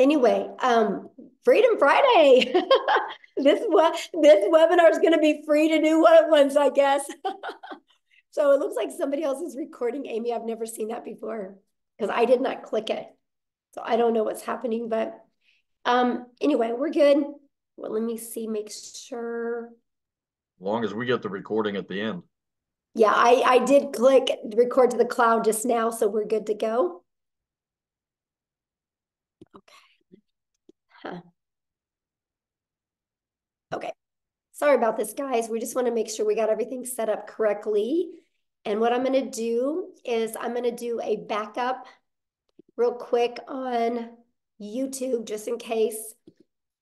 Anyway, Freedom Friday. This webinar is going to be free to do what it wants, I guess. So it looks like somebody else is recording. Amy, I've never seen that before because I did not click it. So I don't know what's happening, but anyway, we're good. Well, let me see, make sure. As long as we get the recording at the end. Yeah, I did click record to the cloud just now, so we're good to go. Okay. Huh. Okay. Sorry about this, guys. We just want to make sure we got everything set up correctly. And what I'm going to do is I'm going to do a backup real quick on YouTube, just in case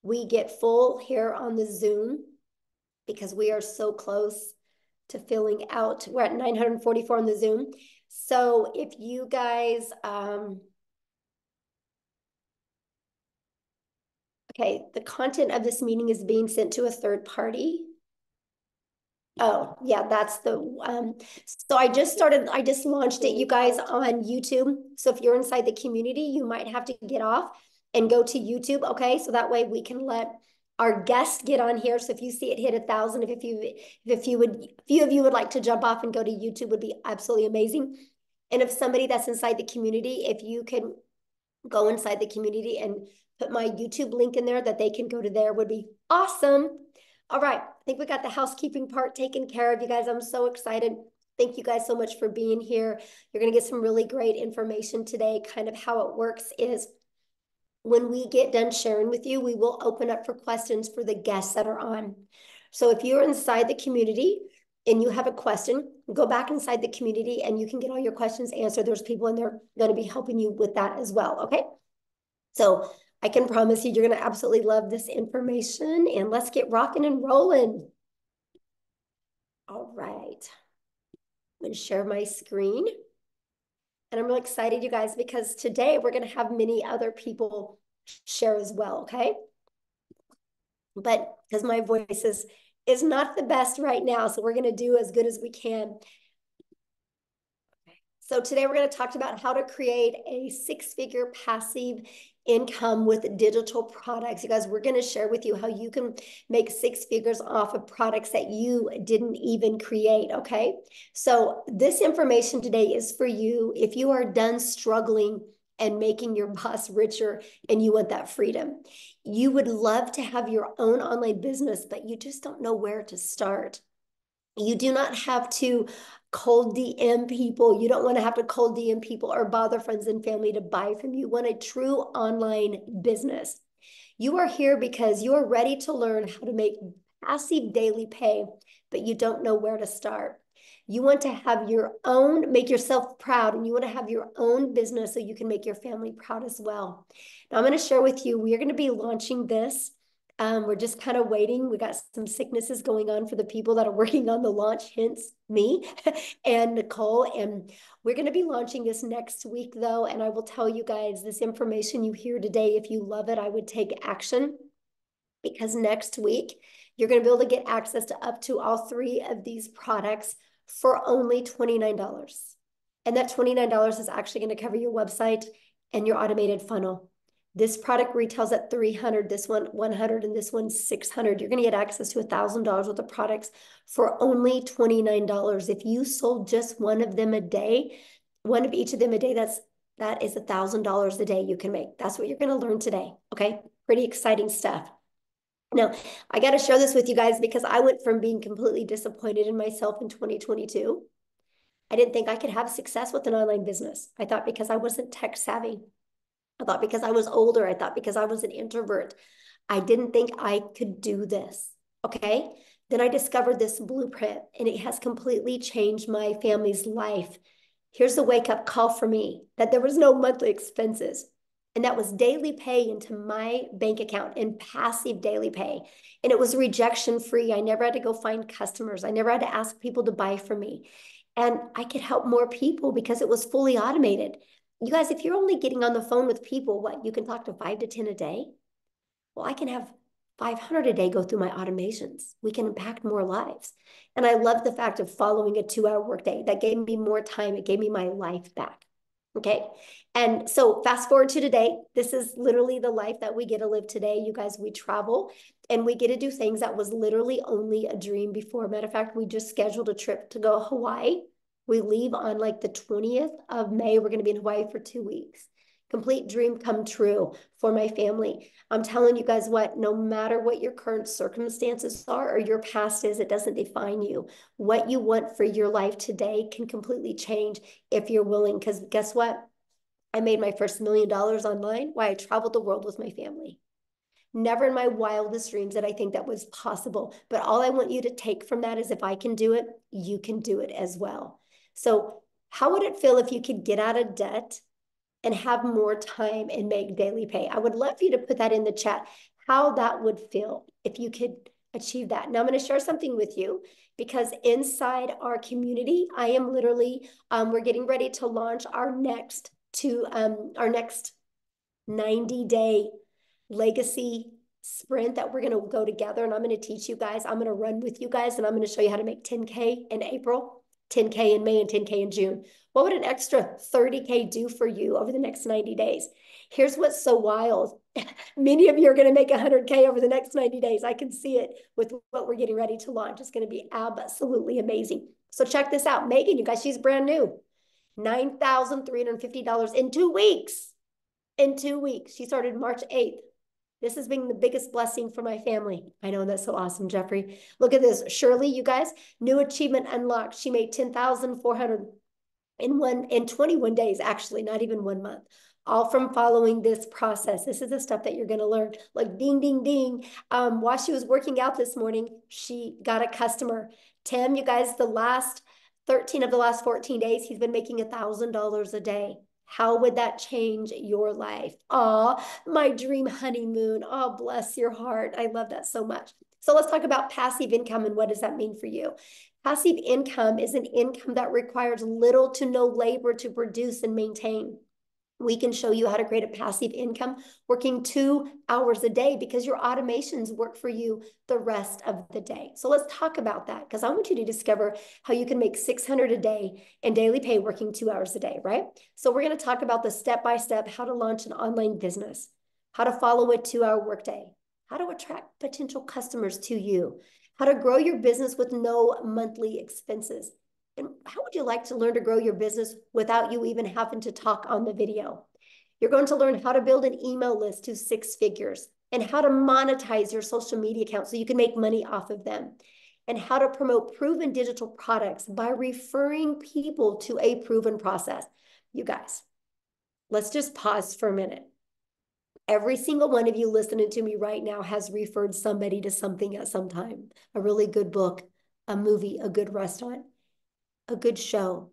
we get full here on the Zoom, because we are so close to filling out. We're at 944 on the Zoom. So if you guys, okay, the content of this meeting is being sent to a third party. Oh, yeah, that's the, so I just launched it, you guys, on YouTube. So if you're inside the community, you might have to get off and go to YouTube, okay? So that way we can let our guests get on here. So if you see it hit 1,000, if few of you would like to jump off and go to YouTube, would be absolutely amazing. And if somebody that's inside the community, if you can go inside the community and put my YouTube link in there that they can go to there, would be awesome. All right, I think we got the housekeeping part taken care of, you guys. I'm so excited. Thank you guys so much for being here. You're going to get some really great information today. Kind of how it works is when we get done sharing with you, we will open up for questions for the guests that are on. So if you're inside the community and you have a question, go back inside the community and you can get all your questions answered. There's people in there going to be helping you with that as well, okay? So I can promise you, you're going to absolutely love this information, and let's get rocking and rolling. All right. I'm going to share my screen. And I'm really excited, you guys, because today we're going to have many other people share as well, okay? But because my voice is not the best right now, so we're going to do as good as we can. So today we're going to talk about how to create a six-figure passive income with digital products. You guys, we're going to share with you how you can make six figures off of products that you didn't even create, okay? So this information today is for you if you are done struggling and making your boss richer and you want that freedom. You would love to have your own online business, but you just don't know where to start. You do not have to cold DM people. You don't want to have to cold DM people or bother friends and family to buy from you. You want a true online business. You are here because you are ready to learn how to make passive daily pay, but you don't know where to start. You want to have your own, make yourself proud, and you want to have your own business so you can make your family proud as well. Now, I'm going to share with you, we are going to be launching this. We're just kind of waiting. We got some sicknesses going on for the people that are working on the launch, hence me and Nicole. And we're going to be launching this next week, though. And I will tell you guys this information you hear today. If you love it, I would take action, because next week you're going to be able to get access to up to all three of these products for only $29. And that $29 is actually going to cover your website and your automated funnel. This product retails at $300, this one $100, and this one $600. You're going to get access to $1,000 worth of products for only $29. If you sold just one of them a day, one of each of them a day, that is $1,000 a day you can make. That's what you're going to learn today. Okay, pretty exciting stuff. Now, I got to share this with you guys because I went from being completely disappointed in myself in 2022. I didn't think I could have success with an online business. I thought because I wasn't tech savvy. I thought because I was older. I thought because I was an introvert. I didn't think I could do this. Okay. Then I discovered this blueprint and it has completely changed my family's life. Here's the wake up call for me that there was no monthly expenses. And that was daily pay into my bank account and passive daily pay. And it was rejection free. I never had to go find customers. I never had to ask people to buy from me. And I could help more people because it was fully automated. You guys, if you're only getting on the phone with people, what, you can talk to 5 to 10 a day? Well, I can have 500 a day go through my automations. We can impact more lives. And I love the fact of following a 2-hour workday. That gave me more time. It gave me my life back. Okay. And so fast forward to today. This is literally the life that we get to live today. You guys, we travel and we get to do things that was literally only a dream before. Matter of fact, we just scheduled a trip to go to Hawaii. We leave on like the 20th of May. We're going to be in Hawaii for 2 weeks. Complete dream come true for my family. I'm telling you guys what, no matter what your current circumstances are or your past is, it doesn't define you. What you want for your life today can completely change if you're willing. Because guess what? I made my first $1 million online while I traveled the world with my family. Never in my wildest dreams did I think that was possible. But all I want you to take from that is if I can do it, you can do it as well. So, how would it feel if you could get out of debt and have more time and make daily pay? I would love for you to put that in the chat, how that would feel if you could achieve that. Now I'm going to share something with you because inside our community, I am literally, we're getting ready to launch our next 90-day legacy sprint that we're going to go together. And I'm going to teach you guys, I'm going to run with you guys, and I'm going to show you how to make 10K in April, 10K in May, and 10K in June. What would an extra 30K do for you over the next 90 days? Here's what's so wild. Many of you are going to make 100K over the next 90 days. I can see it with what we're getting ready to launch. It's going to be absolutely amazing. So check this out. Megan, you guys, she's brand new. $9,350 in 2 weeks. In 2 weeks. She started March 8th. This has been the biggest blessing for my family. I know, that's so awesome, Jeffrey. Look at this. Shirley, you guys, new achievement unlocked. She made 10,400 in 21 days, actually, not even 1 month. All from following this process. This is the stuff that you're going to learn. Like ding, ding, ding. While she was working out this morning, she got a customer. Tim, you guys, the last 13 of the last 14 days, he's been making $1,000 a day. How would that change your life? Oh, my dream honeymoon. Oh, bless your heart. I love that so much. So let's talk about passive income and what does that mean for you? Passive income is an income that requires little to no labor to produce and maintain. We can show you how to create a passive income working 2 hours a day because your automations work for you the rest of the day. So let's talk about that because I want you to discover how you can make 600 a day in daily pay working 2 hours a day, right? So we're going to talk about the step-by-step how to launch an online business, how to follow a 2-hour workday, how to attract potential customers to you, how to grow your business with no monthly expenses. And how would you like to learn to grow your business without you even having to talk on the video? You're going to learn how to build an email list to 6 figures and how to monetize your social media account so you can make money off of them, and how to promote proven digital products by referring people to a proven process. You guys, let's just pause for a minute. Every single one of you listening to me right now has referred somebody to something at some time. A really good book, a movie, a good restaurant, a good show.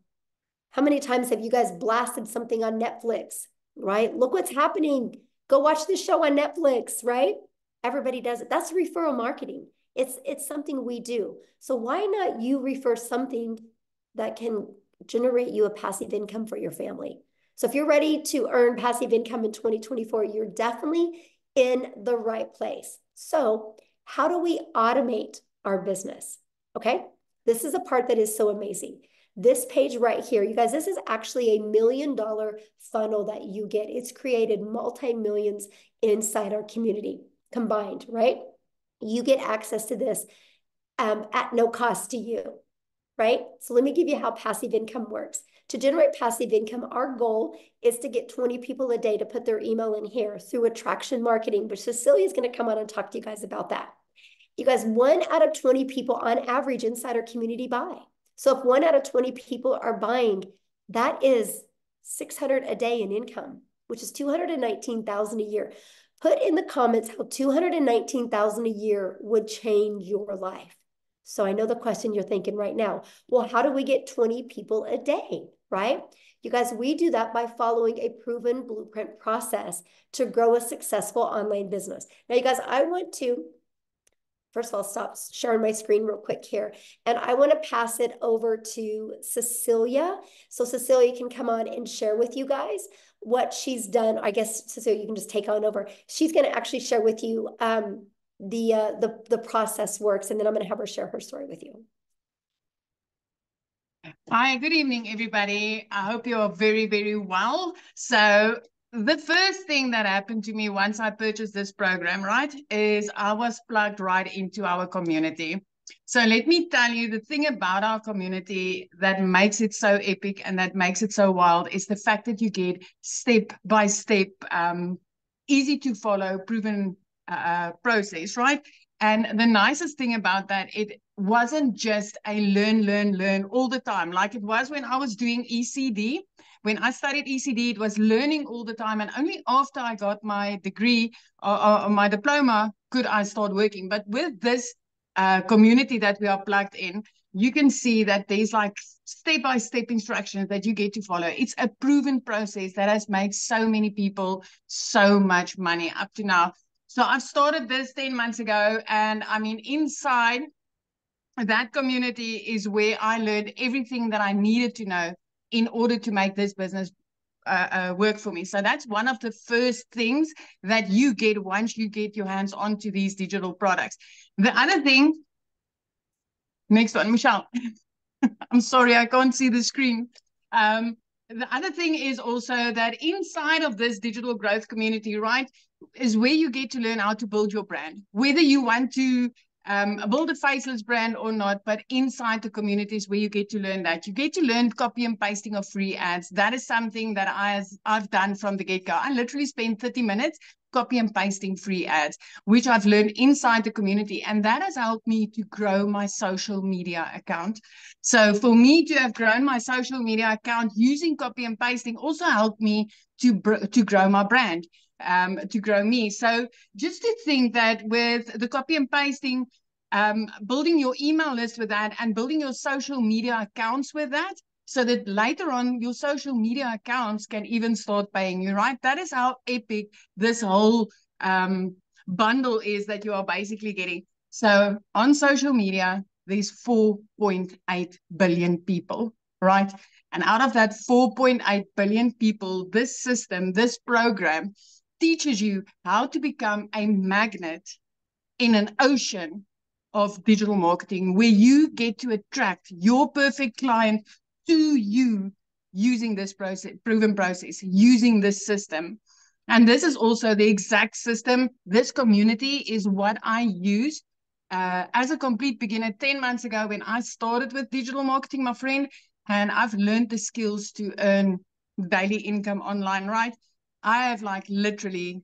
How many times have you guys blasted something on Netflix, right? Look what's happening. Go watch this show on Netflix, right? Everybody does it. That's referral marketing. It's something we do. So why not you refer something that can generate you a passive income for your family? So if you're ready to earn passive income in 2024, you're definitely in the right place. So how do we automate our business? Okay, this is a part that is so amazing. This page right here, you guys, this is actually $1 million funnel that you get. It's created multi-millions inside our community combined, right? You get access to this at no cost to you, right? So let me give you how passive income works. To generate passive income, our goal is to get 20 people a day to put their email in here through attraction marketing, which Cecilia is going to come on and talk to you guys about that. You guys, 1 out of 20 people on average inside our community buy. So if 1 out of 20 people are buying, that is 600 a day in income, which is 219,000 a year. Put in the comments how 219,000 a year would change your life. So I know the question you're thinking right now, well, how do we get 20 people a day, right? You guys, we do that by following a proven blueprint process to grow a successful online business. Now, you guys, I want to first of all, stop sharing my screen real quick here. And I want to pass it over to Cecilia. So Cecilia can come on and share with you guys what she's done. I guess, Cecilia, you can just take on over. She's going to actually share with you the process works. And then I'm going to have her share her story with you. Hi, good evening, everybody. I hope you are very, very well. So, the first thing that happened to me once I purchased this program, right, is I was plugged right into our community. So, let me tell you the thing about our community that makes it so epic and that makes it so wild is the fact that you get step by step, easy to follow, proven process, right? And the nicest thing about that, it wasn't just a learn all the time, like it was when I was doing ECD. When I studied ECD, it was learning all the time. And only after I got my degree or my diploma could I start working. But with this community that we are plugged in, you can see that there's like step-by-step instructions that you get to follow. It's a proven process that has made so many people so much money up to now. So I've started this 10 months ago, and I mean, inside that community is where I learned everything that I needed to know in order to make this business work for me. So that's one of the first things that you get once you get your hands onto these digital products. The other thing, next one, Michelle. I'm sorry, I can't see the screen. The other thing is also that inside of this digital growth community, right, is where you get to learn how to build your brand, whether you want to build a faceless brand or not, but inside the communities where you get to learn that. You get to learn copy and pasting of free ads. That is something that I've done from the get-go. I literally spent 30 minutes copy and pasting free ads, which I've learned inside the community. And that has helped me to grow my social media account. So for me to have grown my social media account using copy and pasting also helped me to grow my brand, to grow me. So just to think that with the copy and pasting, building your email list with that and building your social media accounts with that, so that later on your social media accounts can even start paying you, right? That is how epic this whole bundle is that you are basically getting. So on social media, there's 4.8 billion people, right? And out of that 4.8 billion people, this system, this program teaches you how to become a magnet in an ocean of digital marketing where you get to attract your perfect client to you using this process, proven process, using this system. And this is also the exact system. This community is what I use as a complete beginner 10 months ago when I started with digital marketing, my friend, and I've learned the skills to earn daily income online, right? I have like literally,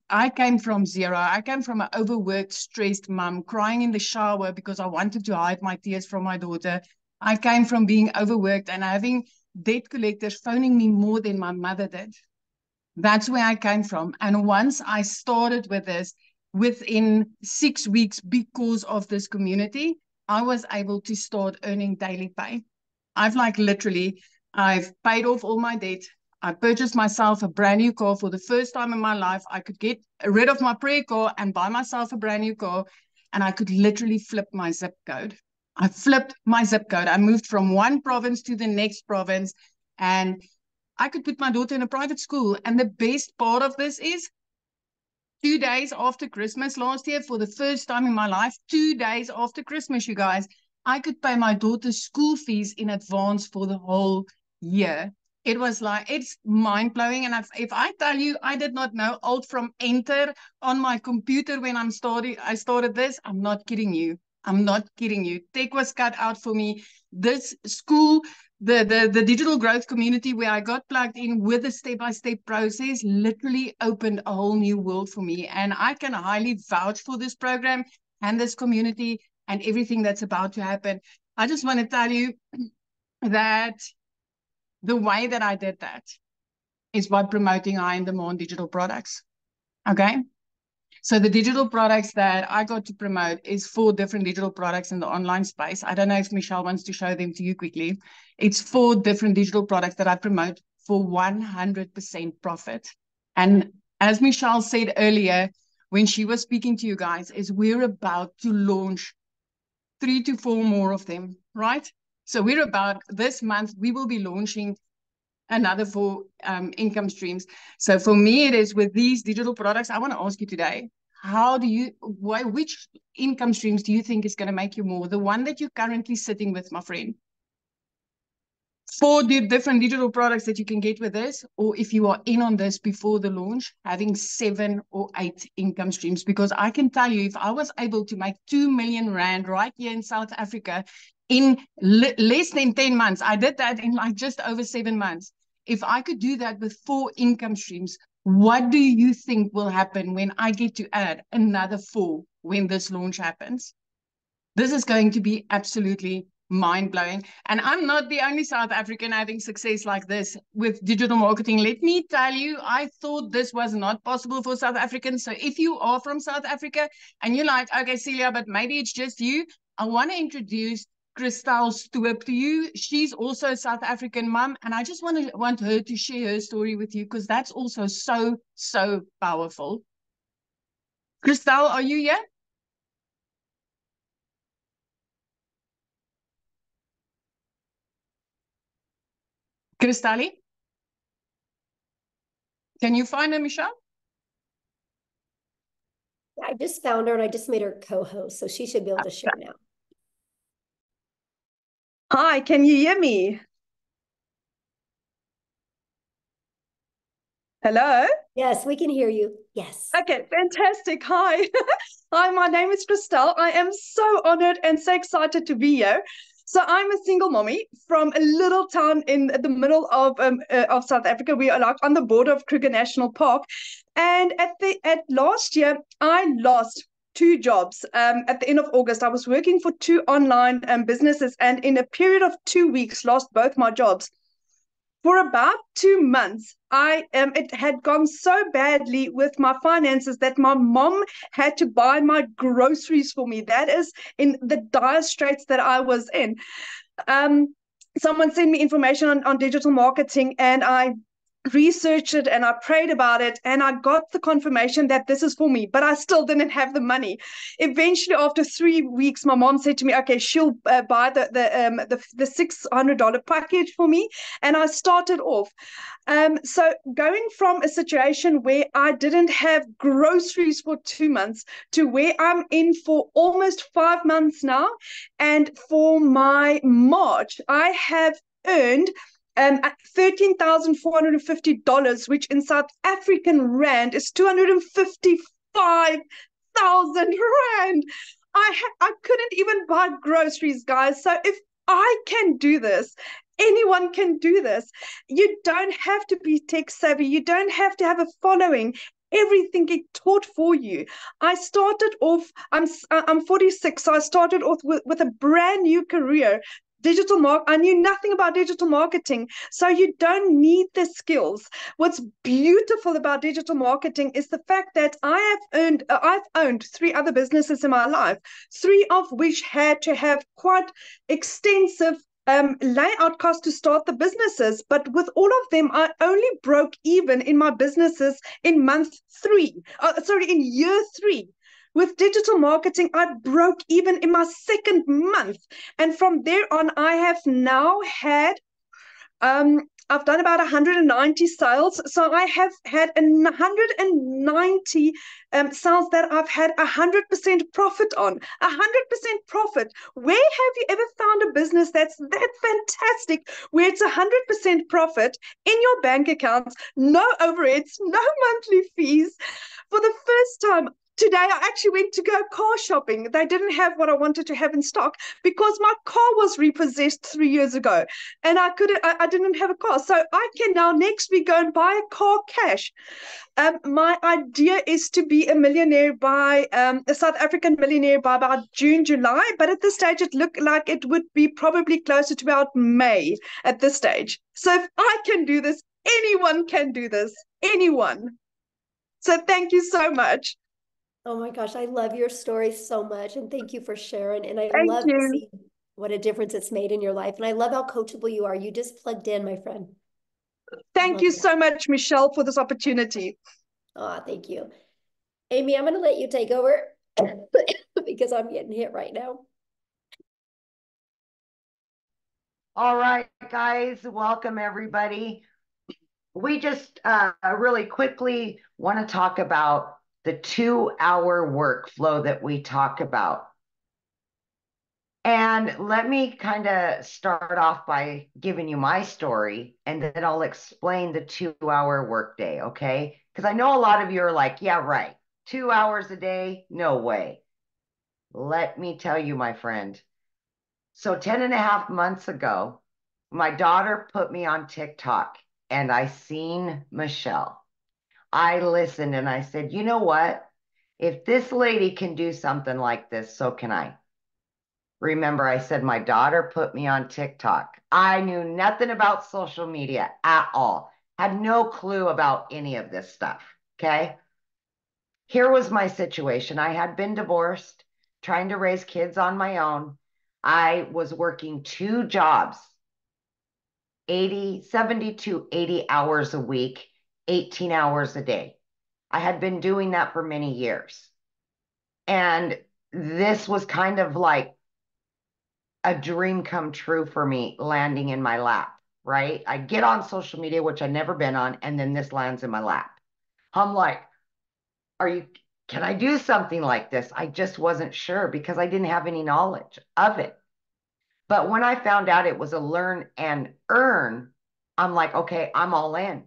I came from zero. I came from an overworked, stressed mom, crying in the shower because I wanted to hide my tears from my daughter. I came from being overworked and having debt collectors phoning me more than my mother did. That's where I came from. And once I started with this, within 6 weeks, because of this community, I was able to start earning daily pay. I've like literally, I've paid off all my debt. I purchased myself a brand new car for the first time in my life. I could get rid of my pre car and buy myself a brand new car. And I could literally flip my zip code. I flipped my zip code. I moved from one province to the next province. And I could put my daughter in a private school. And the best part of this is 2 days after Christmas last year, for the first time in my life, 2 days after Christmas, you guys, I could pay my daughter's school fees in advance for the whole year. It was like, it's mind blowing. And if I tell you, I did not know Alt from Enter on my computer when I started this, I'm not kidding you. I'm not kidding you. Tech was cut out for me. This school, the digital growth community where I got plugged in with a step-by-step process literally opened a whole new world for me. And I can highly vouch for this program and this community and everything that's about to happen. I just want to tell you that the way that I did that is by promoting high-in-demand digital products. Okay? So the digital products that I got to promote is 4 different digital products in the online space. I don't know if Michelle wants to show them to you quickly. It's 4 different digital products that I promote for 100% profit. And as Michelle said earlier, when she was speaking to you guys, is we're about to launch 3 to 4 more of them, right? So we're about, this month, we will be launching another 4 income streams. So for me, it is with these digital products. I want to ask you today, which income streams do you think is going to make you more? The one that you're currently sitting with, my friend? four different digital products that you can get with this, or if you are in on this before the launch, having 7 or 8 income streams. Because I can tell you, if I was able to make 2 million rand right here in South Africa in less than 10 months, I did that in like just over 7 months. If I could do that with 4 income streams, what do you think will happen when I get to add another 4 when this launch happens? This is going to be absolutely mind-blowing. And I'm not the only South African having success like this with digital marketing. Let me tell you, I thought this was not possible for South Africans. So if you are from South Africa and you're like, okay, Celia, but maybe it's just you, I want to introduce Christelle Stoop to you. She's also a South African mom, and I just want her to share her story with you, because that's also so powerful. Christelle, are you here? Cristali? Can you find her, Michelle? I just found her and I just made her co-host, so she should be able to share now. Hi, can you hear me? Hello? Yes, we can hear you. Yes. Okay, fantastic. Hi. Hi, my name is Christelle. I am so honored and so excited to be here. So I'm a single mommy from a little town in the middle of South Africa. We are like on the border of Kruger National Park. And at last year, I lost 2 jobs. At the end of August, I was working for 2 online businesses, and in a period of 2 weeks, lost both my jobs. For about 2 months, it had gone so badly with my finances that my mom had to buy my groceries for me. That is in the dire straits that I was in. Someone sent me information on digital marketing, and I researched it and I prayed about it, and I got the confirmation that this is for me, but I still didn't have the money. Eventually, after 3 weeks, my mom said to me, okay, she'll buy the $600 package for me, and I started off. So going from a situation where I didn't have groceries for 2 months to where I'm in for almost 5 months now, and for my March, I have earned $13,450, which in South African rand is 255,000 rand. I couldn't even buy groceries, guys. So if I can do this, anyone can do this. You don't have to be tech savvy. You don't have to have a following. Everything get taught for you. I started off, I'm 46, so I started off with a brand new career. I knew nothing about digital marketing, so you don't need the skills. What's beautiful about digital marketing is the fact that I've owned 3 other businesses in my life, 3 of which had to have quite extensive layout costs to start the businesses. But with all of them, I only broke even in my businesses in in year 3. With digital marketing, I broke even in my 2nd month. And from there on, I have now had, I've done about 190 sales. So I have had 190 sales that I've had 100% profit on. 100% profit. Where have you ever found a business that's that fantastic, where it's 100% profit in your bank accounts, no overheads, no monthly fees? For the first time, today, I actually went to go car shopping. They didn't have what I wanted to have in stock because my car was repossessed 3 years ago, and I didn't have a car. So I can now next week go and buy a car cash. My idea is to be a South African millionaire by about June, July. But at this stage, it looked like it would be probably closer to about May at this stage. So if I can do this, anyone can do this. Anyone. So thank you so much. Oh my gosh, I love your story so much. And thank you for sharing. And I Thank love you. to see what a difference it's made in your life. And I love how coachable you are. You just plugged in, my friend. Thank you so much, Michelle, for this opportunity. Oh, thank you. Amy, I'm going to let you take over because I'm getting hit right now. All right, guys, welcome everybody. We just really quickly want to talk about the 2-hour workflow that we talk about. And let me kind of start off by giving you my story, and then I'll explain the 2 hour workday, okay? Because I know a lot of you are like, yeah, right. 2 hours a day? No way. Let me tell you, my friend. So 10 and a half months ago, my daughter put me on TikTok and I seen Michelle. I listened and I said, you know what? If this lady can do something like this, so can I. Remember, I said my daughter put me on TikTok. I knew nothing about social media at all, had no clue about any of this stuff. Okay. Here was my situation. I had been divorced, trying to raise kids on my own. I was working 2 jobs, 70 to 80 hours a week, 18 hours a day. I had been doing that for many years. And this was kind of like a dream come true for me landing in my lap, right? I get on social media, which I've never been on, and then this lands in my lap. I'm like, can I do something like this? I just wasn't sure because I didn't have any knowledge of it. But when I found out it was a learn and earn, I'm like, okay, I'm all in.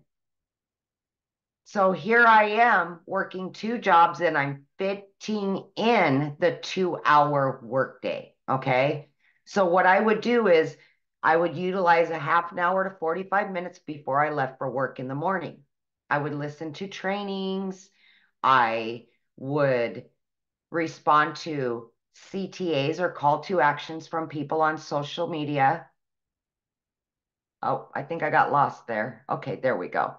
So here I am working 2 jobs and I'm fitting in the 2 hour workday. Okay. So what I would do is I would utilize a half an hour to 45 minutes before I left for work in the morning. I would listen to trainings. I would respond to CTAs or call to actions from people on social media. Oh, I think I got lost there. Okay, there we go.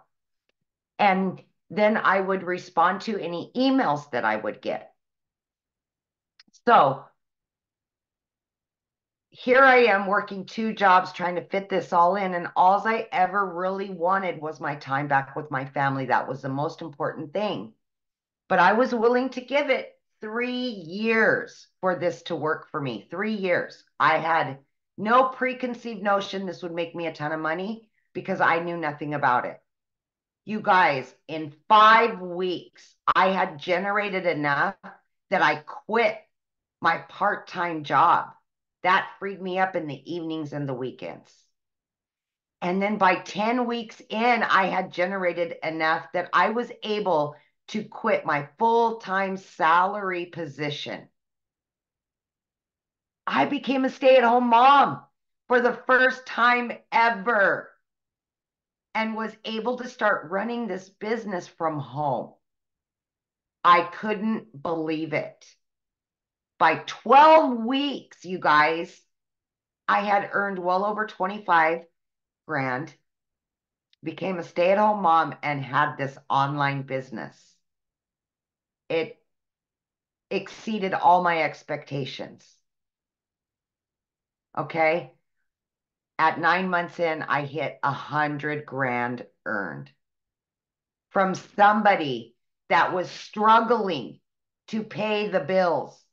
And then I would respond to any emails that I would get. So here I am working 2 jobs trying to fit this all in. And all I ever really wanted was my time back with my family. That was the most important thing. But I was willing to give it 3 years for this to work for me. 3 years. I had no preconceived notion this would make me a ton of money because I knew nothing about it. You guys, in 5 weeks, I had generated enough that I quit my part-time job. That freed me up in the evenings and the weekends. And then by 10 weeks in, I had generated enough that I was able to quit my full-time salary position. I became a stay-at-home mom for the first time ever and was able to start running this business from home. I couldn't believe it. By 12 weeks, you guys, I had earned well over 25 grand, became a stay-at-home mom, and had this online business. It exceeded all my expectations. Okay. At 9 months in, I hit 100 grand earned from somebody that was struggling to pay the bills,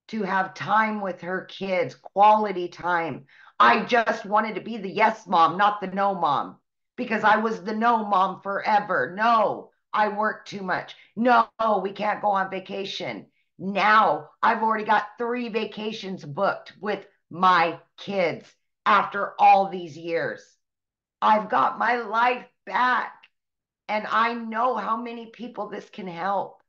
to have time with her kids, quality time. I just wanted to be the yes mom, not the no mom, because I was the no mom forever. No, I work too much. No, we can't go on vacation. Now I've already got 3 vacations booked with my kids after all these years. I've got my life back, and I know how many people this can help.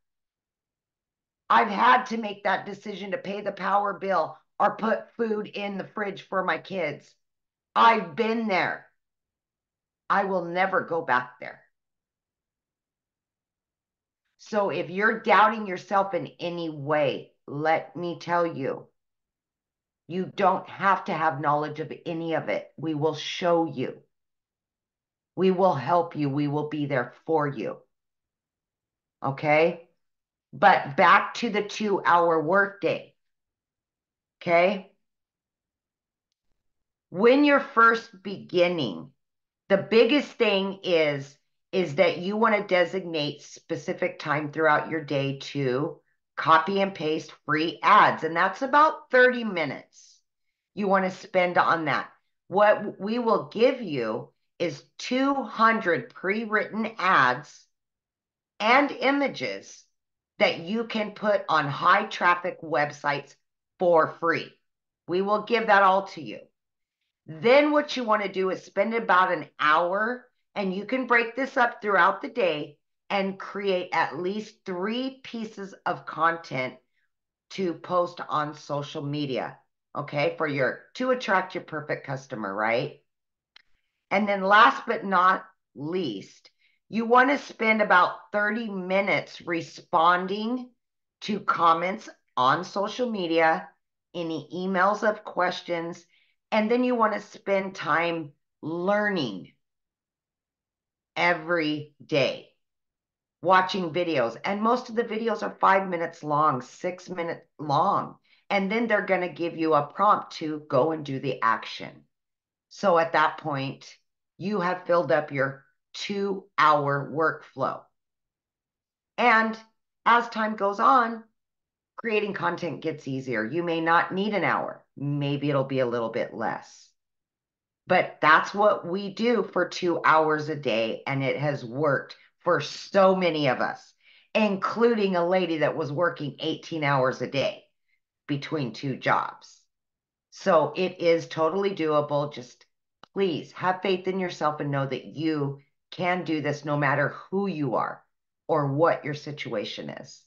I've had to make that decision to pay the power bill or put food in the fridge for my kids. I've been there. I will never go back there. So if you're doubting yourself in any way, let me tell you, you don't have to have knowledge of any of it. We will show you. We will help you. We will be there for you. Okay? But back to the 2 hour workday. Okay? When you're first beginning, the biggest thing is that you want to designate specific time throughout your day to copy and paste free ads. And that's about 30 minutes you want to spend on that. What we will give you is 200 pre-written ads and images that you can put on high traffic websites for free. We will give that all to you. Then what you want to do is spend about an hour, and you can break this up throughout the day and create at least 3 pieces of content to post on social media, okay, to attract your perfect customer, right? And then last but not least, you want to spend about 30 minutes responding to comments on social media, any emails of questions, and then you want to spend time learning every day, watching videos. And most of the videos are 5 minutes long, 6 minutes long. And then they're going to give you a prompt to go and do the action. So at that point, you have filled up your 2-hour workflow. And as time goes on, creating content gets easier. You may not need an hour. Maybe it'll be a little bit less. But that's what we do for 2 hours a day. And it has worked for so many of us, including a lady that was working 18 hours a day between 2 jobs. So it is totally doable. Just please have faith in yourself and know that you can do this no matter who you are or what your situation is.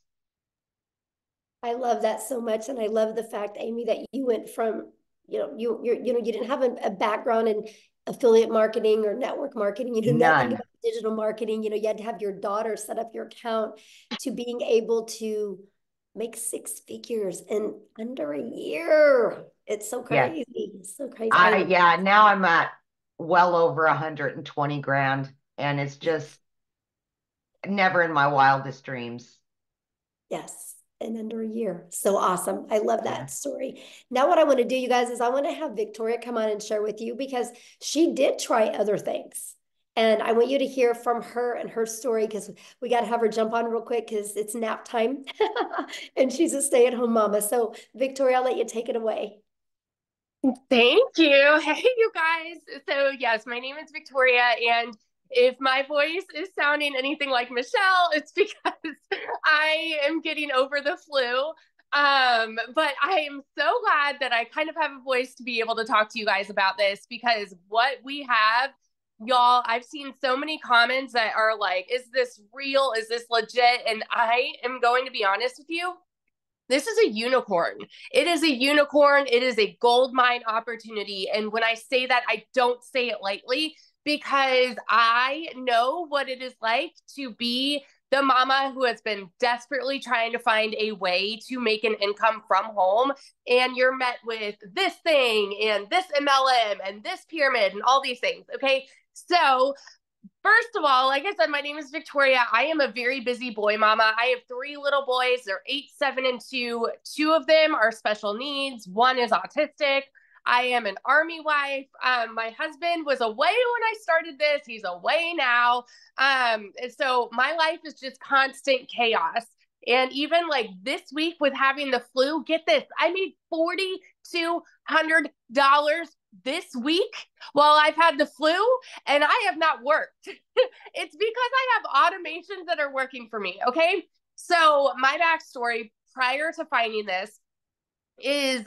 I love that so much. And I love the fact, Amy, that you went from, you didn't have a background in affiliate marketing or network marketing, you knew nothing None. about digital marketing, you had to have your daughter set up your account, to being able to make 6 figures in under a year. It's so Yeah. crazy. It's so crazy. Yeah, now I'm at well over 120 grand, and it's just never in my wildest dreams. Yes, in under a year. So awesome. I love that Yeah. story. Now what I want to do, you guys, is I want to have Victoria come on and share with you, because she did try other things. And I want you to hear from her and her story, because we got to have her jump on real quick because it's nap time and she's a stay-at-home mama. So Victoria, I'll let you take it away. Thank you. Hey, you guys. So, yes, my name is Victoria, and if my voice is sounding anything like Michelle, it's because I am getting over the flu. But I am so glad that I kind of have a voice to be able to talk to you guys about this, because what we have, y'all, I've seen so many comments that are like, is this real? Is this legit? And I am going to be honest with you. This is a unicorn. It is a unicorn. It is a gold mine opportunity. And when I say that, I don't say it lightly, because I know what it is like to be the mama who has been desperately trying to find a way to make an income from home. And you're met with this thing and this MLM and this pyramid and all these things. Okay. So first of all, like I said, my name is Victoria. I am a very busy boy mama. I have 3 little boys. They're 8, 7, and 2. 2 of them are special needs. 1 is autistic. I am an Army wife. My husband was away when I started this. He's away now. So my life is just constant chaos. And even like this week with having the flu, get this, I made $4,200 this week while I've had the flu, and I have not worked. It's because I have automations that are working for me. Okay. So my backstory prior to finding this is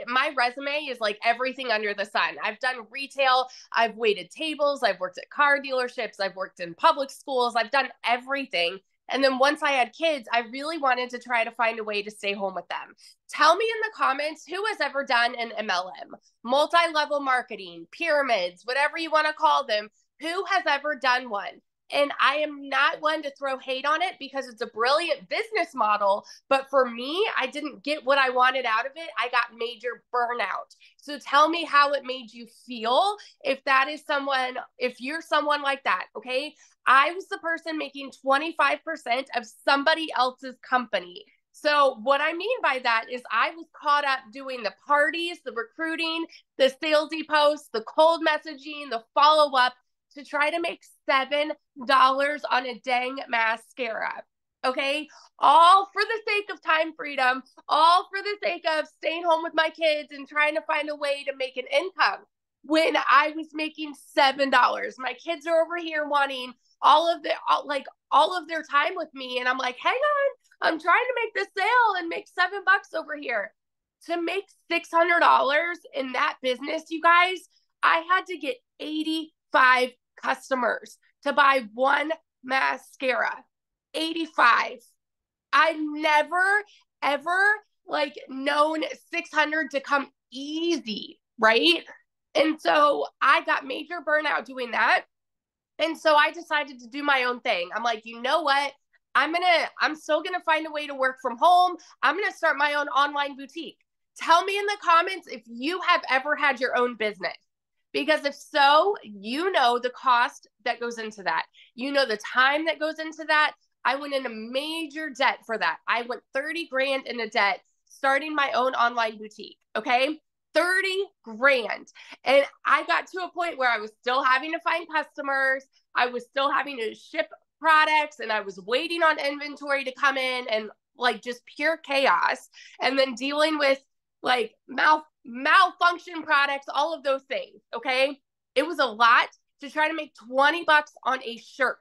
my resume is like everything under the sun. I've done retail, I've waited tables, I've worked at car dealerships, I've worked in public schools, I've done everything. And then once I had kids, I really wanted to try to find a way to stay home with them. Tell me in the comments who has ever done an MLM, multi-level marketing, pyramids, whatever you want to call them. Who has ever done one? And I am not one to throw hate on it, because it's a brilliant business model. But for me, I didn't get what I wanted out of it. I got major burnout. So tell me how it made you feel if you're someone like that, okay? I was the person making 25% of somebody else's company. So what I mean by that is I was caught up doing the parties, the recruiting, the salesy posts, the cold messaging, the follow-up, to try to make $7 on a dang mascara. Okay. All for the sake of time freedom, all for the sake of staying home with my kids and trying to find a way to make an income, when I was making $7. My kids are over here wanting all of their time with me. And I'm like, hang on, I'm trying to make this sale and make $7 over here. To make $600 in that business, you guys, I had to get 85 customers to buy one mascara. 85. I've never, ever like known 600 to come easy, right? And so I got major burnout doing that. And so I decided to do my own thing. I'm like, you know what? I'm still gonna find a way to work from home. I'm gonna start my own online boutique. Tell me in the comments if you have ever had your own business. Because if so, you know the cost that goes into that. You know the time that goes into that. I went in a major debt for that. I went 30 grand in a debt starting my own online boutique. Okay. 30 grand. And I got to a point where I was still having to find customers. I was still having to ship products, and I was waiting on inventory to come in, and like just pure chaos. And then dealing with like malfunction products, all of those things. Okay. It was a lot to try to make 20 bucks on a shirt.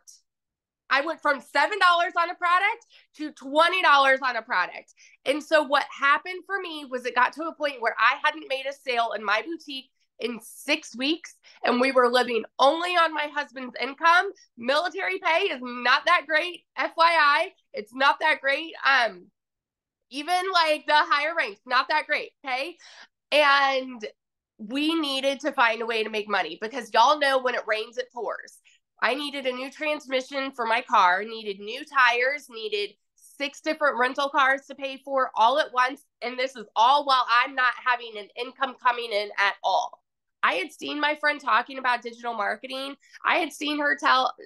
I went from $7 on a product to $20 on a product. And so what happened for me was it got to a point where I hadn't made a sale in my boutique in 6 weeks, and we were living only on my husband's income. Military pay is not that great. FYI, it's not that great. Even like the higher ranks, not that great. Okay. And we needed to find a way to make money, because y'all know when it rains, it pours. I needed a new transmission for my car, needed new tires, needed 6 different rental cars to pay for all at once. And this is all while I'm not having an income coming in at all. I had seen my friend talking about digital marketing. I had seen her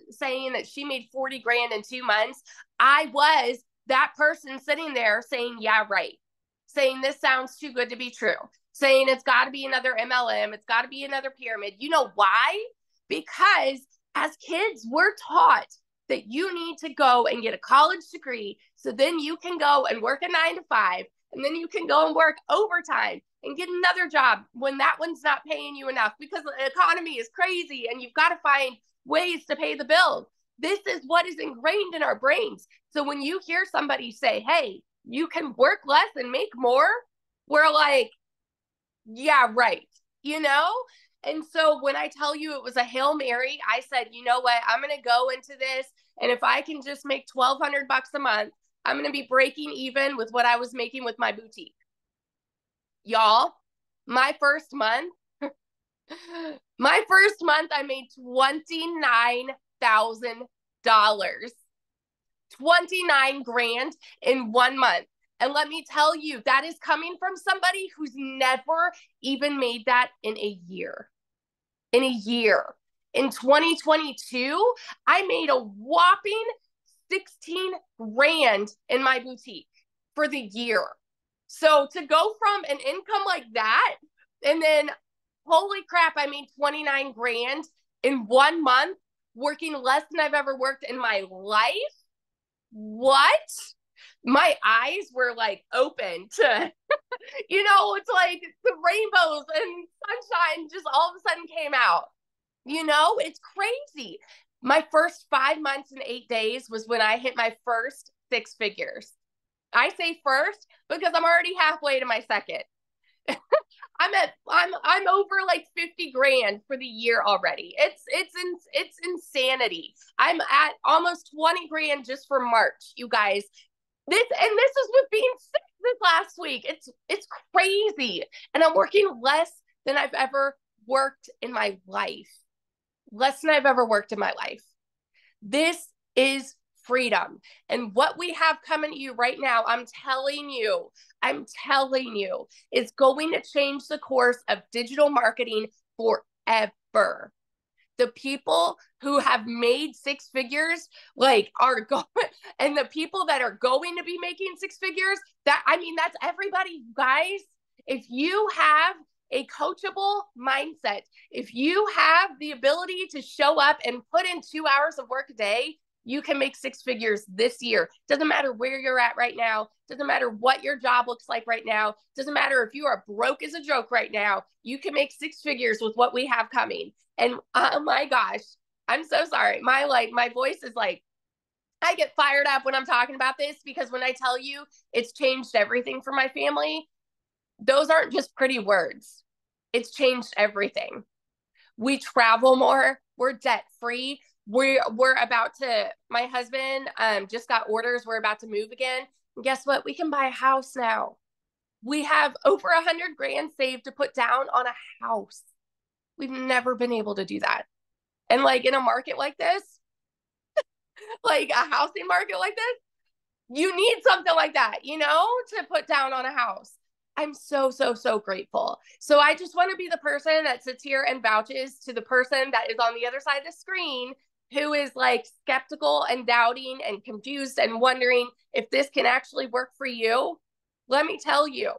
saying that she made 40 grand in 2 months. I was that person sitting there saying, yeah, right. Saying this sounds too good to be true. Saying it's got to be another MLM. It's got to be another pyramid. You know why? Because as kids, we're taught that you need to go and get a college degree, so then you can go and work a 9 to 5, and then you can go and work overtime and get another job when that one's not paying you enough, because the economy is crazy and you've got to find ways to pay the bills. This is what is ingrained in our brains. So when you hear somebody say, hey, you can work less and make more, we're like, yeah, right. You know? And so when I tell you it was a Hail Mary, I said, you know what? I'm going to go into this. And if I can just make $1,200 a month, I'm going to be breaking even with what I was making with my boutique. Y'all, my first month, I made $29,000. 29 grand in 1 month. And let me tell you, that is coming from somebody who's never even made that in a year. In a year. In 2022, I made a whopping 16 grand in my boutique for the year. So to go from an income like that, and then holy crap, I made 29 grand in 1 month, working less than I've ever worked in my life. What? My eyes were like open to, you know, it's like the rainbows and sunshine just all of a sudden came out. You know, it's crazy. My first 5 months and 8 days was when I hit my first 6 figures. I say first because I'm already halfway to my second. I'm over like 50 grand for the year already. It's insanity. I'm at almost 20 grand just for March, you guys. This is with being sick this last week. It's crazy. And I'm working less than I've ever worked in my life. Less than I've ever worked in my life. This is freedom. And what we have coming to you right now, I'm telling you, is going to change the course of digital marketing forever. The people who have made 6 figures, like, are going, and the people that are going to be making 6 figures, that's everybody, guys. If you have a coachable mindset, if you have the ability to show up and put in 2 hours of work a day, you can make 6 figures this year. Doesn't matter where you're at right now. Doesn't matter what your job looks like right now. Doesn't matter if you are broke as a joke right now. You can make 6 figures with what we have coming. And oh my gosh, I'm so sorry. My voice is like, I get fired up when I'm talking about this, because when I tell you it's changed everything for my family, those aren't just pretty words. It's changed everything. We travel more. We're debt free. We're about to, my husband just got orders. We're about to move again. And guess what? We can buy a house now. We have over 100 grand saved to put down on a house. We've never been able to do that. And like in a market like this, like a housing market like this, you need something like that, you know, to put down on a house. I'm so, so, so grateful. So I just want to be the person that sits here and vouches to the person that is on the other side of the screen who is like skeptical and doubting and confused and wondering if this can actually work for you. Let me tell you,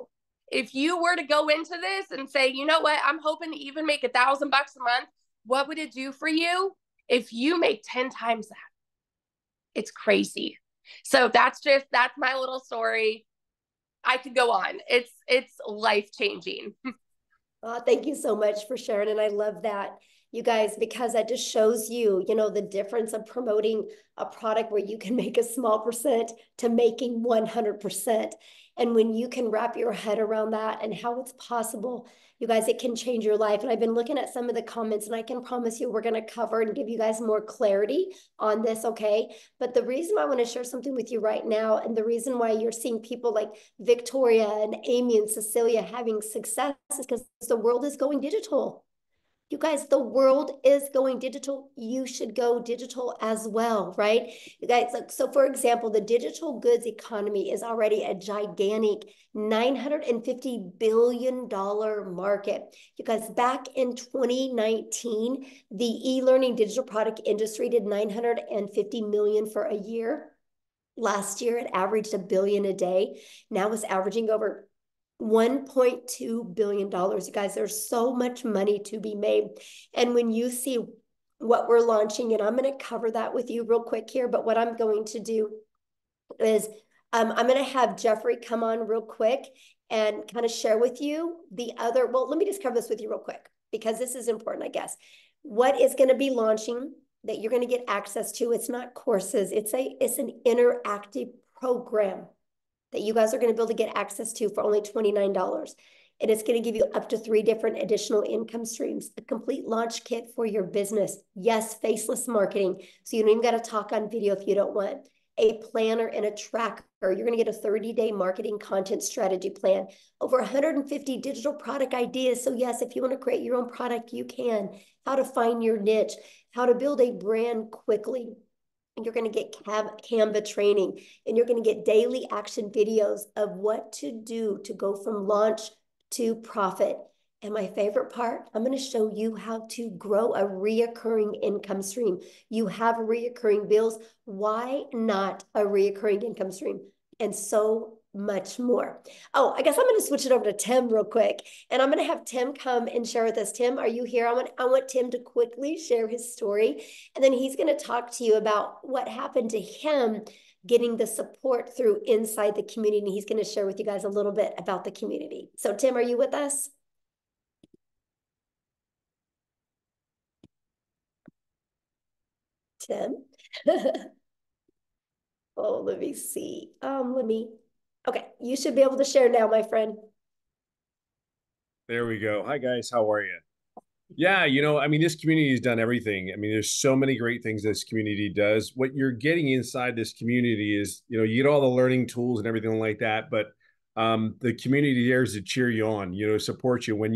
if you were to go into this and say, you know what, I'm hoping to even make $1,000 a month, what would it do for you if you make 10 times that? It's crazy. So that's my little story. I could go on. It's life-changing. Thank you so much for sharing. And I love that, you guys, because that just shows you, you know, the difference of promoting a product where you can make a small percent to making 100%. And when you can wrap your head around that and how it's possible, you guys, it can change your life. And I've been looking at some of the comments, and I can promise you we're going to cover and give you guys more clarity on this, okay? But the reason why I want to share something with you right now, and the reason why you're seeing people like Victoria and Amy and Cecilia having success is because the world is going digital. You guys, the world is going digital. You should go digital as well, right? You guys, like, so for example, the digital goods economy is already a gigantic $950 billion market. You guys, back in 2019, the e-learning digital product industry did 950 million for a year. Last year, it averaged $1 billion a day. Now it's averaging over $1.2 billion. You guys, there's so much money to be made. And when you see what we're launching, and I'm going to cover that with you real quick here, but what I'm going to do is I'm going to have Jeffrey come on real quick and kind of share with you the other, well, let me just cover this with you real quick, because this is important, I guess. What is going to be launching that you're going to get access to? It's not courses. It's an interactive program that you guys are going to be able to get access to for only $29. And it's going to give you up to 3 different additional income streams, a complete launch kit for your business. Yes, faceless marketing. So you don't even got to talk on video if you don't want. A planner and a tracker. You're going to get a 30-day marketing content strategy plan. Over 150 digital product ideas. So yes, if you want to create your own product, you can. How to find your niche. How to build a brand quickly. And you're going to get Canva training, and you're going to get daily action videos of what to do to go from launch to profit. And my favorite part, I'm going to show you how to grow a reoccurring income stream. You have reoccurring bills. Why not a reoccurring income stream? And so much more. Oh, I guess I'm going to switch it over to Tim real quick, and I'm going to have Tim come and share with us. Tim, are you here? I want Tim to quickly share his story, and then he's going to talk to you about what happened to him getting the support through inside the community. And he's going to share with you guys a little bit about the community. So Tim, are you with us? Tim? Oh, let me see. Okay, you should be able to share now, my friend. There we go. Hi, guys. How are you? Yeah, I mean, this community has done everything. I mean, there's so many great things this community does. What you're getting inside this community is, you get all the learning tools and everything like that, but the community there is to cheer you on, support you when,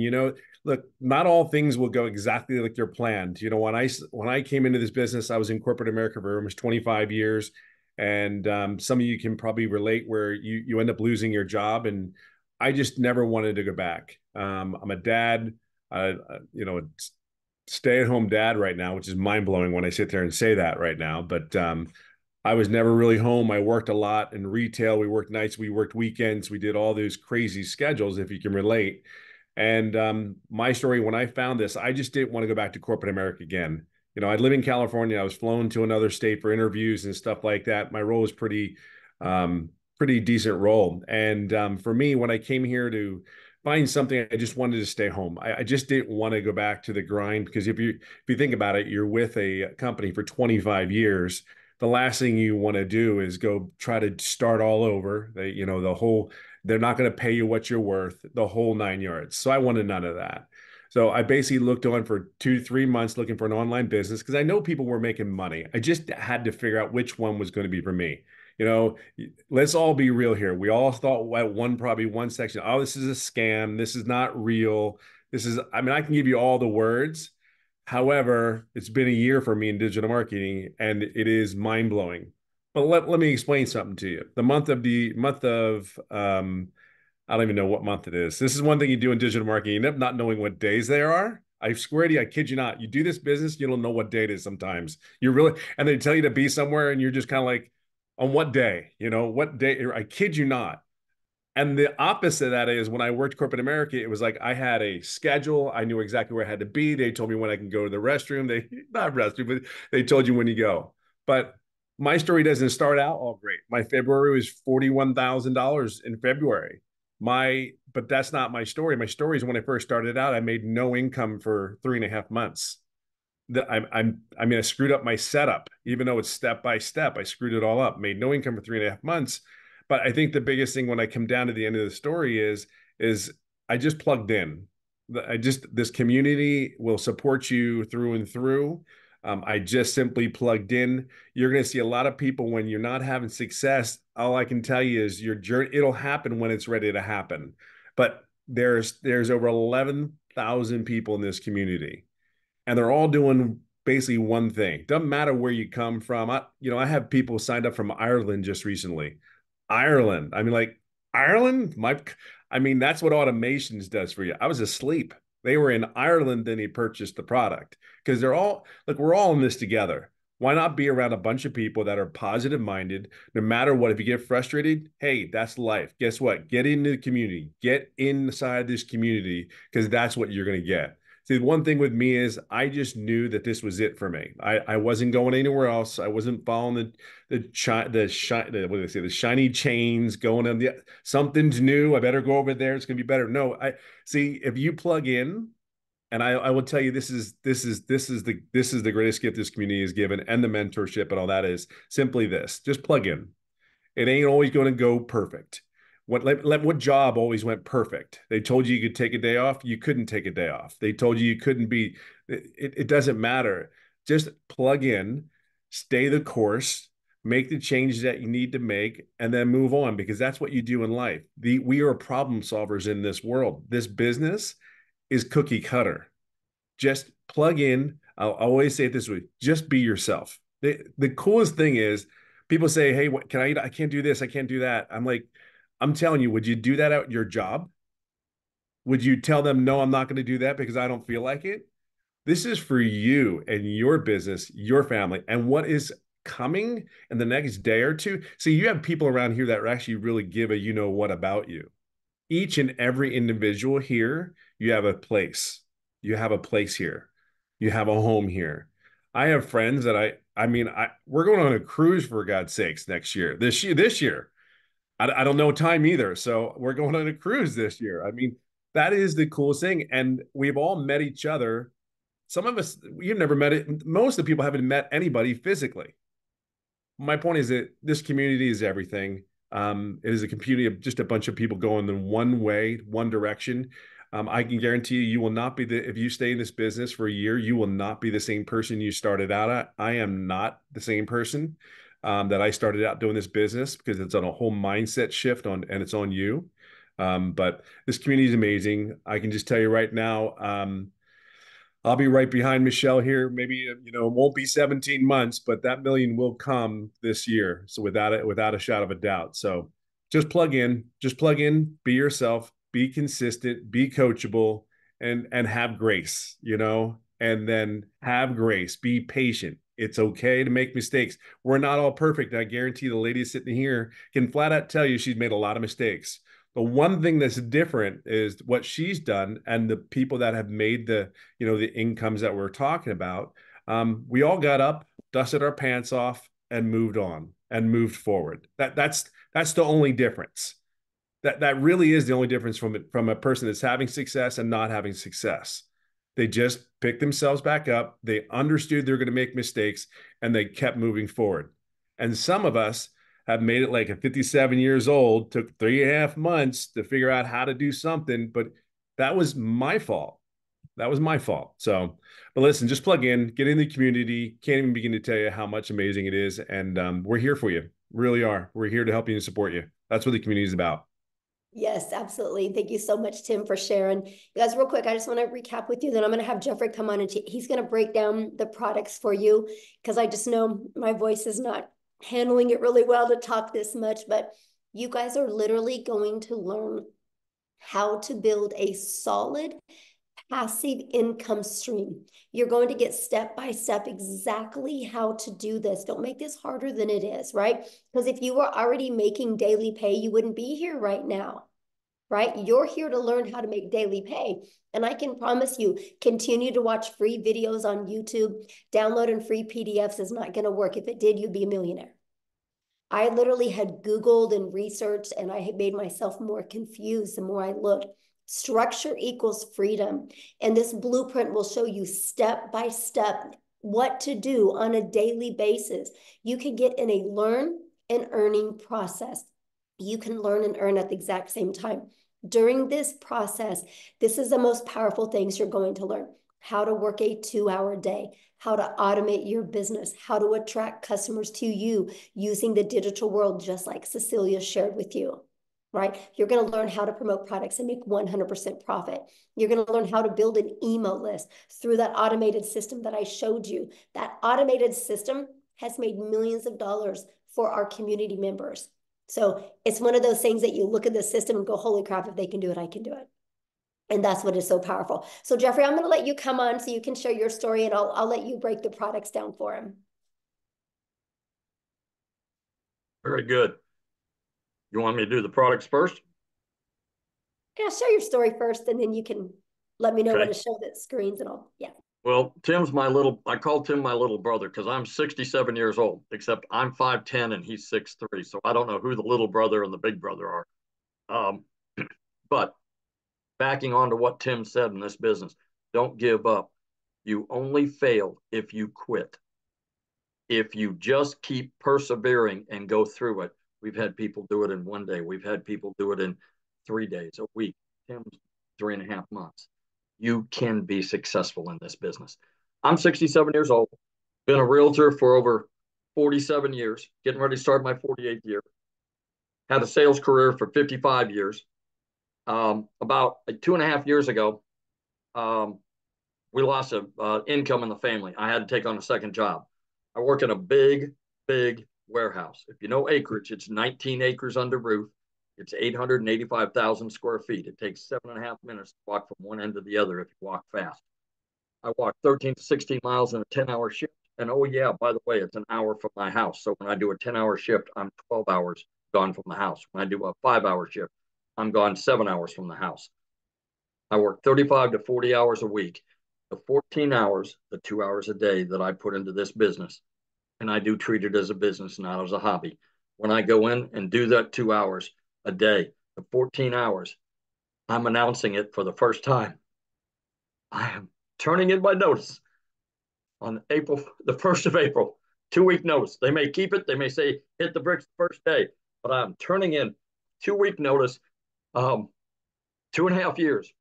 look, not all things will go exactly like they're planned. When I came into this business, I was in corporate America for almost 25 years. And some of you can probably relate where you end up losing your job. And I just never wanted to go back. I'm a dad, a stay-at-home dad right now, which is mind-blowing when I sit there and say that right now. But I was never really home. I worked a lot in retail. We worked nights, we worked weekends. We did all those crazy schedules, if you can relate. And my story, when I found this, I just didn't want to go back to corporate America again. I live in California. I was flown to another state for interviews and stuff like that. My role was pretty decent role. And for me, when I came here to find something, I just wanted to stay home. I just didn't want to go back to the grind, because if you think about it, you're with a company for 25 years. the last thing you want to do is go try to start all over. They're not going to pay you what you're worth, the whole 9 yards. So I wanted none of that. So I basically looked on for 2 to 3 months looking for an online business because I know people were making money. I just had to figure out which one was going to be for me. Let's all be real here. We all thought at probably one section, oh, this is a scam. This is not real. I can give you all the words. However, it's been a year for me in digital marketing and it is mind blowing. But let me explain something to you. The month of I don't even know what month it is. This is one thing you do in digital marketing, you end up not knowing what days there are. I swear to you, I kid you not. You do this business, you don't know what day it is sometimes. And they tell you to be somewhere and you're just kind of like, on what day? What day? I kid you not. And the opposite of that is when I worked corporate America, it was like I had a schedule. I knew exactly where I had to be. They told me when I can go to the restroom. Not restroom, but they told you when you go. But my story doesn't start out all great. My February was $41,000 in February. But that's not my story. My story is when I first started out, I made no income for 3.5 months. I screwed up my setup, even though it's step by step. I screwed it all up, made no income for 3.5 months. But I think the biggest thing when I come down to the end of the story is I just plugged in. This community will support you through and through. I just simply plugged in. You're going to see a lot of people when you're not having success. All I can tell you is your journey, it'll happen when it's ready to happen. But there's over 11,000 people in this community, and they're all doing basically one thing. Doesn't matter where you come from. I have people signed up from Ireland just recently. Ireland. Ireland? That's what automations does for you. I was asleep. They were in Ireland, then he purchased the product. Because we're all in this together. Why not be around a bunch of people that are positive minded, no matter what? If you get frustrated, hey, that's life. Guess what? Get into the community, get inside this community, because that's what you're going to get. See, the one thing with me is I just knew that this was it for me. I wasn't going anywhere else. I wasn't following the shiny chains going on something's new. I better go over there. It's going to be better. No, I see if you plug in, and I will tell you, this is the greatest gift this community has given, and the mentorship and all that is simply this: just plug in. It ain't always going to go perfect. What job always went perfect? They told you could take a day off. You couldn't take a day off. They told you couldn't be. It doesn't matter. Just plug in, stay the course, make the changes that you need to make, and then move on, because that's what you do in life. We are problem solvers in this world. This business is cookie cutter. Just plug in. I'll always say it this way: just be yourself. The coolest thing is people say, hey, what can I can't do this. I can't do that. I'm telling you, would you do that at your job? Would you tell them, no, I'm not going to do that because I don't feel like it? This is for you and your business, your family, and what is coming in the next day or two. See, you have people around here that actually really give a you know what about you. Each and every individual here, you have a place. You have a place here. You have a home here. I have friends that we're going on a cruise, for God's sakes, next year. This year. I don't know time either. So we're going on a cruise this year. That is the coolest thing. And we've all met each other. Some of us, you've never met it. Most of the people haven't met anybody physically. My point is that this community is everything. It is a community of just a bunch of people going in one way, one direction. I can guarantee you will not be if you stay in this business for a year, you will not be the same person you started out at. I am not the same person that I started out doing this business, because it's on a whole mindset shift and it's on you. But this community is amazing. I can just tell you right now, I'll be right behind Michelle here. Maybe, it won't be 17 months, but that million will come this year. So without a shadow of a doubt. So just plug in, be yourself, be consistent, be coachable, and have grace, and then have grace, be patient. It's okay to make mistakes. We're not all perfect. I guarantee the lady sitting here can flat out tell you she's made a lot of mistakes. The one thing that's different is what she's done, and the people that have made the incomes that we're talking about. We all got up, dusted our pants off, and moved on and moved forward. That's the only difference. That really is the only difference from a person that's having success and not having success. They just picked themselves back up. They understood they're going to make mistakes, and they kept moving forward. And some of us have made it like at 57 years old, took 3.5 months to figure out how to do something, but that was my fault. That was my fault. So, but listen, just plug in, get in the community. Can't even begin to tell you how much amazing it is. And we're here for you. Really are. We're here to help you and support you. That's what the community is about. Yes, absolutely. Thank you so much, Tim, for sharing. You guys, real quick, I just want to recap with you. Then I'm going to have Jeffrey come on and he's going to break down the products for you because I just know my voice is not handling it really well to talk this much. But you guys are literally going to learn how to build a solid passive income stream. You're going to get step by step exactly how to do this. Don't make this harder than it is, right? Because if you were already making daily pay, you wouldn't be here right now, right? You're here to learn how to make daily pay. And I can promise you, continue to watch free videos on YouTube. Downloading free PDFs is not going to work. If it did, you'd be a millionaire. I literally had Googled and researched, and I had made myself more confused the more I looked. Structure equals freedom. And this blueprint will show you step by step what to do on a daily basis. You can get in a learn and earning process. You can learn and earn at the exact same time. During this process, this is the most powerful things you're going to learn. How to work a 2-hour day, how to automate your business, how to attract customers to you using the digital world, just like Cecilia shared with you. Right? You're going to learn how to promote products and make 100% profit. You're going to learn how to build an email list through that automated system that I showed you. That automated system has made millions of dollars for our community members. So it's one of those things that you look at the system and go, holy crap, if they can do it, I can do it. And that's what is so powerful. So Jeffrey, I'm going to let you come on so you can share your story, and I'll let you break the products down for him. Very good. You want me to do the products first? Yeah, share your story first, and then you can let me know Okay. when to show the screens and all. Yeah. Well, I call Tim my little brother because I'm 67 years old, except I'm 5'10" and he's 6'3". So I don't know who the little brother and the big brother are. But backing on to what Tim said in this business, don't give up. You only fail if you quit. If you just keep persevering and go through it, we've had people do it in 1 day. We've had people do it in 3 days, a week, Tim's 3.5 months. You can be successful in this business. I'm 67 years old, been a realtor for over 47 years, getting ready to start my 48th year. Had a sales career for 55 years. About 2.5 years ago, we lost income in the family. I had to take on a second job. I work in a big, big warehouse. If you know acreage, it's 19 acres under roof. It's 885,000 square feet. It takes 7.5 minutes to walk from one end to the other if you walk fast. I walk 13 to 16 miles in a 10-hour shift. And oh yeah, by the way, it's an hour from my house. So when I do a 10-hour shift, I'm 12 hours gone from the house. When I do a 5-hour shift, I'm gone 7 hours from the house. I work 35 to 40 hours a week. The 14 hours, the 2 hours a day that I put into this business, and I do treat it as a business, not as a hobby. When I go in and do that 2 hours a day, the 14 hours, I'm announcing it for the first time. I am turning in my notice on the 1st of April, 2-week notice. They may keep it. They may say, hit the bricks the first day, but I'm turning in 2-week notice, 2.5 years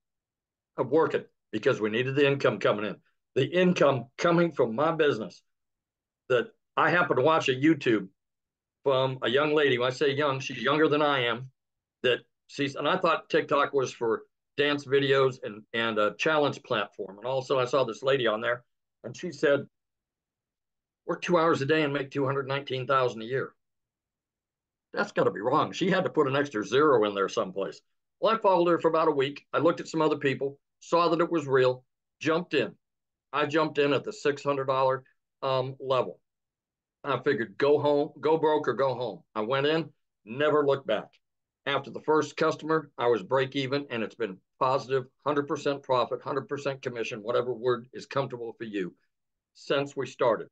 of working because we needed the income coming in. The income coming from my business that I happen to watch a YouTube from a young lady. When I say young, she's younger than I am. And I thought TikTok was for dance videos and a challenge platform. And also I saw this lady on there and she said, work 2 hours a day and make 219,000 a year. That's got to be wrong. She had to put an extra zero in there someplace. Well, I followed her for about a week. I looked at some other people, saw that it was real, jumped in. I jumped in at the $600 level. I figured go home, go broke or go home. I went in, never looked back. After the first customer, I was break even, and it's been positive, 100% profit, 100% commission, whatever word is comfortable for you, since I started.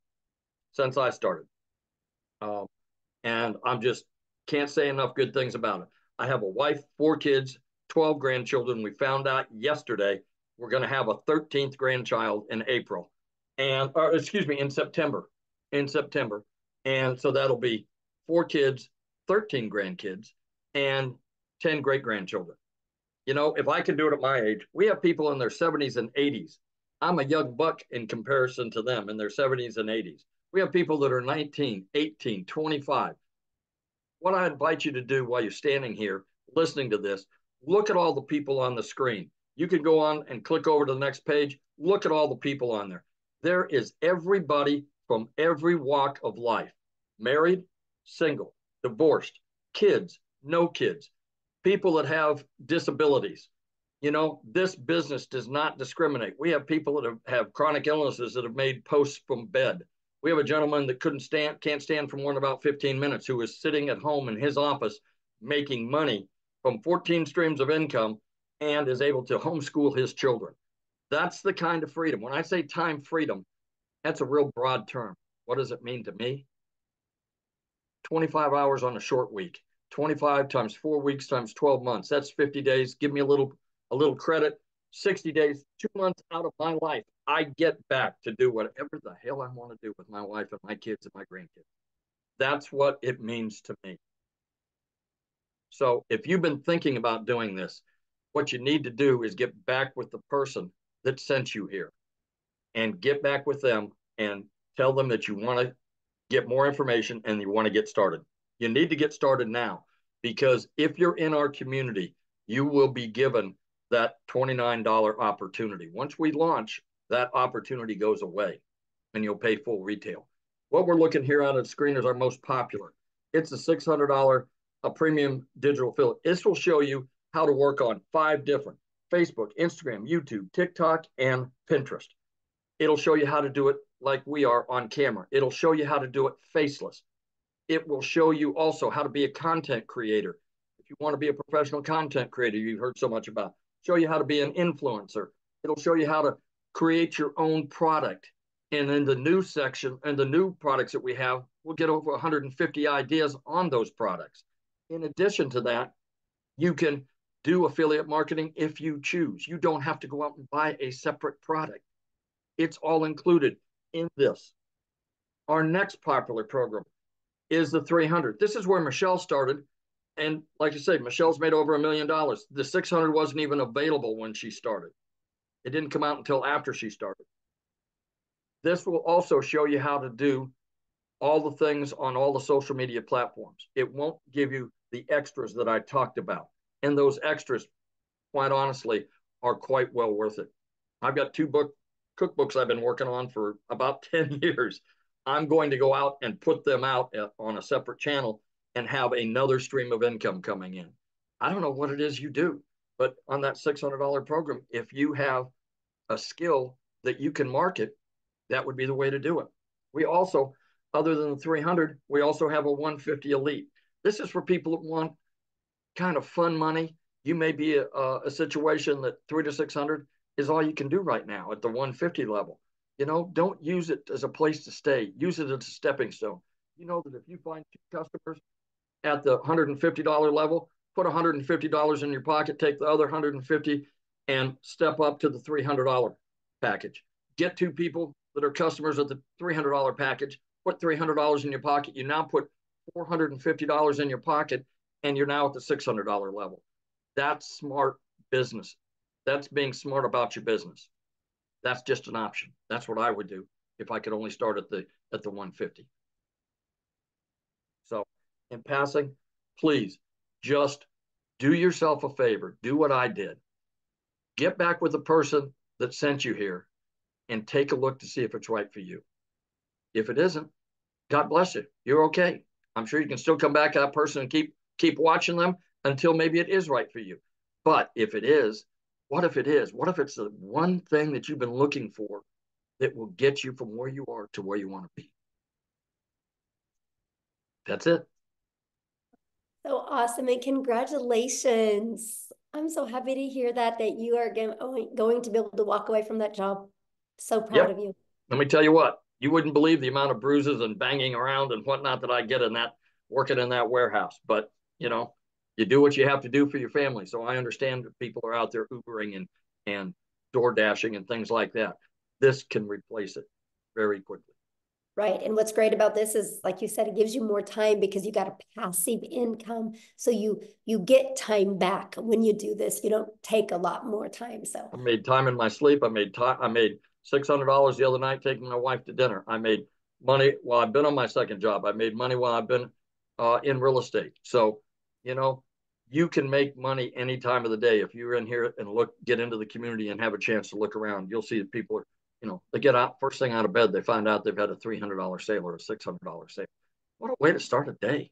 And I'm just can't say enough good things about it. I have a wife, 4 kids, 12 grandchildren. We found out yesterday we're going to have a 13th grandchild in April, in September. And so that'll be 4 kids, 13 grandkids, and 10 great grandchildren. You know, if I can do it at my age, we have people in their 70s and 80s. I'm a young buck in comparison to them in their 70s and 80s. We have people that are 19, 18, 25. What I invite you to do while you're standing here listening to this, look at all the people on the screen. You can go on and click over to the next page. Look at all the people on there. There is everybody from every walk of life: married, single, divorced, kids, no kids, people that have disabilities. You know, this business does not discriminate. We have people that have chronic illnesses that have made posts from bed. We have a gentleman that can't stand for more than about 15 minutes, who is sitting at home in his office making money from 14 streams of income and is able to homeschool his children. That's the kind of freedom. When I say time freedom, that's a real broad term. What does it mean to me? 25 hours on a short week, 25 times 4 weeks times 12 months. That's 50 days. Give me a little credit. 60 days, 2 months out of my life, I get back to do whatever the hell I want to do with my wife and my kids and my grandkids. That's what it means to me. So if you've been thinking about doing this, what you need to do is get back with the person that sent you here, and get back with them and tell them that you want to get more information and you want to get started. You need to get started now, because if you're in our community, you will be given that $29 opportunity. Once we launch, that opportunity goes away and you'll pay full retail. What we're looking here on the screen is our most popular. It's a $600 a premium digital affiliate. This will show you how to work on 5 different: Facebook, Instagram, YouTube, TikTok, and Pinterest. It'll show you how to do it like we are on camera. It'll show you how to do it faceless. It will show you also how to be a content creator. If you want to be a professional content creator you've heard so much about, show you how to be an influencer. It'll show you how to create your own product. And in the new section and the new products that we have, we'll get over 150 ideas on those products. In addition to that, you can do affiliate marketing if you choose. You don't have to go out and buy a separate product. It's all included in this. Our next popular program is the 300. This is where Michelle started. And like I say, Michelle's made over $1 million. The 600 wasn't even available when she started. It didn't come out until after she started. This will also show you how to do all the things on all the social media platforms. It won't give you the extras that I talked about. And those extras, quite honestly, are quite well worth it. I've got 2 cookbooks I've been working on for about 10 years. I'm going to go out and put them out on a separate channel and have another stream of income coming in. I don't know what it is you do, but on that $600 program, if you have a skill that you can market, that would be the way to do it. We also, other than the 300, we also have a 150 Elite. This is for people that want kind of fun money. You may be a situation that 300 to 600 is all you can do right now at the 150 level. You know, don't use it as a place to stay. Use it as a stepping stone. You know that if you find 2 customers at the $150 level, put $150 in your pocket, take the other 150 and step up to the $300 package. Get 2 people that are customers at the $300 package, put $300 in your pocket. You now put $450 in your pocket, and you're now at the $600 level. That's smart business. That's being smart about your business. That's just an option. That's what I would do if I could only start at the 150. So in passing, please just do yourself a favor. Do what I did. Get back with the person that sent you here and take a look to see if it's right for you. If it isn't, God bless you. You're okay. I'm sure you can still come back to that person and keep watching them until maybe it is right for you. But if it is, what if it is? What if it's the one thing that you've been looking for that will get you from where you are to where you want to be? That's it. So awesome, and congratulations. I'm so happy to hear that you are going to be able to walk away from that job. So proud of you. Let me tell you what, you wouldn't believe the amount of bruises and banging around and whatnot that I get working in that warehouse. But, you know, you do what you have to do for your family. So I understand that people are out there Ubering and door dashing and things like that. This can replace it very quickly. Right. And what's great about this is, like you said, it gives you more time because you got a passive income. So you get time back when you do this. You don't take a lot more time. So I made time in my sleep. I made $600 the other night taking my wife to dinner. I made money while I've been on my second job. I made money while I've been in real estate. So, you know, you can make money any time of the day. If you're in here and get into the community and have a chance to look around, you'll see that people are, they get out first thing out of bed, they find out they've had a $300 sale or a $600 sale. What a way to start a day.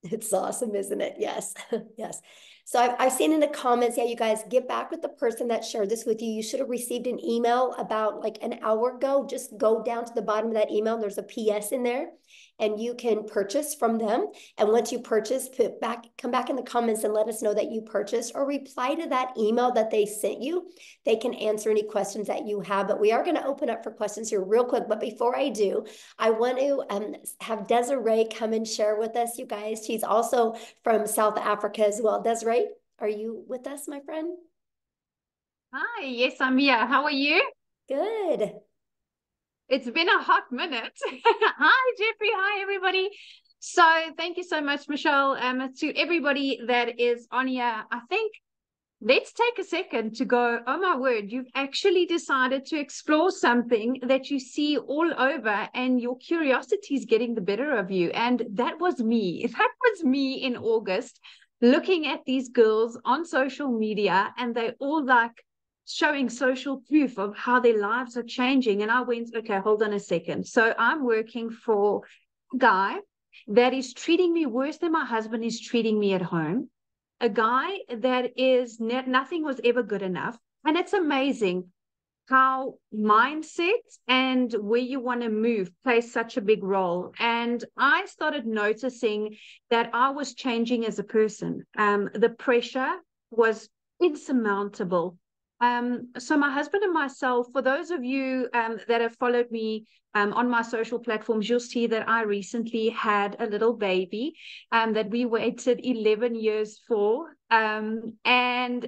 it's awesome, isn't it? Yes. Yes. So I've seen in the comments, yeah, you guys get back with the person that shared this with you. You should have received an email about like an hour ago. Just go down to the bottom of that email. There's a PS in there and you can purchase from them. And once you purchase, come back in the comments and let us know that you purchased, or reply to that email that they sent you. They can answer any questions that you have, but we are going to open up for questions here real quick. But before I do, I want to have Desiree come and share with us, you guys. She's also from South Africa as well. Desiree, are you with us, my friend? Hi, yes, I'm here. How are you? Good. It's been a hot minute. Hi, Jeffrey. Hi, everybody. So thank you so much, Michelle. To everybody that is on here, I think let's take a second to go, oh my word, you've actually decided to explore something that you see all over and your curiosity is getting the better of you. And that was me. That was me in August, looking at these girls on social media, and they all like showing social proof of how their lives are changing. And I went, okay, hold on a second. So I'm working for a guy that is treating me worse than my husband is treating me at home. A guy that is nothing was ever good enough. And it's amazing how mindset and where you want to move plays such a big role. And I started noticing that I was changing as a person. The pressure was insurmountable. So my husband and myself, for those of you that have followed me on my social platforms, you'll see that I recently had a little baby that we waited 11 years for. And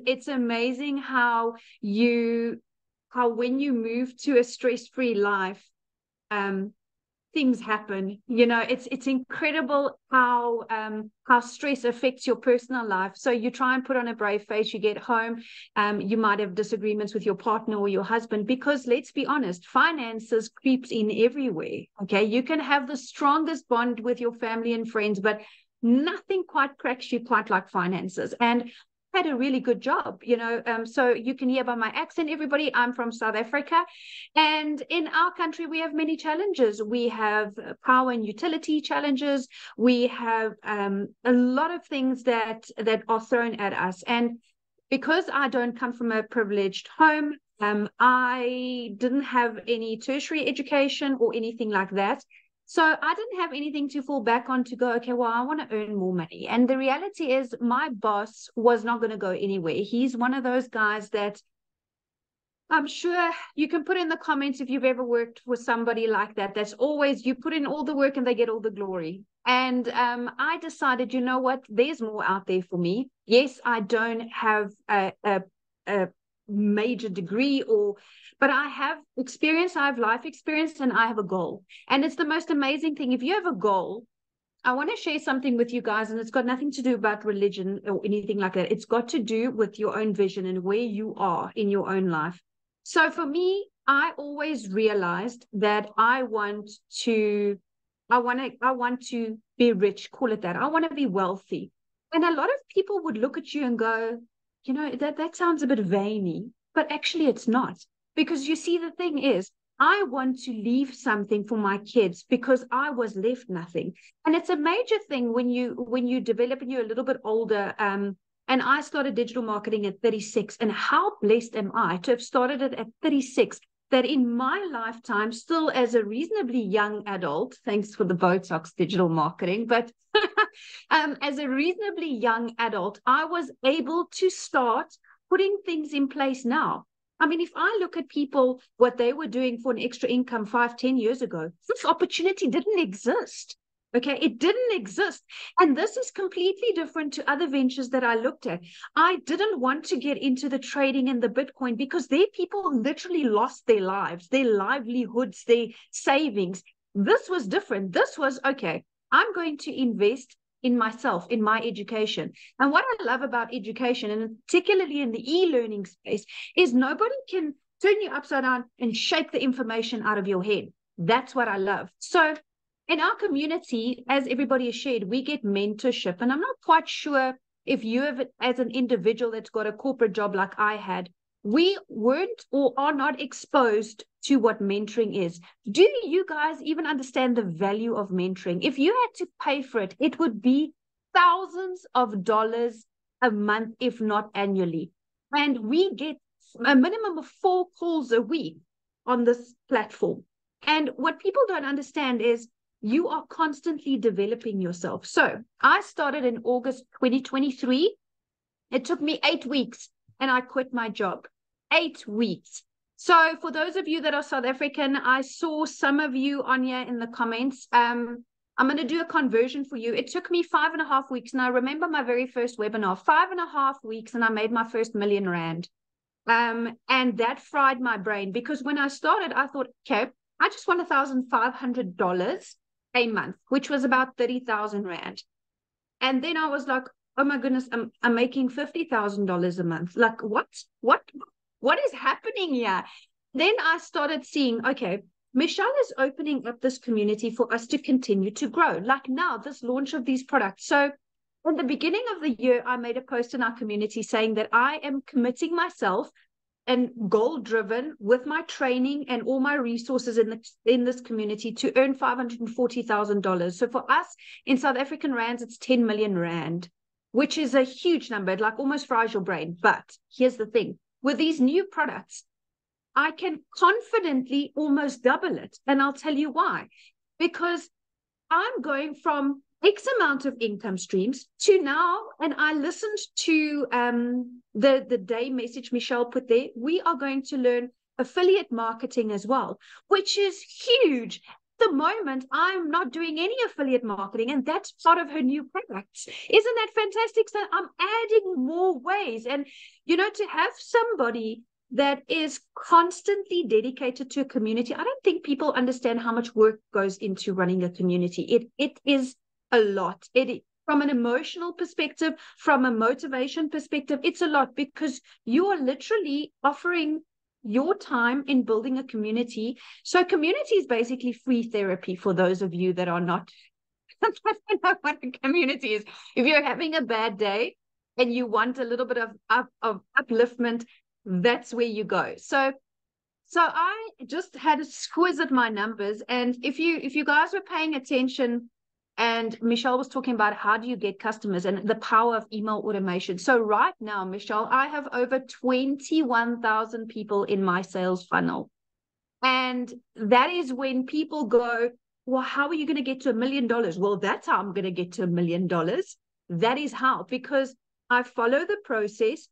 it's amazing how when you move to a stress-free life, things happen. It's incredible how stress affects your personal life. So you try and put on a brave face, you get home, you might have disagreements with your partner or your husband, because let's be honest, finances creeps in everywhere. Okay, you can have the strongest bond with your family and friends, but nothing quite cracks you quite like finances. And had a really good job, so you can hear by my accent, everybody, I'm from South Africa, and in our country we have many challenges. We have power and utility challenges. We have a lot of things that are thrown at us, and because I don't come from a privileged home, I didn't have any tertiary education or anything like that. So I didn't have anything to fall back on to go, okay, well, I want to earn more money. And the reality is my boss was not going to go anywhere. He's one of those guys that I'm sure you can put in the comments if you've ever worked with somebody like that. That's always, you put in all the work and they get all the glory. And I decided, you know what, there's more out there for me. Yes, I don't have a major degree, but I have experience, I have life experience, and I have a goal. And it's the most amazing thing. If you have a goal, I want to share something with you guys, and it's got nothing to do about religion or anything like that. It's got to do with your own vision and where you are in your own life. So for me, I always realized that I want to be rich, call it that. I want to be wealthy. And a lot of people would look at you and go, that sounds a bit veiny, but actually it's not. Because you see, the thing is, I want to leave something for my kids because I was left nothing. And it's a major thing when you develop and you're a little bit older. And I started digital marketing at 36. And how blessed am I to have started it at 36, that in my lifetime, still as a reasonably young adult, thanks for the Botox digital marketing, but as a reasonably young adult, I was able to start putting things in place now. I mean, if I look at people, what they were doing for an extra income 5-10 years ago, this opportunity didn't exist. Okay, it didn't exist. And this is completely different to other ventures that I looked at. I didn't want to get into the trading and the Bitcoin because their people literally lost their lives, their livelihoods, their savings. This was different. This was, okay, I'm going to invest in myself, in my education. And what I love about education, and particularly in the e-learning space, is nobody can turn you upside down and shake the information out of your head. That's what I love. So in our community, as everybody has shared, we get mentorship. And I'm not quite sure if you have, as an individual that's got a corporate job like I had, we weren't or are not exposed to what mentoring is. Do you guys even understand the value of mentoring? If you had to pay for it, it would be thousands of dollars a month, if not annually. And we get a minimum of 4 calls a week on this platform. And what people don't understand is you are constantly developing yourself. So I started in August 2023. It took me 8 weeks and I quit my job. 8 weeks. So for those of you that are South African, I saw some of you on here in the comments. I'm going to do a conversion for you. It took me 5.5 weeks. And I remember my very first webinar, 5.5 weeks, and I made my first R1 million. And that fried my brain, because when I started, I thought, okay, I just want $1,500 a month, which was about 30,000 Rand. And then I was like, oh my goodness, I'm making $50,000 a month. Like, what is happening here? Then I started seeing, okay, Michelle is opening up this community for us to continue to grow. Like now, this launch of these products. So in the beginning of the year, I made a post in our community saying that I am committing myself and goal-driven with my training and all my resources in this community to earn $540,000. So for us in South African rands, it's 10 million Rand, which is a huge number. It like almost fries your brain. But here's the thing. With these new products, I can confidently almost double it. And I'll tell you why. Because I'm going from X amount of income streams to now, and I listened to the day message Michelle put there, we are going to learn affiliate marketing as well, which is huge. At the moment, I'm not doing any affiliate marketing, and that's part of her new products. Isn't that fantastic? So I'm adding more ways. And, you know, to have somebody that is constantly dedicated to a community, I don't think people understand how much work goes into running a community. It is a lot. From an emotional perspective, from a motivation perspective, it's a lot, because you are literally offering your time in building a community. So community is basically free therapy for those of you that are not I don't know what a community is. If you're having a bad day and you want a little bit of upliftment, that's where you go. So I just had a squiz at my numbers, and if you guys were paying attention, and Michelle was talking about how do you get customers and the power of email automation. So right now, Michelle, I have over 21,000 people in my sales funnel. And that is when people go, well, how are you going to get to $1 million? Well, that's how I'm going to get to $1 million. That is how, because I follow the process.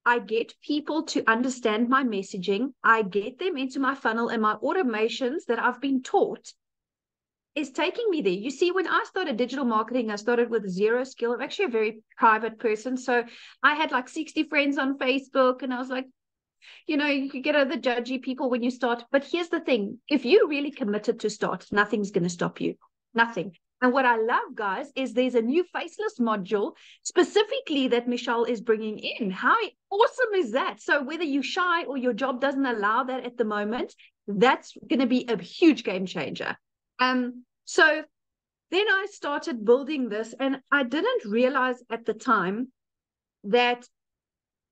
I get people to understand my messaging. I get them into my funnel, and my automations that I've been taught is taking me there. You see, when I started digital marketing, I started with zero skill. I'm actually a very private person. So I had like 60 friends on Facebook, and I was like, you know, you get the judgy people when you start. But here's the thing. If you're really committed to start, nothing's going to stop you. Nothing. And what I love, guys, is there's a new faceless module specifically that Michelle is bringing in. How awesome is that? So whether you're shy or your job doesn't allow that at the moment, that's going to be a huge game changer. So then I started building this, and I didn't realize at the time that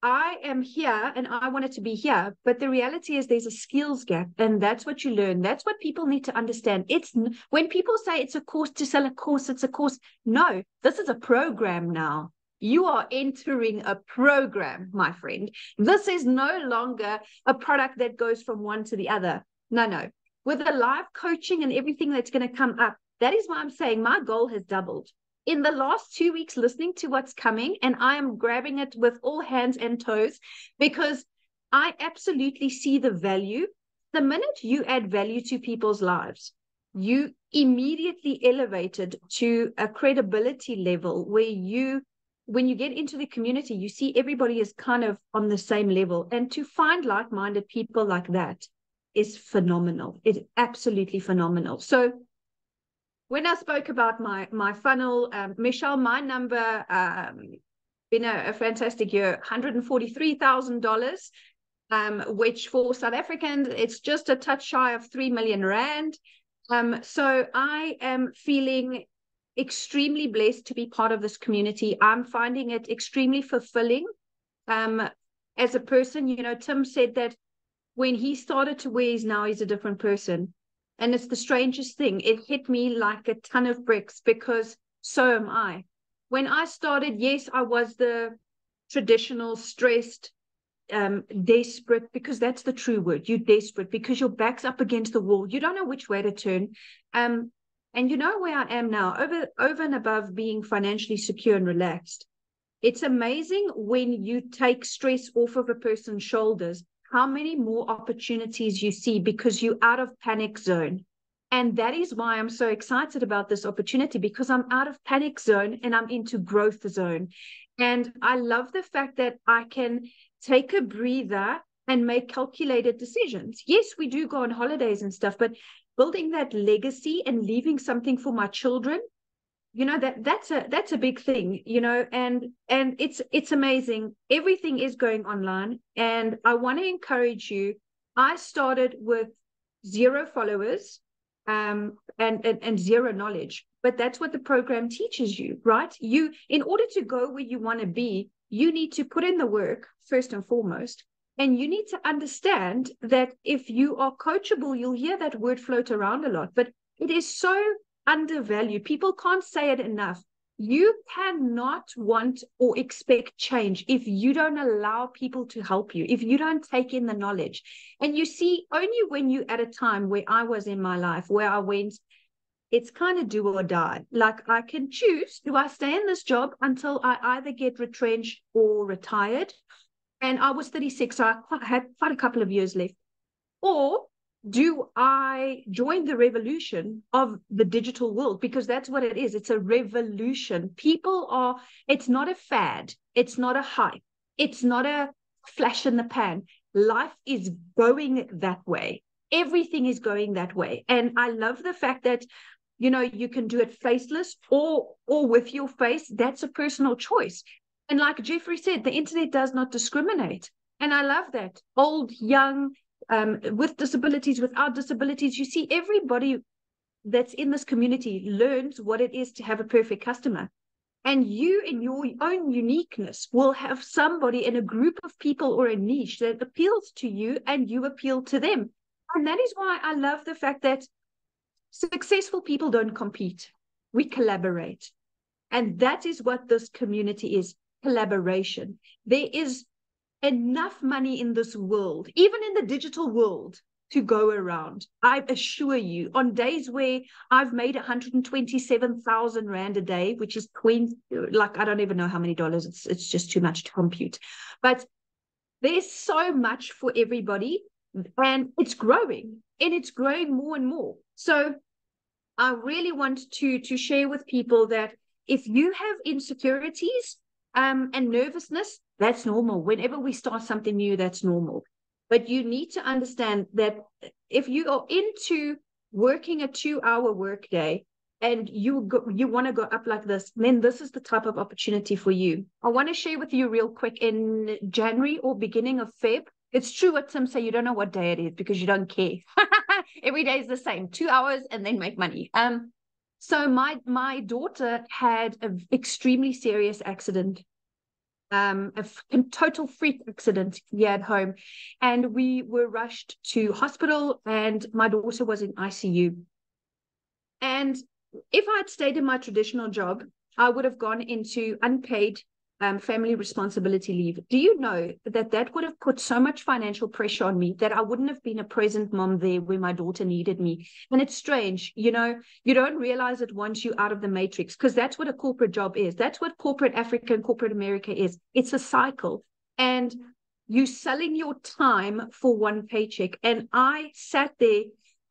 I am here and I wanted to be here. But the reality is there's a skills gap, and that's what you learn. That's what people need to understand. It's when people say it's a course to sell a course, it's a course. No, this is a program now. You are entering a program, my friend. This is no longer a product that goes from one to the other. No. With the live coaching and everything that's going to come up, that is why I'm saying my goal has doubled. In the last 2 weeks, listening to what's coming, and I am grabbing it with all hands and toes, because I absolutely see the value. The minute you add value to people's lives, you immediately elevated to a credibility level where when you get into the community, you see everybody is kind of on the same level. And to find like-minded people like that is phenomenal. It's absolutely phenomenal. So when I spoke about my funnel, Michelle, my number, been a fantastic year, $143,000, which for South Africans, it's just a touch shy of 3 million rand. So I am feeling extremely blessed to be part of this community. I'm finding it extremely fulfilling. As a person, you know, Tim said that when he started to wear his, now he's a different person. And it's the strangest thing. It hit me like a ton of bricks, because so am I. When I started, yes, I was the traditional stressed, desperate, because that's the true word. You're desperate because your back's up against the wall. You don't know which way to turn. And you know where I am now, over and above being financially secure and relaxed. It's amazing when you take stress off of a person's shoulders, how many more opportunities you see because you're out of panic zone. And that is why I'm so excited about this opportunity, because I'm out of panic zone and I'm into growth zone. And I love the fact that I can take a breather and make calculated decisions. Yes, we do go on holidays and stuff, but building that legacy and leaving something for my children, you know, that's a big thing, you know, and it's amazing. Everything is going online, and I want to encourage you. I started with 0 followers, and zero knowledge, but that's what the program teaches you, right? You, in order to go where you want to be, you need to put in the work first and foremost, and you need to understand that if you are coachable, you'll hear that word float around a lot, but it is so undervalued. People can't say it enough. You cannot want or expect change if you don't allow people to help you, if you don't take in the knowledge. And you see, only when you at a time where I was in my life, where I went, it's kind of do or die. Like, I can choose, do I stay in this job until I either get retrenched or retired? And I was 36, so I had quite a couple of years left. Or do I join the revolution of the digital world? Because that's what it is. It's a revolution. People are, it's not a fad. It's not a hype. It's not a flash in the pan. Life is going that way. Everything is going that way. And I love the fact that, you know, you can do it faceless or with your face. That's a personal choice. And like Jeffrey said, the internet does not discriminate. And I love that. Old, young, with disabilities, without disabilities, you see everybody that's in this community learns what it is to have a perfect customer. And you, in your own uniqueness, will have somebody in a group of people or a niche that appeals to you and you appeal to them. And that is why I love the fact that successful people don't compete. We collaborate. And that is what this community is, collaboration. There is enough money in this world, even in the digital world, to go around. I assure you, on days where I've made 127,000 Rand a day, which is like, I don't even know how many dollars, it's just too much to compute. But there's so much for everybody, and it's growing, and it's growing more and more. So I really want to share with people that if you have insecurities and nervousness, that's normal. Whenever we start something new, that's normal. But you need to understand that if you are into working a 2-hour workday and you want to go up like this, then this is the type of opportunity for you. I want to share with you real quick, in January or beginning of Feb. It's true what Tim said, you don't know what day it is because you don't care. Every day is the same, 2 hours and then make money. So my daughter had an extremely serious accident. A total freak accident here at home, and we were rushed to hospital, and my daughter was in ICU. And if I had stayed in my traditional job, I would have gone into unpaid family responsibility leave. Do you know that would have put so much financial pressure on me that I wouldn't have been a present mom there where my daughter needed me? And it's strange, you know, you don't realize it once you're out of the matrix, because that's what a corporate job is. That's what corporate Africa and corporate America is. It's a cycle. And you selling your time for one paycheck. And I sat there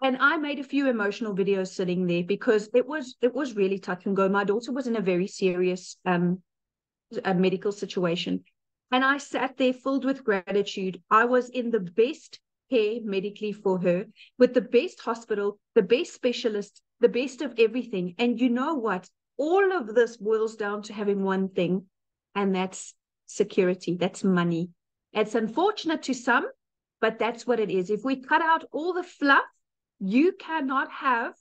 and I made a few emotional videos sitting there because it was really touch and go. My daughter was in a very serious a medical situation. And I sat there filled with gratitude. I was in the best care medically for her with the best hospital, the best specialist, the best of everything. And you know what? All of this boils down to having one thing, and that's security. That's money. It's unfortunate to some, but that's what it is. If we cut out all the fluff, you cannot have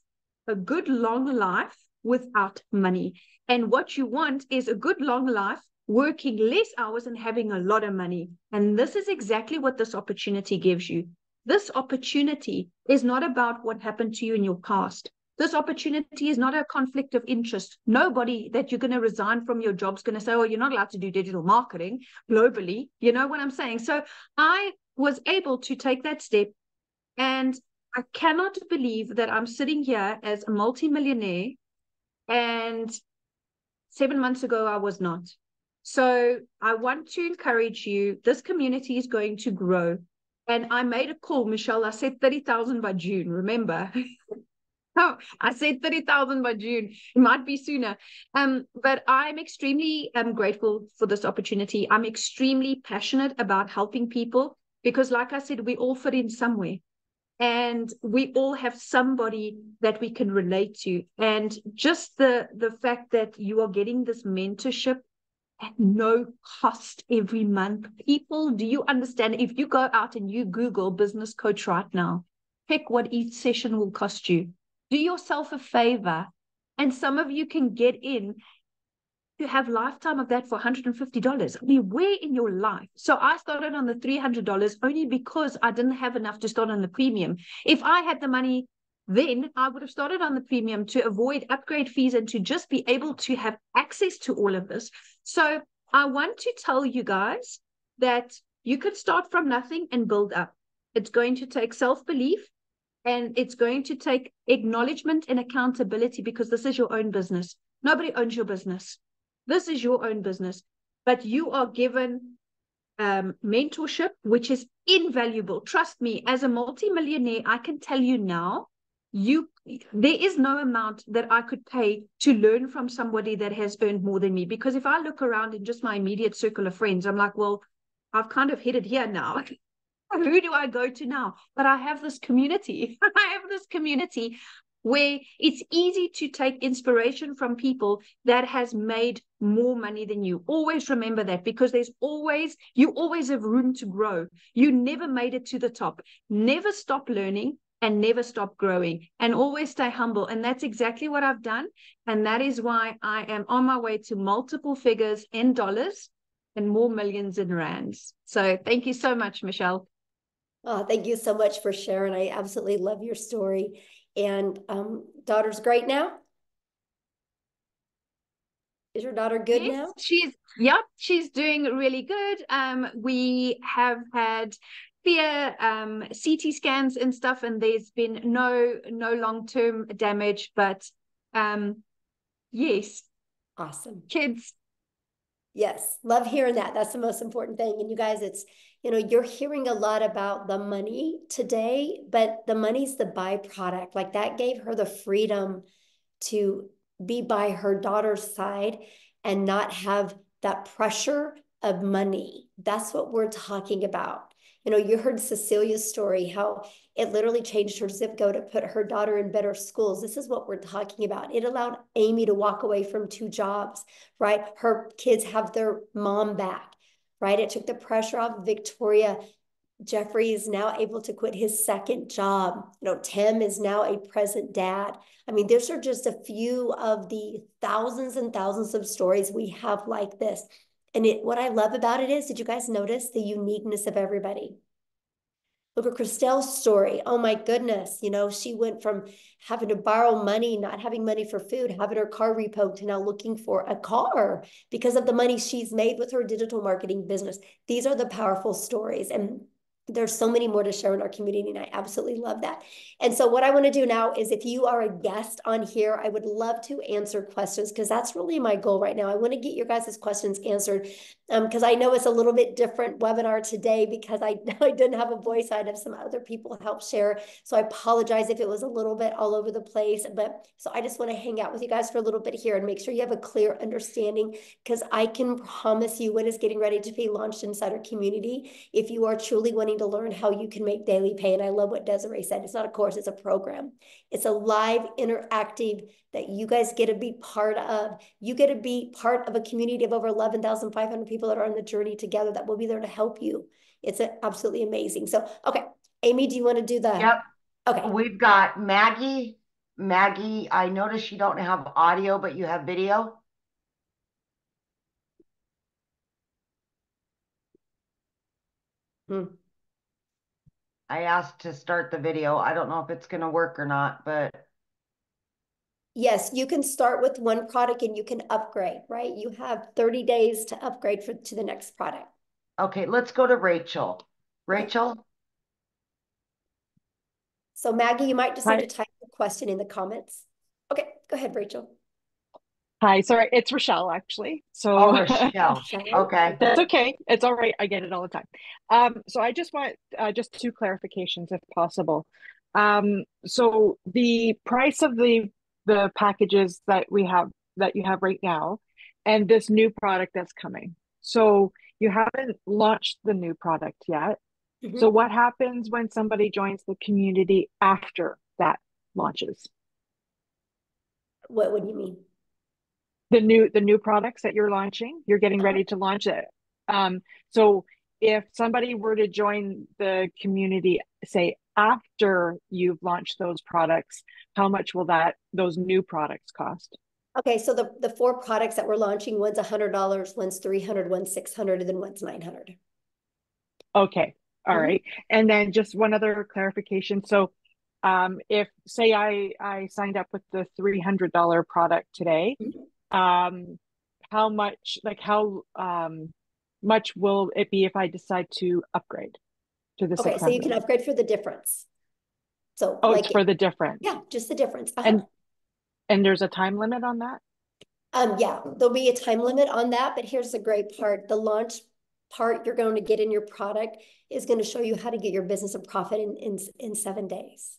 a good long life without money. And what you want is a good long life, working less hours and having a lot of money. And this is exactly what this opportunity gives you. This opportunity is not about what happened to you in your past. This opportunity is not a conflict of interest. Nobody that you're going to resign from your job is going to say, oh, you're not allowed to do digital marketing globally. You know what I'm saying? So I was able to take that step, and I cannot believe that I'm sitting here as a multimillionaire, and 7 months ago I was not. So I want to encourage you. This community is going to grow. And I made a call, Michelle. I said 30,000 by June, remember? Oh, I said 30,000 by June. It might be sooner. But I'm extremely grateful for this opportunity. I'm extremely passionate about helping people because, like I said, we all fit in somewhere. And we all have somebody that we can relate to. And just the fact that you are getting this mentorship at no cost every month. People, do you understand? If you go out and you Google business coach right now, pick what each session will cost you. Do yourself a favor. And some of you can get in to have lifetime of that for $150. I mean, where in your life? So I started on the $300 only because I didn't have enough to start on the premium. If I had the money then, I would have started on the premium to avoid upgrade fees and to just be able to have access to all of this. So I want to tell you guys that you could start from nothing and build up. It's going to take self-belief, and it's going to take acknowledgement and accountability, because this is your own business. Nobody owns your business. This is your own business, but you are given mentorship, which is invaluable. Trust me, as a multimillionaire, I can tell you now, there is no amount that I could pay to learn from somebody that has earned more than me. Because if I look around in just my immediate circle of friends, I'm like, well, I've kind of hit it here now. Who do I go to now? But I have this community. I have this community where it's easy to take inspiration from people that has made more money than you. Always remember that, because you always have room to grow. You never made it to the top. Never stop learning and never stop growing, and always stay humble. And that's exactly what I've done. And that is why I am on my way to multiple figures in dollars and more millions in rands. So thank you so much, Michelle. Oh, thank you so much for sharing. I absolutely love your story. And daughter's great now? Is your daughter good now? She's doing really good. We have had clear CT scans and stuff, and there's been no long-term damage, but yes. Awesome. Kids. Yes, love hearing that. That's the most important thing. And you guys, it's, you're hearing a lot about the money today, but the money's the byproduct. Like, that gave her the freedom to be by her daughter's side and not have that pressure of money. That's what we're talking about. You heard Cecilia's story, how it literally changed her zip code to put her daughter in better schools. This is what we're talking about. It allowed Amy to walk away from 2 jobs, right? Her kids have their mom back, right? It took the pressure off Victoria. Jeffrey is now able to quit his 2nd job. Tim is now a present dad. I mean, these are just a few of the thousands and thousands of stories we have like this. And what I love about it is, did you guys notice the uniqueness of everybody? Look at Christelle's story. Oh my goodness. She went from having to borrow money, not having money for food, having her car repoed, to now looking for a car because of the money she's made with her digital marketing business. These are the powerful stories. And there's so many more to share in our community, and I absolutely love that. And so what I want to do now is, if you are a guest on here, I would love to answer questions, because that's really my goal right now. I want to get your guys' questions answered, because I know it's a little bit different webinar today, because I didn't have a voice. I had some other people help share. So I apologize if it was a little bit all over the place. But so I just want to hang out with you guys for a little bit here and make sure you have a clear understanding, because I can promise you, when it's getting ready to be launched inside our community, if you are truly wanting wanting to learn how you can make daily pay. And I love what Desiree said. It's not a course, it's a program. It's a live interactive that you guys get to be part of. You get to be part of a community of over 11,500 people that are on the journey together that will be there to help you. It's absolutely amazing. So, okay, Amy, do you want to do the? Yep. Okay. We've got Maggie. Maggie, I noticed you don't have audio, but you have video. I asked to start the video. I don't know if it's going to work or not, but. Yes, you can start with one product and you can upgrade, right? You have 30 days to upgrade to the next product. Okay, let's go to Rachel. Rachel? Okay. So Maggie, you might just Hi. need to type the question in the comments. Okay, go ahead, Rachel. Hi, sorry, it's Rochelle actually. So Oh, Rochelle. Okay. that's okay. It's all right. I get it all the time. So I just want just two clarifications if possible. So the price of the packages that we have that you have right now and this new product that's coming. So you haven't launched the new product yet. So what happens when somebody joins the community after that launches? What do you mean? The new products that you're launching, you're getting ready to launch it. So if somebody were to join the community, say after you've launched those products, how much will those new products cost? Okay, so the four products that we're launching, one's $100, one's $300, one's $600, and then one's $900. Okay, all right. And then just one other clarification. So if say I signed up with the $300 product today, how much much will it be if I decide to upgrade to the 600? Okay, so you can upgrade for the difference. So it's for the difference. Yeah, just the difference. And there's a time limit on that? Yeah, there'll be a time limit on that, but here's the great part. The launch part you're going to get in your product is going to show you how to get your business a profit in 7 days.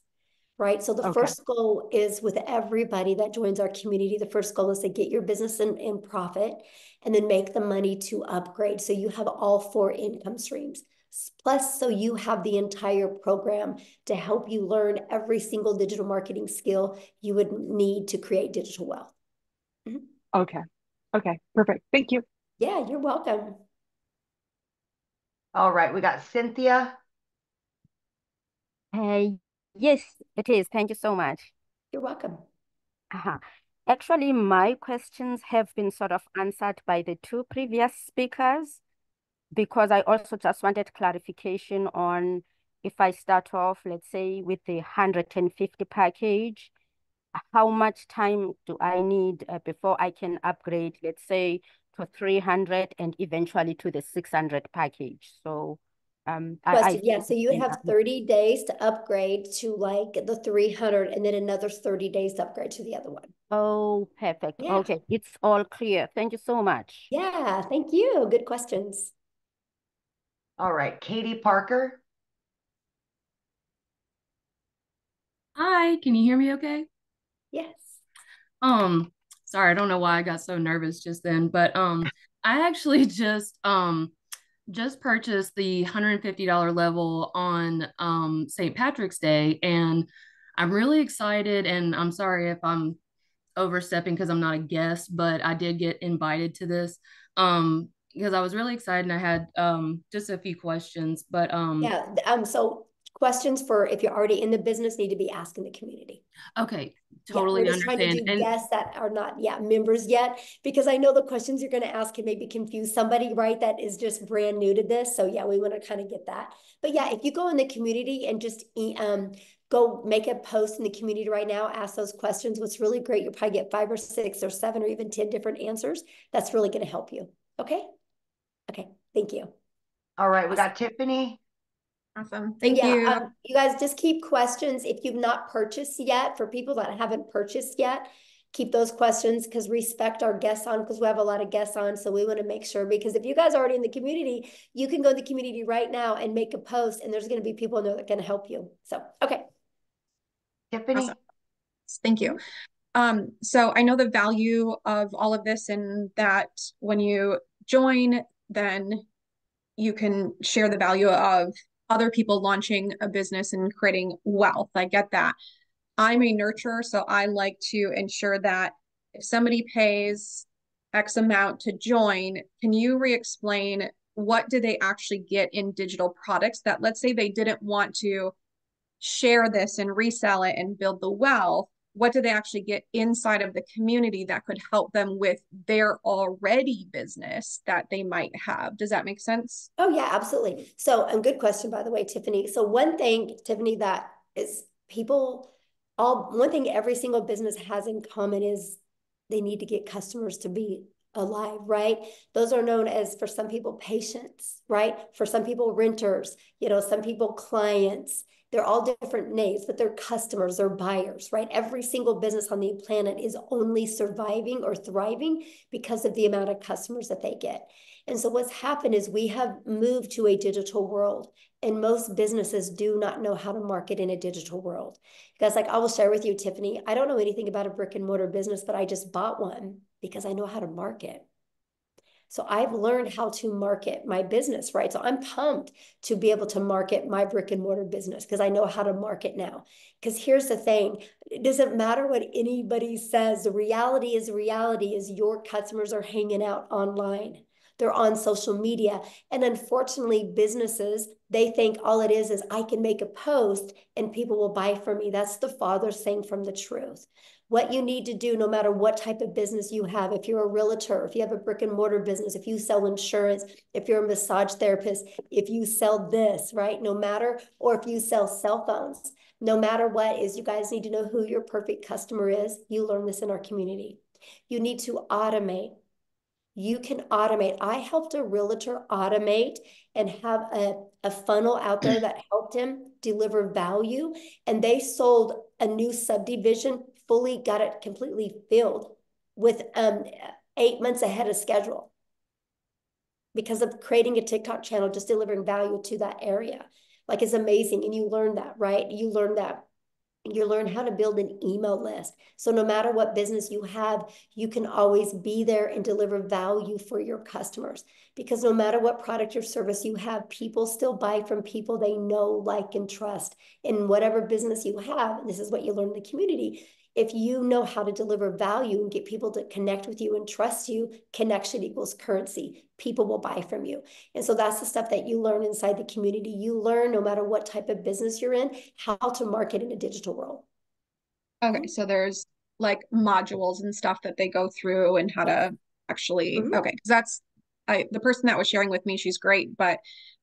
Right. So the first goal is with everybody that joins our community, the first goal is to get your business in profit and then make the money to upgrade. So you have all 4 income streams. Plus, so you have the entire program to help you learn every single digital marketing skill you would need to create digital wealth. Okay. Okay. Perfect. Thank you. Yeah, you're welcome. All right. We got Cynthia. Yes, it is. Thank you so much. You're welcome. Actually, my questions have been sort of answered by the 2 previous speakers, because I also just wanted clarification on if I start off, let's say, with the 150 package, how much time do I need before I can upgrade, let's say, to 300 and eventually to the 600 package? So so you have 30 days to upgrade to like the 300 and then another 30 days to upgrade to the other one. Oh, perfect. Yeah. Okay, it's all clear. Thank you so much. Yeah, thank you. Good questions. All right, Katie Parker. Hi, can you hear me okay? Yes. Sorry, I don't know why I got so nervous just then, but I actually just purchased the $150 level on St. Patrick's Day, and I'm really excited, and I'm sorry if I'm overstepping because I'm not a guest, but I did get invited to this because I was really excited and I had just a few questions, but so questions for if you're already in the business need to be asked in the community. Okay, totally we're just understand. Trying to do guests that are not members yet, because I know the questions you're going to ask can maybe confuse somebody, right, that is just brand new to this. So yeah, we want to kind of get that. But yeah, if you go in the community and just go make a post in the community right now, ask those questions. What's really great, you'll probably get 5 or 6 or 7 or even 10 different answers. That's really going to help you. Okay. Thank you. All right, we got Tiffany. Awesome. Thank you. You guys just keep questions. If you've not purchased yet, for people that haven't purchased yet, keep those questions, because respect our guests on, because we have a lot of guests on. So we want to make sure, because if you guys are already in the community, you can go to the community right now and make a post, and there's going to be people in there that can help you. So, okay. Tiffany. Awesome. Thank you. So I know the value of all of this, and that when you join, then you can share the value of other people launching a business and creating wealth. I get that. I'm a nurturer, so I like to ensure that if somebody pays X amount to join, can you re-explain what do they actually get in digital products that, let's say they didn't want to share this and resell it and build the wealth, what do they actually get inside of the community that could help them with their already business that they might have? Does that make sense? Oh yeah, absolutely. So, and good question, by the way, Tiffany. So one thing, Tiffany, that is one thing every single business has in common is they need to get customers to be alive, right? Those are known as, for some people, patients, right? For some people, renters, some people, clients. They're all different names, but they're customers, they're buyers, right? Every single business on the planet is only surviving or thriving because of the amount of customers that they get. And so what's happened is we have moved to a digital world, and most businesses do not know how to market in a digital world. Because like I will share with you, Tiffany, I don't know anything about a brick and mortar business, but I just bought one because I know how to market. So I've learned how to market my business, right? So I'm pumped to be able to market my brick and mortar business because I know how to market now. Because here's the thing, it doesn't matter what anybody says. The reality is your customers are hanging out online. They're on social media. And unfortunately, businesses, they think all it is I can make a post and people will buy from me. That's the farthest thing from the truth. What you need to do, no matter what type of business you have, if you're a realtor, if you have a brick and mortar business, if you sell insurance, if you're a massage therapist, if you sell this, right? No matter, or if you sell cell phones, no matter what is, you guys need to know who your perfect customer is. You learn this in our community. You need to automate. You can automate. I helped a realtor automate and have a funnel out there that helped him deliver value. And they sold a new subdivision, fully got it completely filled with 8 months ahead of schedule because of creating a TikTok channel, just delivering value to that area. Like, it's amazing. And you learn that, right? You learn that. You learn how to build an email list. So no matter what business you have, you can always be there and deliver value for your customers. Because no matter what product or service you have, people still buy from people they know, like, and trust. In whatever business you have, and this is what you learn in the community, if you know how to deliver value and get people to connect with you and trust you, connection equals currency. People will buy from you. And so that's the stuff that you learn inside the community. You learn, no matter what type of business you're in, how to market in a digital world. Okay, so there's like modules and stuff that they go through and how to actually, okay, because that's the person that was sharing with me, she's great, but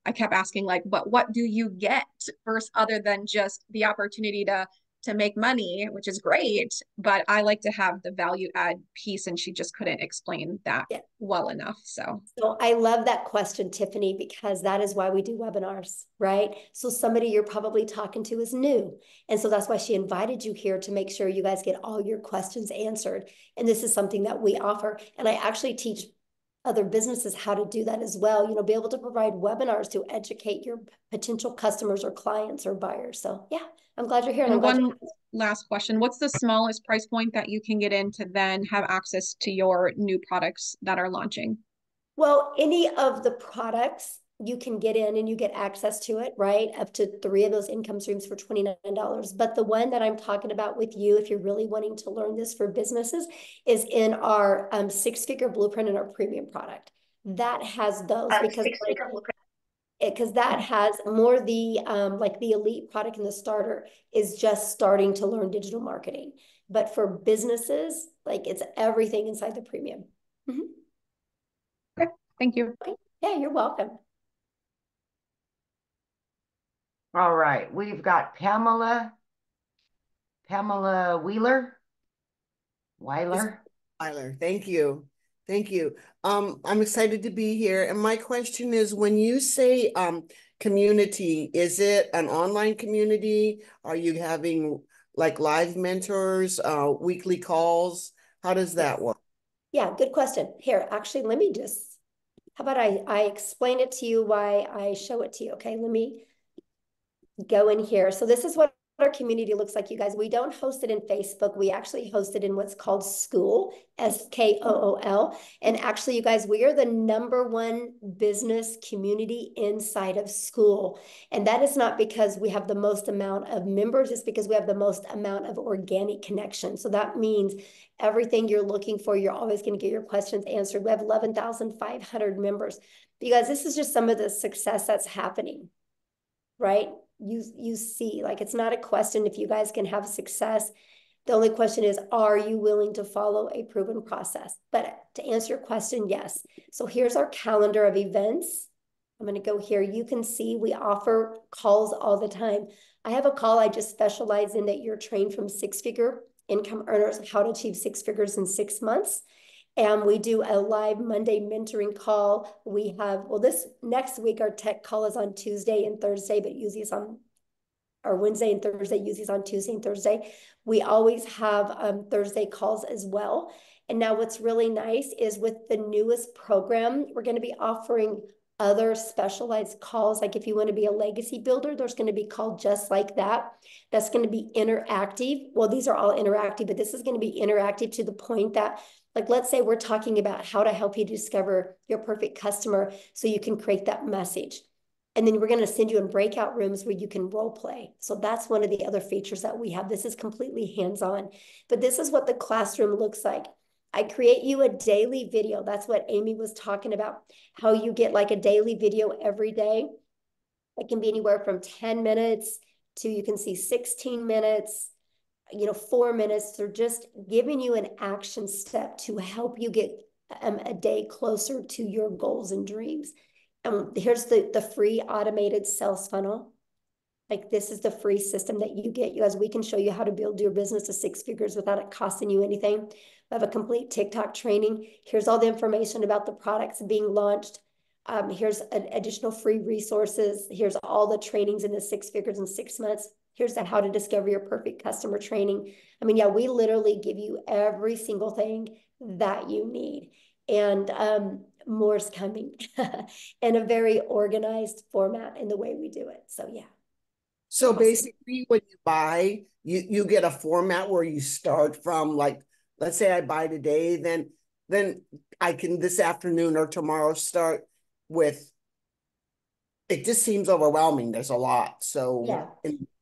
I kept asking like, but what do you get first other than just the opportunity to make money, which is great, but I like to have the value add piece, and she just couldn't explain that well enough. So I love that question, Tiffany, because that is why we do webinars, right? So somebody you're probably talking to is new. And so that's why she invited you here, to make sure you guys get all your questions answered. And this is something that we offer. And I actually teach other businesses how to do that as well, be able to provide webinars to educate your potential customers or clients or buyers. So yeah, I'm glad you're here. And one last question. What's the smallest price point that you can get in to then have access to your new products that are launching? Well, any of the products you can get in and you get access to it, right? Up to 3 of those income streams for $29. But the one that I'm talking about with you, if you're really wanting to learn this for businesses, is in our 6-figure blueprint in our premium product. That has those because that has more the like the elite product, and the starter is just starting to learn digital marketing. But for businesses, like, it's everything inside the premium. Okay, thank you. Okay. Yeah, you're welcome. All right, we've got Pamela Weiler. Thank you. Thank you. I'm excited to be here. And my question is, when you say community, is it an online community? Are you having like live mentors, weekly calls? How does that work? Yeah, good question. Here, actually, let me just, how about I explain it to you, why I show it to you, okay? Let me go in here. So this is what our community looks like, you guys. We don't host it in Facebook. We actually host it in what's called School, SKOOL. And actually, you guys, we are the #1 business community inside of School. And that is not because we have the most amount of members, it's because we have the most amount of organic connection. So that means everything you're looking for, you're always going to get your questions answered. We have 11,500 members. Because this is just some of the success that's happening, right? You see, like, it's not a question if you guys can have success. The only question is, are you willing to follow a proven process? But to answer your question, yes. So here's our calendar of events. I'm going to go here. You can see we offer calls all the time. I have a call I just specialize in that you're trained from six-figure income earners, how to achieve 6 figures in 6 months. And we do a live Monday mentoring call. We have, well, this next week, our tech call is on Tuesday and Thursday, but usually it's on our Wednesday and Thursday, usually it's on Tuesday and Thursday. We always have Thursday calls as well. And now what's really nice is with the newest program, we're going to be offering other specialized calls. Like if you want to be a legacy builder, there's going to be called just like that. That's going to be interactive. Well, these are all interactive, but this is going to be interactive to the point that, like, let's say we're talking about how to help you discover your perfect customer so you can create that message. And then we're going to send you in breakout rooms where you can role play. So that's one of the other features that we have. This is completely hands-on, but this is what the classroom looks like. I create you a daily video. That's what Amy was talking about, how you get like a daily video every day. It can be anywhere from 10 minutes to, you can see 16 minutes, 4 minutes. They're just giving you an action step to help you get a day closer to your goals and dreams. Here's the free automated sales funnel. Like, this is the free system that you get. You guys, we can show you how to build your business to 6 figures without it costing you anything. We have a complete TikTok training. Here's all the information about the products being launched. Here's additional free resources. Here's all the trainings in the 6 figures in 6 months. Here's the how to discover your perfect customer training. I mean, yeah, we literally give you every single thing that you need. And more's coming in a very organized format in the way we do it. So yeah. So basically when you buy, you get a format where you start from, like, let's say I buy today, then I can this afternoon or tomorrow start with, it just seems overwhelming. There's a lot. So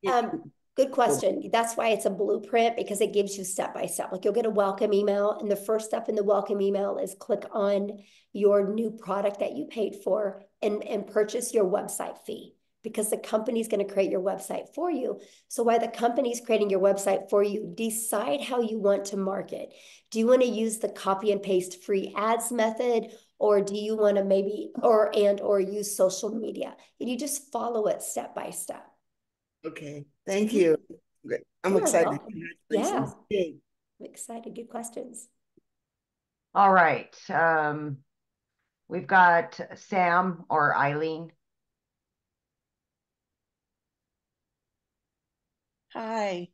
yeah. Good question. That's why it's a blueprint, because it gives you step by step. Like, you'll get a welcome email, and the first step in the welcome email is click on your new product that you paid for and purchase your website fee, because the company's going to create your website for you. So while the company's creating your website for you, decide how you want to market. Do you want to use the copy and paste free ads method? Or do you want to maybe, or use social media? And you just follow it step by step. Okay, thank you. I'm excited. Yeah, I'm excited. Good questions. All right. We've got Sam or Eileen. Hi.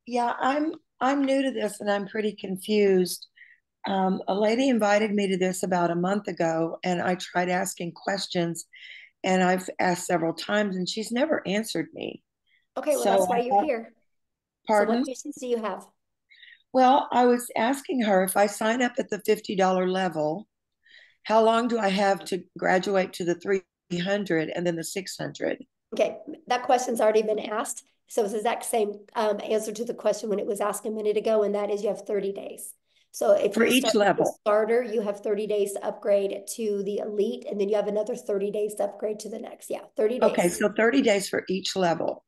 Yeah, I'm new to this and I'm pretty confused. A lady invited me to this about a month ago, and I tried asking questions, and I've asked several times, and she's never answered me. Okay, well, that's why you're here. Pardon? So what questions do you have? Well, I was asking her, if I sign up at the $50 level, how long do I have to graduate to the 300 and then the 600? Okay, that question's already been asked. So it's the exact same answer to the question when it was asked a minute ago, and that is you have 30 days. So if for you each start level, with the starter, you have 30 days to upgrade to the elite, and then you have another 30 days to upgrade to the next. Yeah, 30 days. Okay, so 30 days for each level.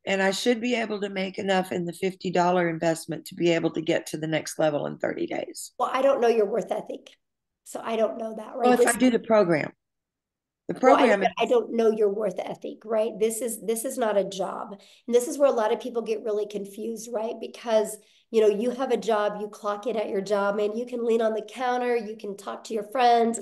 And I should be able to make enough in the $50 investment to be able to get to the next level in 30 days. Well, I don't know your worth ethic, so I don't know that, right? Well, if I do the program. The program I don't know your worth ethic, right? This is not a job. And this is where a lot of people get really confused, right? Because, you have a job, you clock in at your job, and you can lean on the counter, you can talk to your friends,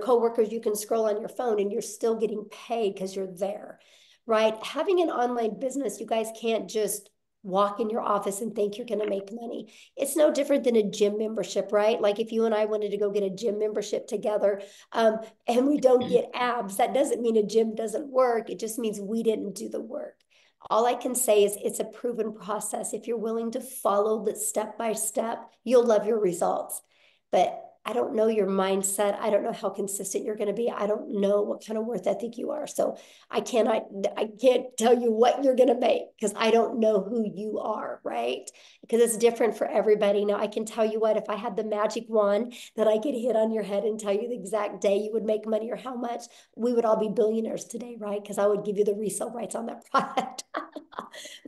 coworkers, you can scroll on your phone, and you're still getting paid because you're there, right? Having an online business, you guys can't just walk in your office and think you're going to make money. It's no different than a gym membership, right? Like if you and I wanted to go get a gym membership together, and we don't get abs, that doesn't mean a gym doesn't work. It just means we didn't do the work. All I can say is it's a proven process. If you're willing to follow the step by step, you'll love your results. But I don't know your mindset. I don't know how consistent you're going to be. I don't know what kind of worth ethic you are. So I can't tell you what you're going to make because I don't know who you are, right? Because it's different for everybody. Now I can tell you what, if I had the magic wand that I could hit on your head and tell you the exact day you would make money or how much, we would all be billionaires today, right? Because I would give you the resale rights on that product.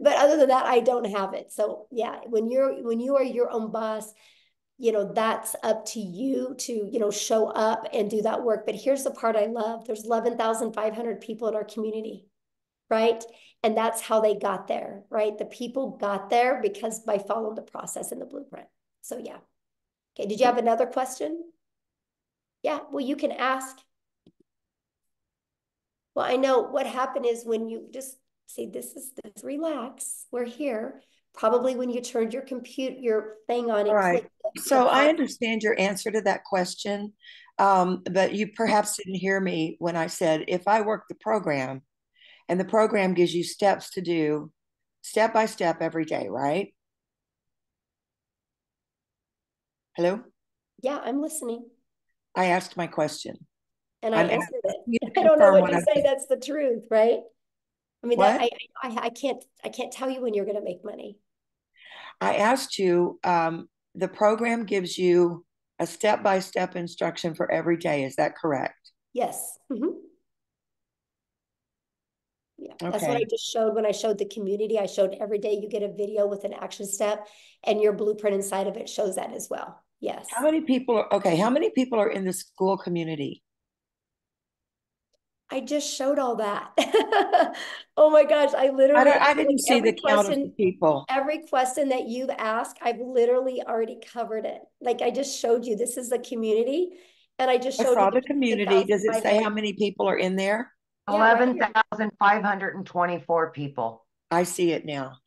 But other than that, I don't have it. So yeah, when you are your own boss, that's up to you to, show up and do that work. But here's the part I love. There's 11,500 people in our community, right? And that's how they got there, right? The people got there because by following the process and the blueprint. So yeah. Okay, did you have another question? Yeah, well, you can ask. Well, I know what happened is when you just see, this, relax, we're here. Probably when you turned your thing on, All it right. clicked. So I understand your answer to that question, but you perhaps didn't hear me when I said if I work the program and the program gives you steps to do step by step every day, right? Hello? Yeah, I'm listening. I asked my question. And I I'm answered you it. to I don't know confirm what to I say. said. That's the truth, right? I mean, What? I can't tell you when you're going to make money. I asked you, the program gives you a step-by-step instruction for every day. Is that correct? Yes. Mm-hmm. Yeah, that's what I Okay. just showed when I showed the community. I showed every day you get a video with an action step, and your blueprint inside of it shows that as well. Yes. How many people how many people are in the school community? I just showed all that. Oh my gosh, I I didn't like see the count of the people. every question that you've asked, I've literally already covered it. Like I just showed you, this is the community, and I just I showed you saw the the community. Does it say 11,500. how many people are in there? Yeah, right here. 11,524 people. I see it now.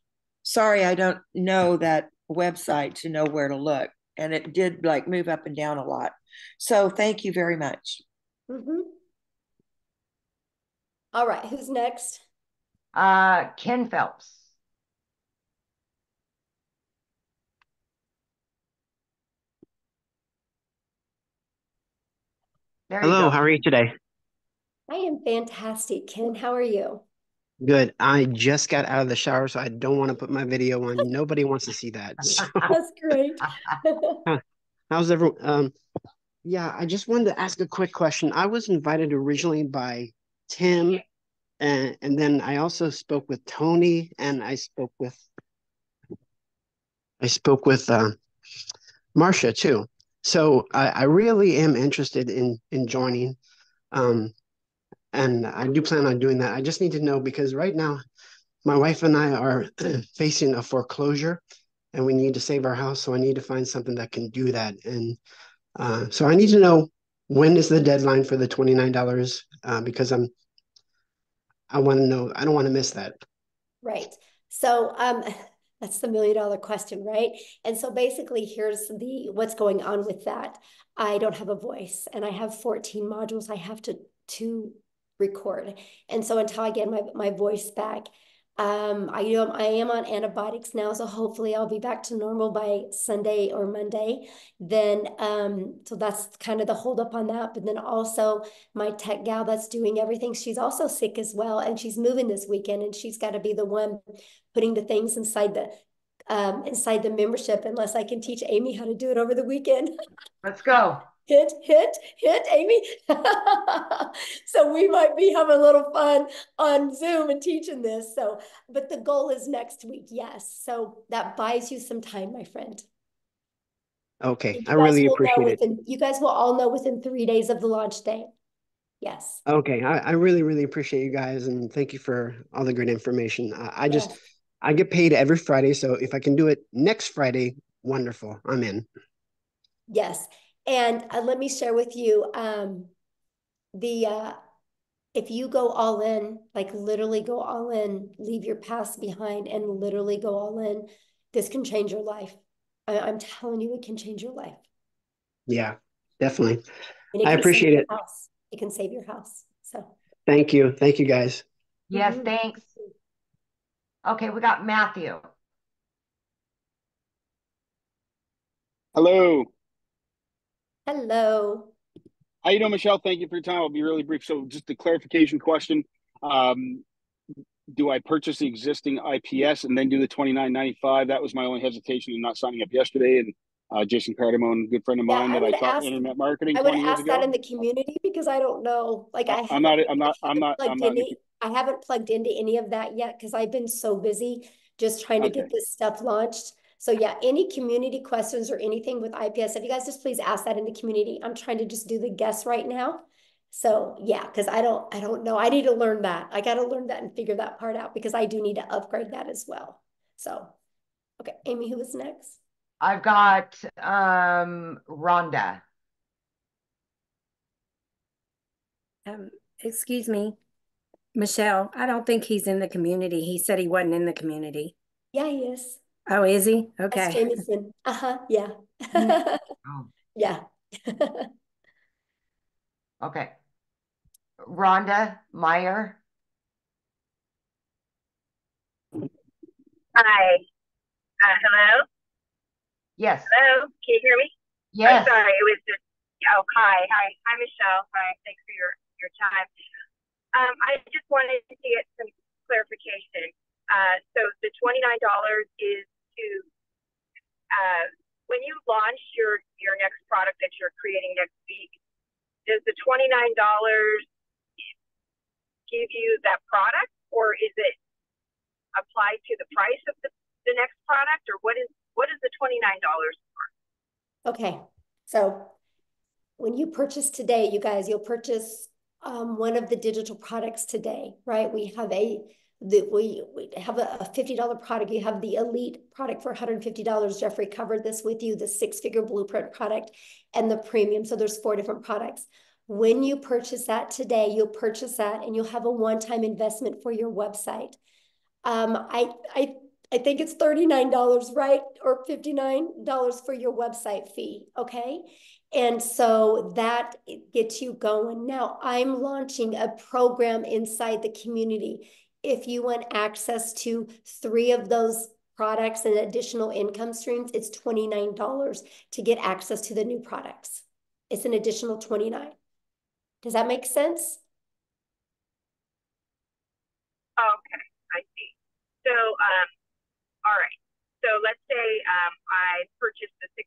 Sorry, I don't know that website to know where to look. And it did like move up and down a lot. So thank you very much. Mm-hmm. All right, who's next? Ken Phelps. There you Hello, go. how are you today? I am fantastic, Ken. How are you? Good. I just got out of the shower, so I don't want to put my video on. Nobody wants to see that. So, That's great. how's everyone? Yeah, I just wanted to ask a quick question. I was invited originally by Tim, and then I also spoke with Tony, and I spoke with Marcia too. So I really am interested in joining. Um, and I do plan on doing that. I just need to know because right now my wife and I are facing a foreclosure and we need to save our house. So I need to find something that can do that. And so I need to know when is the deadline for the $29 because I want to know, I don't want to miss that. Right. So that's the $1 million question, right? And so basically here's what's going on with that. I don't have a voice and I have 14 modules I have to record. And so until I get my voice back, I am on antibiotics now, so hopefully I'll be back to normal by Sunday or Monday. Then so that's kind of the holdup on that. But then also my tech gal that's doing everything, she's also sick as well, and she's moving this weekend, and she's got to be the one putting the things inside the membership, unless I can teach Amy how to do it over the weekend. Let's go. Hit, Amy. So we might be having a little fun on Zoom and teaching this. So, but the goal is next week. Yes. So that buys you some time, my friend. Okay. I really appreciate it. You guys will all know within 3 days of the launch day. Yes. Okay. I really, really appreciate you guys. And thank you for all the great information. I get paid every Friday. So if I can do it next Friday, wonderful. I'm in. Yes. And let me share with you if you go all in, like literally go all in, leave your past behind and literally go all in, this can change your life. I'm telling you, it can change your life. Yeah, definitely. And it I can appreciate save your it. house. It can save your house. So Thank you. Thank you guys. Yes, thanks. Okay, we got Matthew. Hello. Hello. How you doing, Michelle? Thank you for your time. I'll be really brief. So just a clarification question. Do I purchase the existing IPS and then do the $29.95? That was my only hesitation in not signing up yesterday. And Jason Cardamone, a good friend of mine that I taught internet marketing 20 years ago. That in the community because I don't know. Like I haven't plugged into any of that yet because I've been so busy just trying to get this stuff launched. So yeah, any community questions or anything with IPS, if you guys just please ask that in the community. I'm trying to just do the guess right now. So yeah, because I don't know. I need to learn that. I got to learn that and figure that part out because I do need to upgrade that as well. So, okay, Amy, who was next? I've got Rhonda. Excuse me, Michelle, I don't think he's in the community. He said he wasn't in the community. Yeah, he is. Oh, is he? Okay. That's Jameson. Yeah. Yeah. Okay. Rhonda Meyer. Hi. Hello? Yes. Hello? Can you hear me? Yes. I'm sorry. It was just, hi. Hi, Michelle. Hi. Thanks for your time. I just wanted to get some clarification. So the $29 is to, when you launch your next product that you're creating next week, does the $29 give you that product, or is it applied to the price of the next product, or what is the $29 for? Okay, so when you purchase today, you guys, you'll purchase one of the digital products today, right? We have we have a $50 product. You have the elite product for $150. Jeffrey covered this with you, the 6-figure blueprint product and the premium. So there's 4 different products. When you purchase that today, you'll purchase that and you'll have a one-time investment for your website. I think it's $39, right? Or $59 for your website fee, okay? And so that gets you going. Now, I'm launching a program inside the community. If you want access to 3 of those products and additional income streams, it's $29 to get access to the new products. It's an additional $29. Does that make sense? Okay, I see. So, all right. So let's say I purchased the $600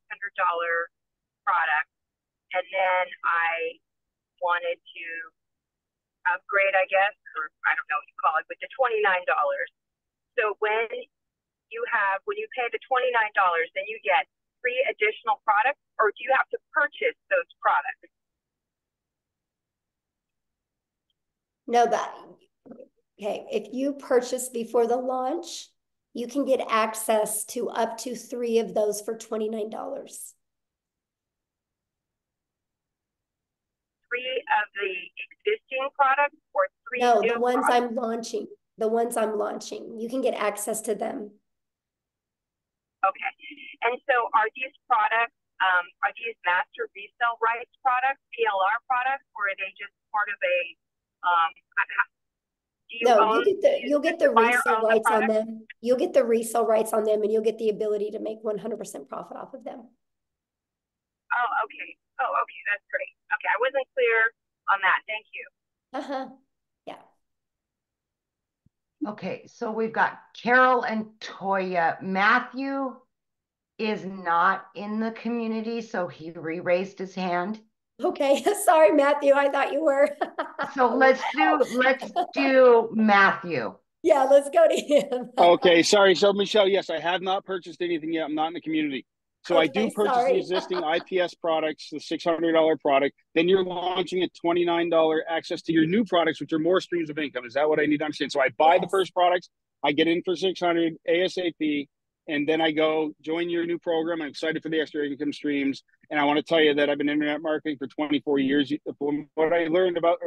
product, and then I wanted to upgrade, I guess, or I don't know what you call it, with the $29. So when you pay the $29, then you get 3 additional products, or do you have to purchase those products? No, okay. If you purchase before the launch, you can get access to up to 3 of those for $29. 3 of the existing products, or 3 No, new the ones products? I'm launching. The ones I'm launching. You can get access to them. Okay. And so are these products, are these master resale rights products, PLR products, or are they just part of a, You'll get the resale rights on them. You'll get the resale rights on them, and you'll get the ability to make 100% profit off of them. Oh, okay. Oh, okay. That's great. Okay. I wasn't clear on that. Thank you. Yeah. Okay, so we've got Carol and Toya. Matthew is not in the community, so he re-raised his hand. Okay, sorry, Matthew. I thought you were. So let's do Matthew. Yeah, let's go to him. Okay, sorry. So Michelle, yes, I have not purchased anything yet. I'm not in the community. So I do purchase the existing IPS products, the $600 product. Then you're launching a $29 access to your new products, which are more streams of income. Is that what I need to understand? So I buy the first products, I get in for $600 ASAP, and then I go join your new program. I'm excited for the extra income streams. And I want to tell you that I've been internet marketing for 24 years. From what I learning about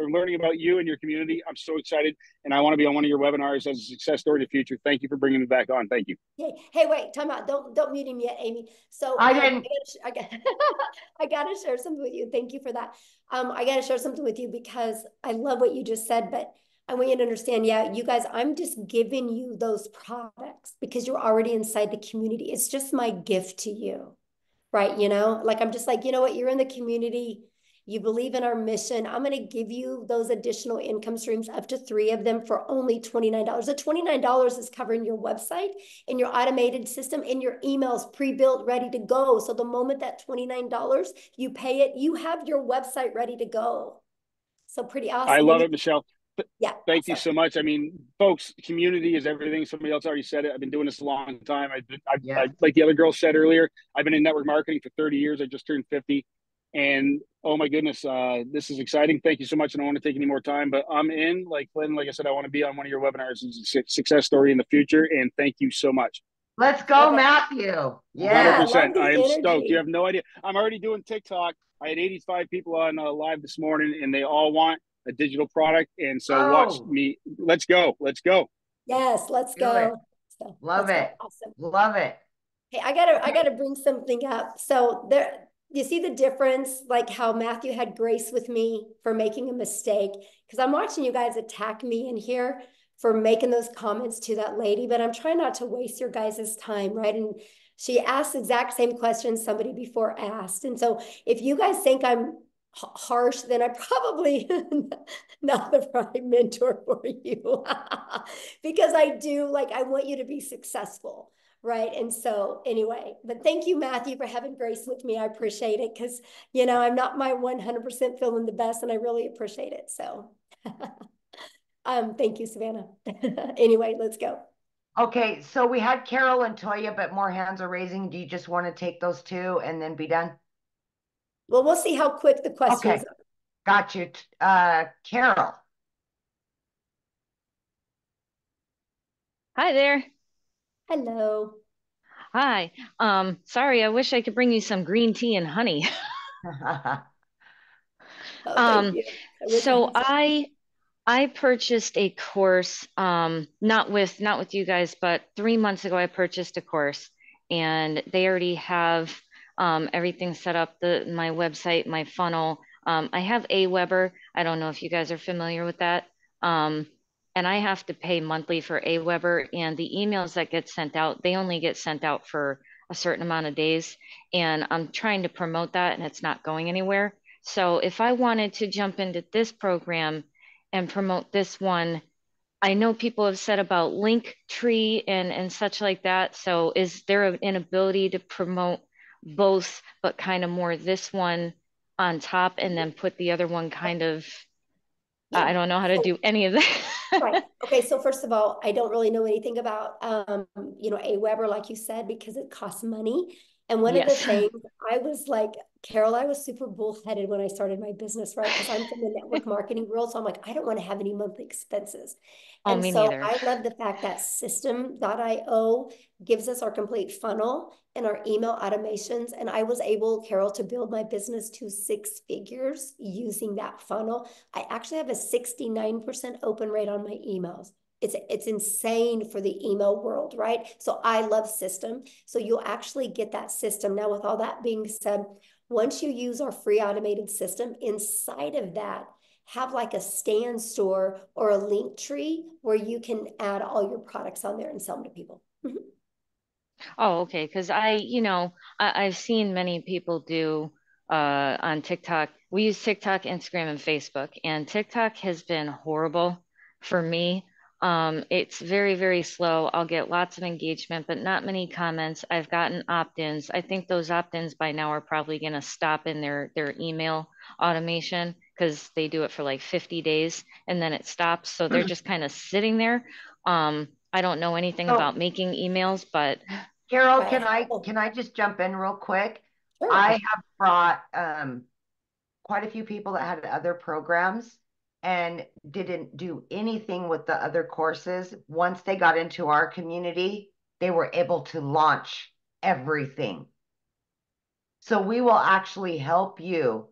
you and your community, I'm so excited. And I want to be on one of your webinars as a success story in the future. Thank you for bringing me back on. Thank you. Hey, wait, time out. Don't mute him yet, Amy. So I didn't. I got to share something with you. Thank you for that. I got to share something with you because I love what you just said, but I want you to understand, yeah, you guys, I'm just giving you those products because you're already inside the community. It's just my gift to you, right? You know, like I'm just like, you know what, you're in the community. You believe in our mission. I'm going to give you those additional income streams, up to 3 of them for only $29. The $29 is covering your website and your automated system and your emails pre-built, ready to go. So the moment that $29, you pay it, you have your website ready to go. So pretty awesome. I love it, Michelle. Yeah. Thank you so much. I mean, folks, community is everything. Somebody else already said it. I've been doing this a long time. I like the other girl said earlier, I've been in network marketing for 30 years. I just turned 50. And oh my goodness, this is exciting. Thank you so much. I don't want to take any more time, but I'm in. Like Lynn, like I said, I want to be on one of your webinars as a success story in the future. And thank you so much. Let's go, Matthew. Yeah, 100%. I am stoked. You have no idea. I'm already doing TikTok. I had 85 people on live this morning, and they all want a digital product. And so watch me. Let's go. Let's go. Yes, let's go. So, Love it. Awesome. Love it. Hey, I gotta bring something up. So there, you see the difference, like how Matthew had grace with me for making a mistake, because I'm watching you guys attack me in here for making those comments to that lady, but I'm trying not to waste your guys' time, right? And she asked the exact same question somebody before asked. And so if you guys think I'm harsh, then I probably not the right mentor for you. Because I do, like, I want you to be successful, right? And so anyway, but thank you, Matthew, for having grace with me. I appreciate it, because, you know, I'm not my 100% feeling the best, and I really appreciate it. So thank you, Savannah. Anyway, let's go. Okay, so we had Carol and Toya, but more hands are raising. Do you just want to take those 2 and then be done? Well, we'll see how quick the questions are. Got you. Carol. Hi there. Hello. Hi. Sorry, I wish I could bring you some green tea and honey. Thank you. So I purchased a course, not with you guys, but 3 months ago I purchased a course, and they already have everything set up, my website, my funnel. I have Aweber. I don't know if you guys are familiar with that. And I have to pay monthly for Aweber, and the emails that get sent out, they only get sent out for a certain amount of days. And I'm trying to promote that, and it's not going anywhere. So if I wanted to jump into this program and promote this one, I know people have said about Linktree and such like that. So is there an ability to promote both, but kind of more this one on top, and then put the other one kind of, I don't know how to do any of that. Right. Okay. So first of all, I don't really know anything about, you know, Aweber, like you said, because it costs money. And one of the things I was like, Carol, I was super bullheaded when I started my business, right? Because I'm from the network marketing world. So I'm like, I don't want to have any monthly expenses. Oh, and me so neither. I love the fact that system.io gives us our complete funnel and our email automations. And I was able, Carol, to build my business to 6 figures using that funnel. I actually have a 69% open rate on my emails. It's insane for the email world, right? So I love system. So you'll actually get that system. Now, with all that being said, once you use our free automated system, inside of that, have like a stand store or a link tree where you can add all your products on there and sell them to people. Oh, okay. Because I've seen many people do on TikTok. We use TikTok, Instagram, and Facebook, and TikTok has been horrible for me. It's very, very slow. I'll get lots of engagement, but not many comments. I've gotten opt-ins. I think those opt-ins by now are probably going to stop in their email automation, because they do it for like 50 days and then it stops. So they're just kind of sitting there. I don't know anything about making emails, but Carol, can I just jump in real quick? Sure. I have brought quite a few people that had other programs and didn't do anything with the other courses. Once they got into our community, they were able to launch everything. So we will actually help you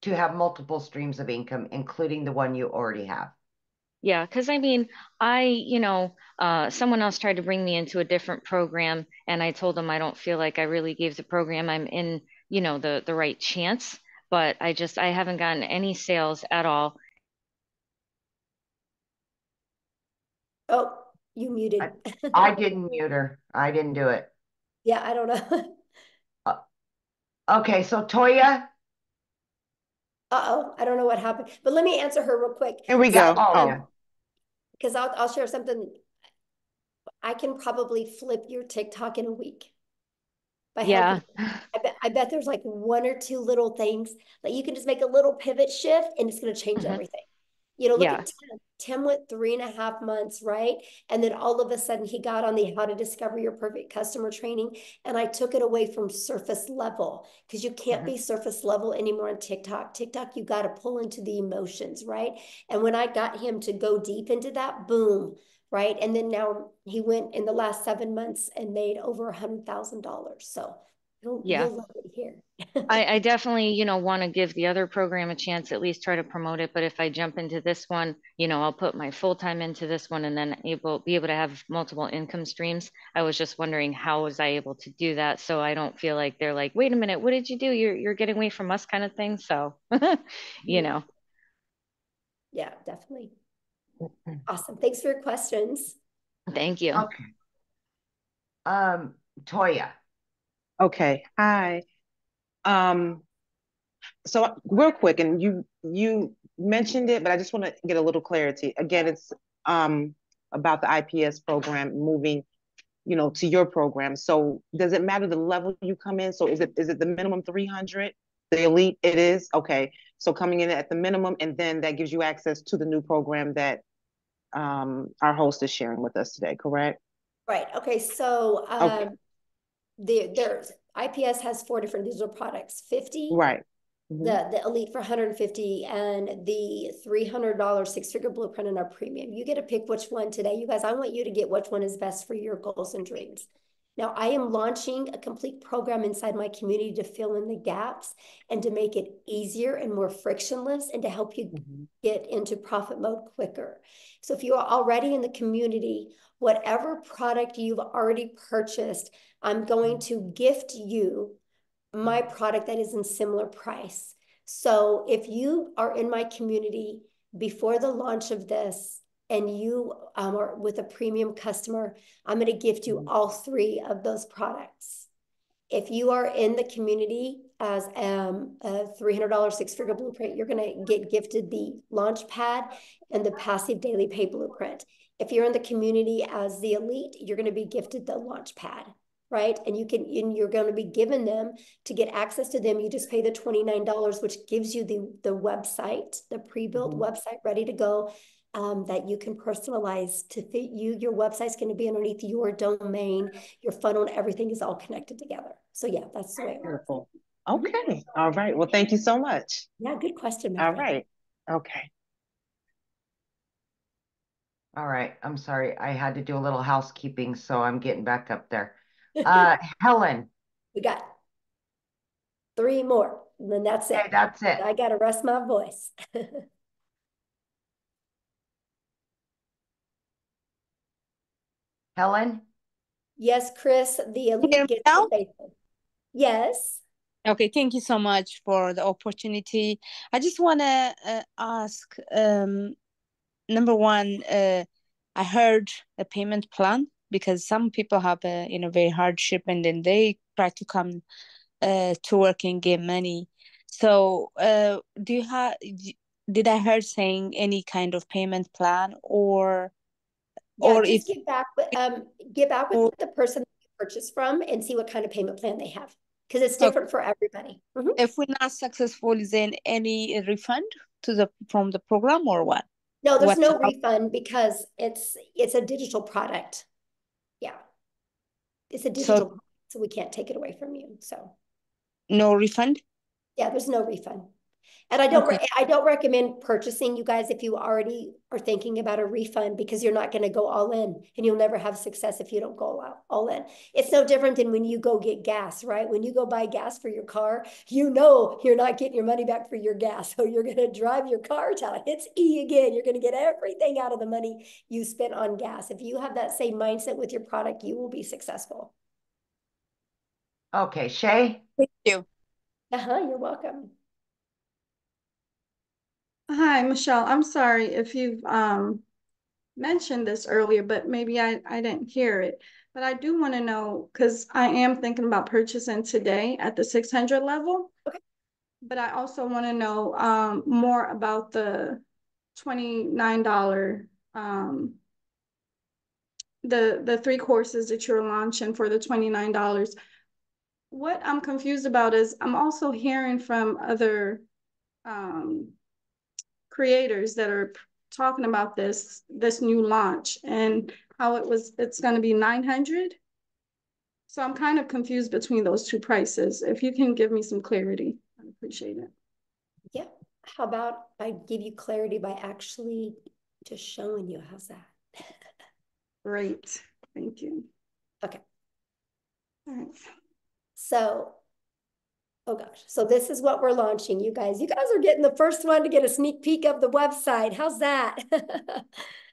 to have multiple streams of income, including the one you already have. Yeah, because I mean, someone else tried to bring me into a different program, and I told them I don't feel like I really gave the program I'm in, the right chance, but I haven't gotten any sales at all. Oh, you muted. I didn't mute her. I didn't do it. Yeah, I don't know. Okay, so Toya. Uh-oh, I don't know what happened. But let me answer her real quick. Here we go. Because I'll share something. I can probably flip your TikTok in a week. Yeah. I bet there's like one or two little things that you can just make a little pivot shift and it's going to change everything. You know, look Yeah. at Tim. Tim went 3.5 months, right? And then all of a sudden he got on the How to Discover Your Perfect Customer training. And I took it away from surface level because you can't be surface level anymore on TikTok. TikTok, you got to pull into the emotions, right? And when I got him to go deep into that, boom, right? And then now he went in the last 7 months and made over $100,000. So Yeah. you'll love it here. I definitely, want to give the other program a chance, at least try to promote it. But if I jump into this one, I'll put my full time into this one and then be able to have multiple income streams. I was just wondering how was I able to do that so I don't feel like they're like, wait a minute, what did you do? You're getting away from us kind of thing. So, Yeah, definitely. Awesome. Thanks for your questions. Thank you. Okay. Toya. Okay. Hi. So real quick, and you mentioned it, but I just want to get a little clarity. Again, it's about the IPS program moving, to your program. So does it matter the level you come in? So is it the minimum 300? The elite it is? Okay. So coming in at the minimum, and then that gives you access to the new program that our host is sharing with us today, correct? Right. Okay. So Okay. there's IPS has 4 different digital products, 50, Right. the Elite for 150, and the $300 six-figure blueprint in our premium. You get to pick which one today. You guys, I want you to get which one is best for your goals and dreams. Now, I am launching a complete program inside my community to fill in the gaps and to make it easier and more frictionless and to help you get into profit mode quicker. So if you are already in the community, whatever product you've already purchased, I'm going to gift you my product that is in similar price. So if you are in my community before the launch of this and you are with a premium customer, I'm going to gift you all 3 of those products. If you are in the community as a $300 six-figure blueprint, you're going to get gifted the launch pad and the passive daily pay blueprint. If you're in the community as the elite, you're going to be gifted the launch pad, right? And you're going to be given them to get access to them. You just pay the $29, which gives you the website, the pre-built website ready to go. That you can personalize to fit you. Your website's going to be underneath your domain, your funnel, and everything is all connected together. So yeah, that's the way it works. Okay. All right. Well, thank you so much. Yeah, good question, my All friend. right. Okay. All right. I'm sorry. I had to do a little housekeeping, so I'm getting back up there. Helen. We got 3 more, and then that's it. Okay, that's it. I got to rest my voice. Helen? Yes, Chris, the elite gets the basic. Yes. Okay, thank you so much for the opportunity. I just want to ask, number one, I heard a payment plan because some people have a very hardship and then they try to come to work and get money. So, did I heard saying any kind of payment plan or Yeah, if just get back with the person you purchased from and see what kind of payment plan they have because it's different for everybody. if we're not successful, is there any refund from the program or what? No, there's no refund because it's a digital product. Yeah. It's a digital product, so we can't take it away from you. So no refund? Yeah, there's no refund. And I don't recommend purchasing, you guys, if you already are thinking about a refund because you're not going to go all in and you'll never have success if you don't go all in. It's no different than when you go get gas, right? When you go buy gas for your car, you're not getting your money back for your gas. So you're going to drive your car till it hits E again. You're going to get everything out of the money you spent on gas. If you have that same mindset with your product, you will be successful. Okay, Shay? Thank you. You're welcome. Hi, Michelle. I'm sorry if you've mentioned this earlier, but maybe I didn't hear it. But I do want to know, because I am thinking about purchasing today at the 600 level. Okay. But I also want to know more about the $29 the 3 courses that you're launching for the $29. What I'm confused about is I'm also hearing from other creators that are talking about this new launch and how it's going to be 900. So I'm kind of confused between those two prices. If you can give me some clarity, I'd appreciate it. Yeah. How about I give you clarity by actually just showing you? How's that? Great. Thank you. Okay. All right. So, oh gosh. So this is what we're launching, you guys. You guys are getting the first one to get a sneak peek of the website. How's that?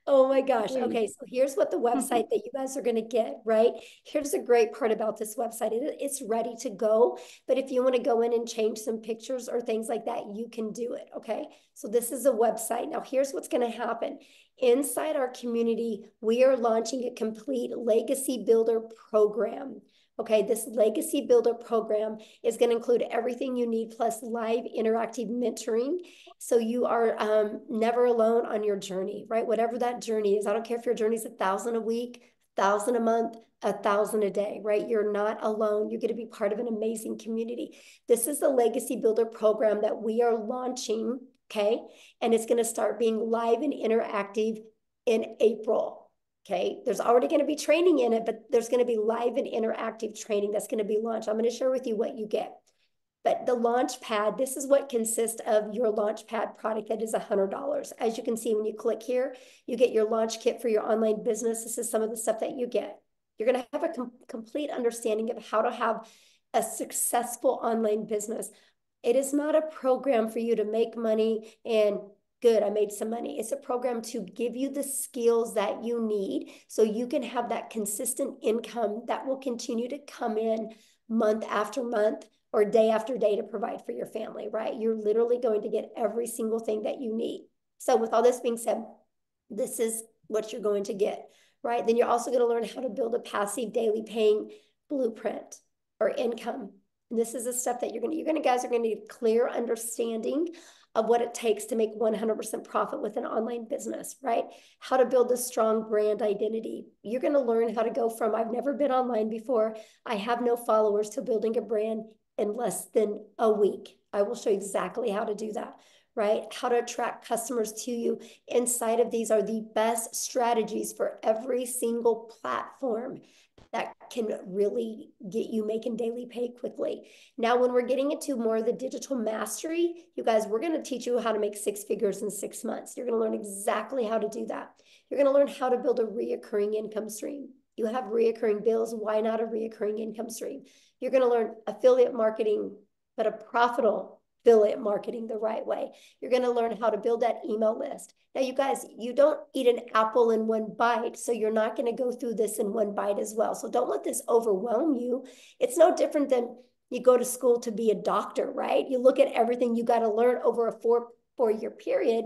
Oh my gosh. Okay, so here's what the website that you guys are going to get, right? Here's the great part about this website. It's ready to go, but if you want to go in and change some pictures or things like that, you can do it, okay? So this is a website. Now, here's what's going to happen. Inside our community, we are launching a complete legacy builder program. Okay, this legacy builder program is going to include everything you need plus live interactive mentoring. So you are never alone on your journey, right? Whatever that journey is. I don't care if your journey is 1,000 a week, 1,000 a month, 1,000 a day, right? You're not alone. You're going to be part of an amazing community. This is the legacy builder program that we are launching, okay? And it's going to start being live and interactive in April. Okay, there's already going to be training in it, but there's going to be live and interactive training that's going to be launched. I'm going to share with you what you get. But the launch pad, this is what consists of your launch pad product that is $100. As you can see, when you click here, you get your launch kit for your online business. This is some of the stuff that you get. You're going to have a complete understanding of how to have a successful online business. It is not a program for you to make money and good, I made some money. It's a program to give you the skills that you need so you can have that consistent income that will continue to come in month after month or day after day to provide for your family, right? You're literally going to get every single thing that you need. So with all this being said, this is what you're going to get, right? Then you're also going to learn how to build a passive daily paying blueprint or income. And this is the stuff that you guys are going to need clear understanding of what it takes to make 100% profit with an online business, right? How to build a strong brand identity. You're going to learn how to go from, I've never been online before, I have no followers, to building a brand in less than a week. I will show you exactly how to do that, right? How to attract customers to you. Inside of these are the best strategies for every single platform that can really get you making daily pay quickly. Now, when we're getting into more of the digital mastery, you guys, we're going to teach you how to make 6 figures in 6 months. You're going to learn exactly how to do that. You're going to learn how to build a reoccurring income stream. You have reoccurring bills. Why not a reoccurring income stream? You're going to learn affiliate marketing, but a profitable affiliate marketing the right way. You're going to learn how to build that email list. Now, you guys, you don't eat an apple in one bite, so you're not going to go through this in one bite as well. So don't let this overwhelm you. It's no different than you go to school to be a doctor, right? You look at everything you got to learn over a four-year period.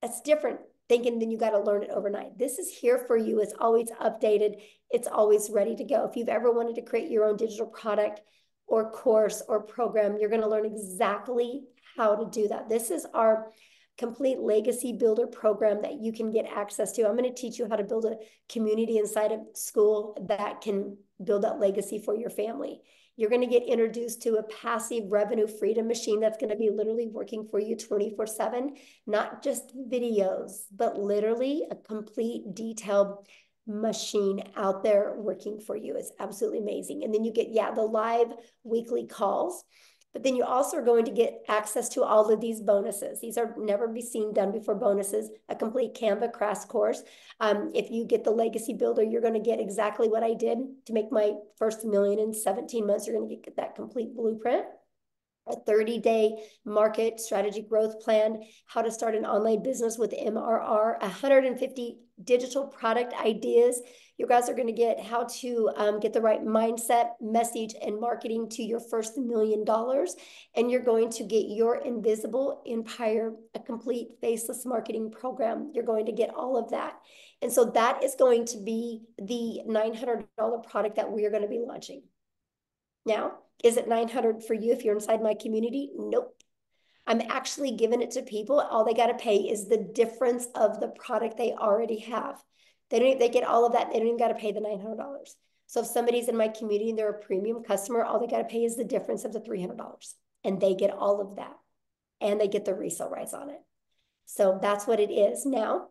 That's different thinking than you got to learn it overnight. This is here for you. It's always updated. It's always ready to go. If you've ever wanted to create your own digital product or course or program, you're going to learn exactly how to do that. This is our complete legacy builder program that you can get access to. I'm going to teach you how to build a community inside of school that can build that legacy for your family. You're going to get introduced to a passive revenue freedom machine that's going to be literally working for you 24/7, not just videos, but literally a complete detailed machine out there working for you. It's absolutely amazing. And then you get, the live weekly calls. But then you also are going to get access to all of these bonuses. These are never be seen done before bonuses, a complete Canva crash course. If you get the Legacy Builder, you're going to get exactly what I did to make my first $1 million in 17 months. You're going to get that complete blueprint. a 30-day market strategy growth plan, how to start an online business with MRR, 150 digital product ideas. You guys are going to get how to get the right mindset, message, and marketing to your first $1 million. And you're going to get your invisible empire, a complete faceless marketing program. You're going to get all of that. And so that is going to be the $900 product that we are going to be launching. Now, is it $900 for you if you're inside my community? Nope. I'm actually giving it to people. All they got to pay is the difference of the product they already have. They get all of that. They don't even got to pay the $900. So if somebody's in my community and they're a premium customer, all they got to pay is the difference of the $300. And they get all of that. And they get the resale rights on it. So that's what it is now.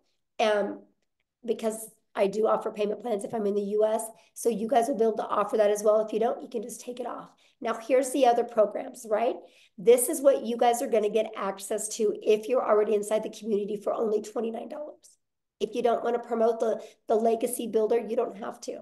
Because I do offer payment plans if I'm in the US. So you guys will be able to offer that as well. If you don't, you can just take it off. Now, here's the other programs, right? This is what you guys are going to get access to if you're already inside the community for only $29. If you don't want to promote the legacy builder, you don't have to,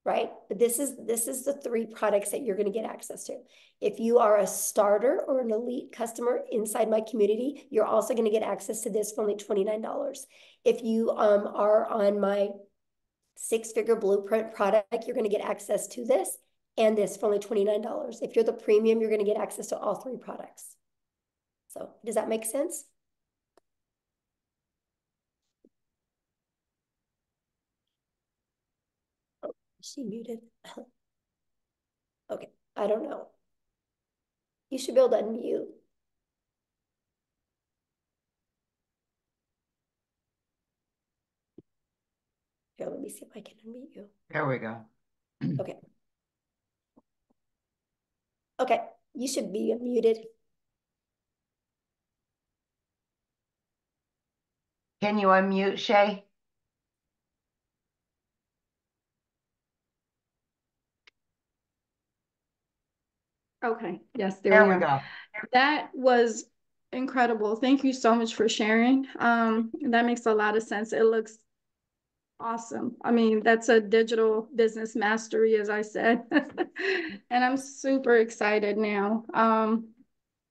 right? But this is the 3 products that you're going to get access to. If you are a starter or an elite customer inside my community, you're also going to get access to this for only $29. If you are on my 6-figure blueprint product, you're going to get access to this and this for only $29. If you're the premium, you're going to get access to all 3 products. So does that make sense? Oh, is she muted? Okay, I don't know. You should be able to unmute. Here, let me see if I can unmute you. There we go. Okay. Okay, you should be unmuted. Can you unmute, Shay? Okay, yes, There we we go. That was incredible. Thank you so much for sharing. That makes a lot of sense. It looks awesome. I mean, that's a digital business mastery, as I said. And I'm super excited now.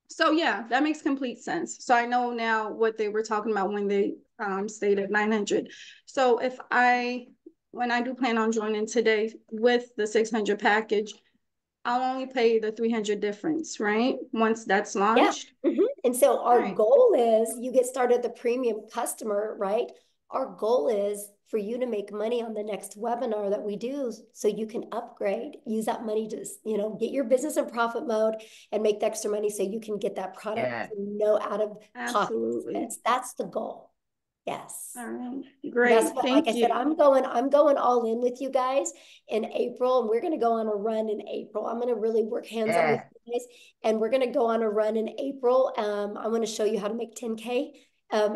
So yeah, that makes complete sense. So I know now what they were talking about when they stated 900. So when I do plan on joining today with the 600 package, I'll only pay the 300 difference, right? Once that's launched. Yeah. And so our goal is you get started the premium customer, right? Our goal is for you to make money on the next webinar that we do so you can upgrade, use that money to, get your business in profit mode and make the extra money so you can get that product out of pocket expense. That's the goal. Yes. All right. Great. That's what, like I said, I'm going all in with you guys in April, and we're going to go on a run in April. I'm going to really work hands-on with you guys, and we're going to go on a run in April. I'm going to show you how to make 10K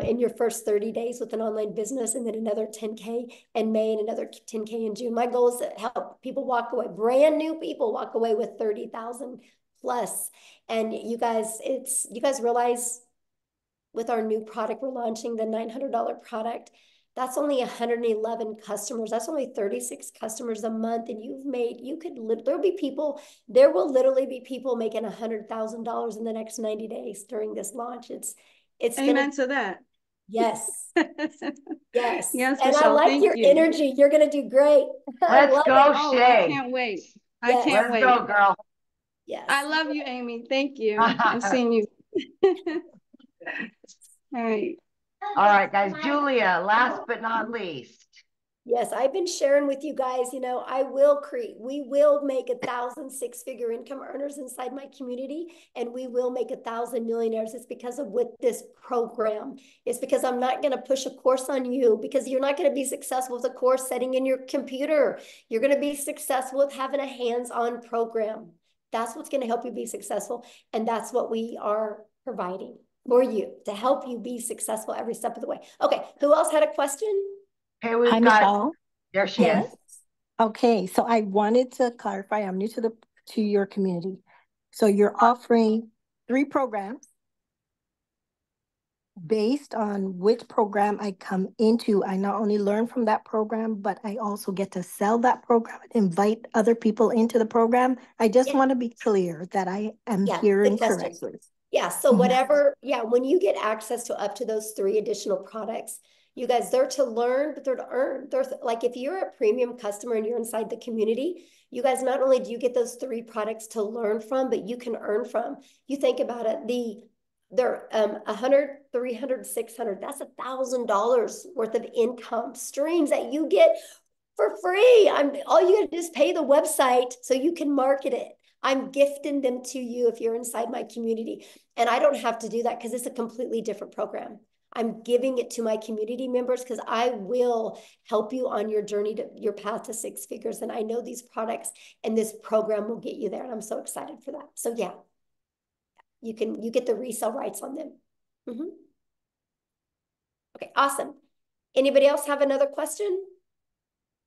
in your first 30 days with an online business, and then another 10K in May and another 10K in June. My goal is to help people walk away, brand new people walk away with 30,000 plus. And you guys realize with our new product we're launching, the $900 product, that's only 111 customers. That's only 36 customers a month. And there will literally be people making $100,000 in the next 90 days during this launch. It's amen to that. Yes. Yes. Yes, and Michelle, I like your energy. You're going to do great. Let's go, Shay. I can't wait. Yes. I can't wait. Let's go, girl. Yes. I love you, Amy. Thank you. I'm seeing you. All right. All right, guys. Julia, last but not least. Yes, I've been sharing with you guys, we will make 1,000 6-figure income earners inside my community, and we will make 1,000 millionaires. It's because of with this program. It's because I'm not going to push a course on you, because you're not going to be successful with a course setting in your computer. You're going to be successful with having a hands-on program. That's what's going to help you be successful. And that's what we are providing for you to help you be successful every step of the way. Okay. Who else had a question? Hey, we've got, Michelle. There she is. Okay, so I wanted to clarify, I'm new to your community. So you're offering 3 programs. based on which program I come into, I not only learn from that program, but I also get to sell that program, invite other people into the program. I just want to be clear that I am hearing correctly. Yeah, so whatever, when you get access to up to those 3 additional products, you guys, they're to learn, but they're to earn. Like if you're a premium customer and you're inside the community, you guys, not only do you get those 3 products to learn from, but you can earn from. You think about it, they're 100, 300, 600, that's $1,000 worth of income streams that you get for free. All you gotta do is pay the website so you can market it. I'm gifting them to you if you're inside my community. And I don't have to do that because it's a completely different program. I'm giving it to my community members because I will help you on your journey to your path to 6 figures. And I know these products and this program will get you there. And I'm so excited for that. So yeah, you get the resale rights on them. Okay, awesome. Anybody else have another question?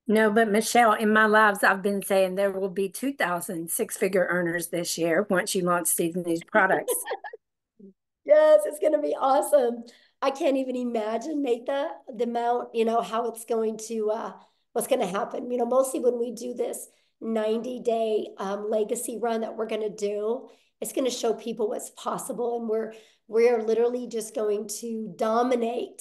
No, but Michelle, in my lives, I've been saying there will be 2,000 six-figure earners this year once you launch these products. Yes, it's going to be awesome. I can't even imagine, Natha, the amount, how it's going to, what's going to happen. Mostly when we do this 90-day legacy run that we're going to do, it's going to show people what's possible. And we're literally just going to dominate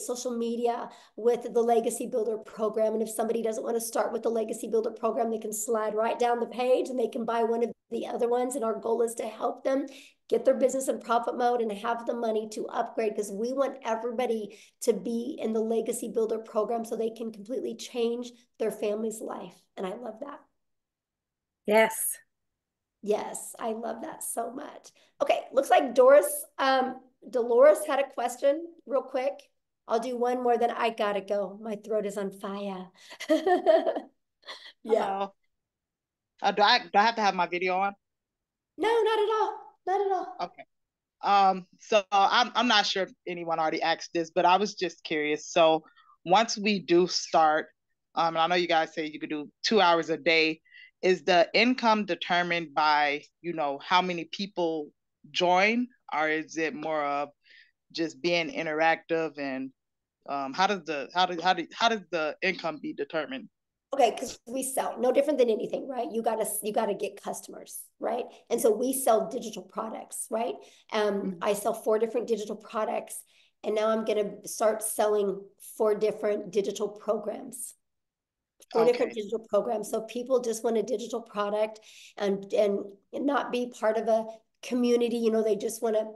social media with the Legacy Builder program. And if somebody doesn't want to start with the Legacy Builder program, they can slide right down the page and they can buy one of the other ones. And our goal is to help them get their business in profit mode and have the money to upgrade, because we want everybody to be in the Legacy Builder program so they can completely change their family's life. And I love that. Yes. Yes, I love that so much. Okay, looks like Dolores had a question real quick. I'll do one more, then I gotta go. My throat is on fire. Yeah. Do I have to have my video on? No, not at all. Not at all. Okay. So I'm not sure if anyone already asked this, but I was just curious. So once we do start, and I know you guys say you could do 2 hours a day, is the income determined by, how many people join, or is it more of just being interactive? And how does the income be determined? Okay, because we sell no different than anything, right? You gotta get customers, right? And so we sell digital products, right? I sell 4 different digital products, and now I'm gonna start selling 4 different digital programs. 4 different digital programs. So people just want a digital product and not be part of a community, they just want to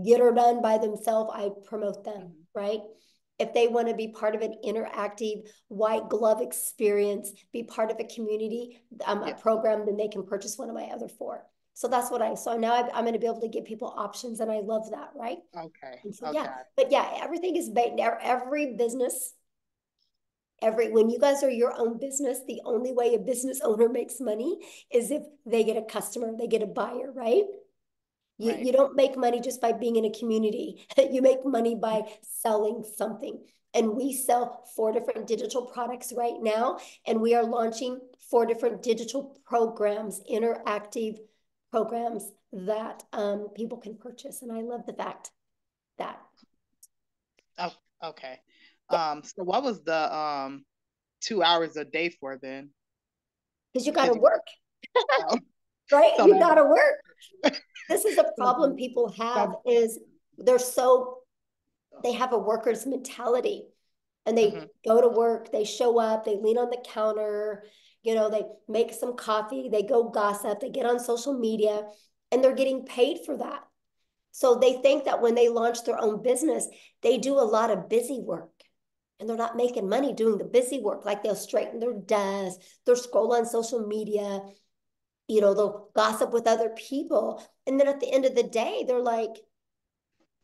get her done by themselves. I promote them, right? If they want to be part of an interactive white glove experience, be part of a community, a program, then they can purchase one of my other 4. So that's what so now I'm going to be able to give people options, and I love that, right? Okay. And so, but everything is based, every business, when you guys are your own business, the only way a business owner makes money is if they get a customer, they get a buyer, right? You don't make money just by being in a community. You make money by selling something. And we sell 4 different digital products right now. And we are launching 4 different digital programs, interactive programs that people can purchase. And I love the fact that. Oh, okay. So what was the 2 hours a day for then? Because you got to work. Right? So you got to work. This is a problem people have is they have a worker's mentality, and they go to work, they show up, they lean on the counter, they make some coffee, they go gossip, they get on social media, and they're getting paid for that. So they think that when they launch their own business, they do a lot of busy work, and they're not making money doing the busy work. Like they'll straighten their desk, they'll scroll on social media, they'll gossip with other people. And then at the end of the day, they're like,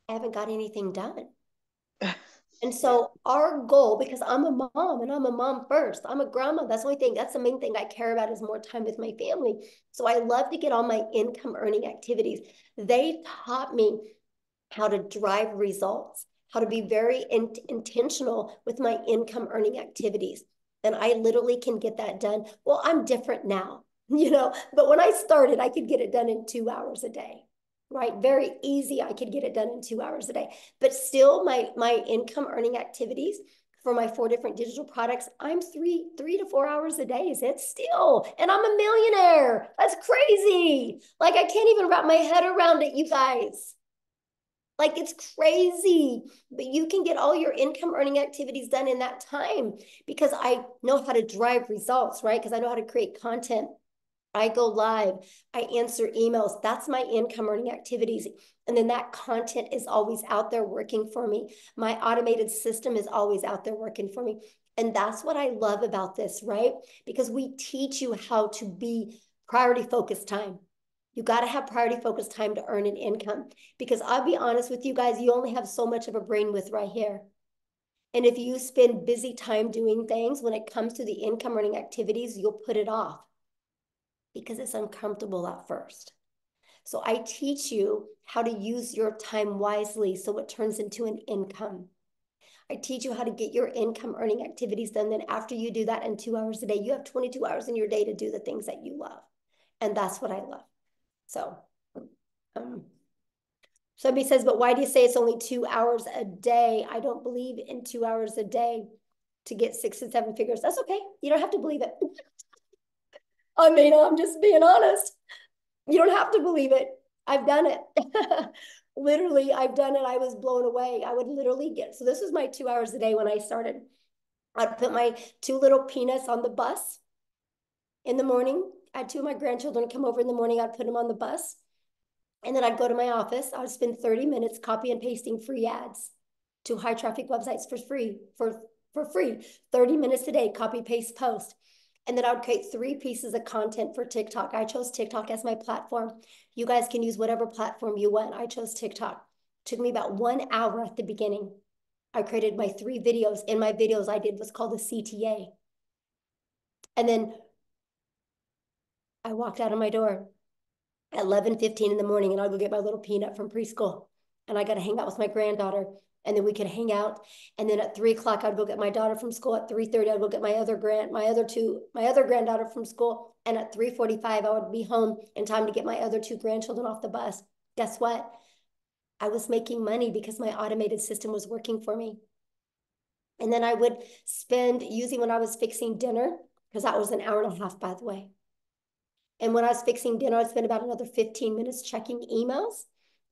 I haven't got anything done. And so our goal, because I'm a mom and I'm a mom first, I'm a grandma. That's the main thing I care about is more time with my family. So I love to get all my income earning activities. They taught me how to drive results, how to be very intentional with my income earning activities. And I literally can get that done. Well, I'm different now, but when I started, I could get it done in 2 hours a day, right? Very easy. I could get it done in 2 hours a day. But still, my income earning activities for my 4 different digital products, I'm 3 to 4 hours a day. Is it still? And I'm a millionaire. That's crazy. Like, I can't even wrap my head around it, you guys. Like, it's crazy, but you can get all your income earning activities done in that time because I know how to drive results, right? Because I know how to create content. I go live, I answer emails. That's my income earning activities. And then that content is always out there working for me. My automated system is always out there working for me. And that's what I love about this, right? Because we teach you how to be priority focused time. You got to have priority focused time to earn an income. Because I'll be honest with you guys, you only have so much of a brain width right here. And if you spend busy time doing things, when it comes to the income earning activities, you'll put it off because it's uncomfortable at first. So I teach you how to use your time wisely so it turns into an income. I teach you how to get your income earning activities done. Then after you do that in 2 hours a day, you have 22 hours in your day to do the things that you love. And that's what I love. So somebody says, but why do you say it's only 2 hours a day? I don't believe in 2 hours a day to get 6 and 7 figures. That's okay. You don't have to believe it. I mean, I'm just being honest. You don't have to believe it. I've done it. Literally, I've done it. I was blown away. I would literally get, so this was my 2 hours a day when I started. I'd put my 2 little peanuts on the bus in the morning. I had 2 of my grandchildren come over in the morning. I'd put them on the bus. And then I'd go to my office. I would spend 30 minutes copy and pasting free ads to high traffic websites for free, for free. 30 minutes a day, copy, paste, post. And then I would create 3 pieces of content for TikTok. I chose TikTok as my platform. You guys can use whatever platform you want. I chose TikTok. It took me about 1 hour at the beginning. I created my 3 videos. In my videos, I did what's called a CTA. And then I walked out of my door at 11:15 in the morning, and I'll go get my little peanut from preschool. And I got to hang out with my granddaughter. And then we could hang out. And then at 3 o'clock, I'd go get my daughter from school. At 3:30, I'd go get my other granddaughter from school. And at 3:45, I would be home in time to get my other 2 grandchildren off the bus. Guess what? I was making money because my automated system was working for me. And then I would spend, usually when I was fixing dinner, because that was an hour and a half, by the way. And when I was fixing dinner, I'd spend about another 15 minutes checking emails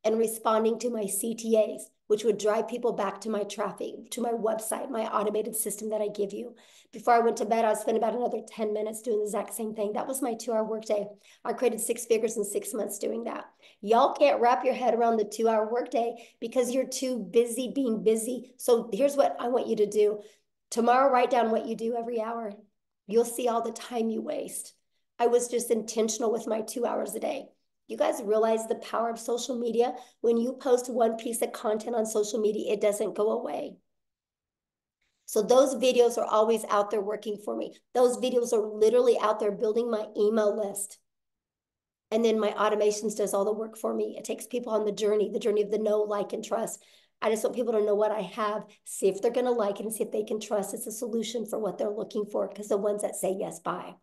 and responding to my CTAs, which would drive people back to my traffic, to my website, my automated system that I give you. Before I went to bed, I would spend about another 10 minutes doing the exact same thing. That was my 2-hour workday. I created 6 figures in 6 months doing that. Y'all can't wrap your head around the 2-hour workday because you're too busy being busy. So here's what I want you to do. Tomorrow, write down what you do every hour. You'll see all the time you waste. I was just intentional with my 2 hours a day. You guys realize the power of social media? When you post 1 piece of content on social media, it doesn't go away. So those videos are always out there working for me. Those videos are literally out there building my email list. And then my automations does all the work for me. It takes people on the journey of the know, like, and trust. I just want people to know what I have, see if they're going to like it, and see if they can trust it's a solution for what they're looking for, because the ones that say yes, buy.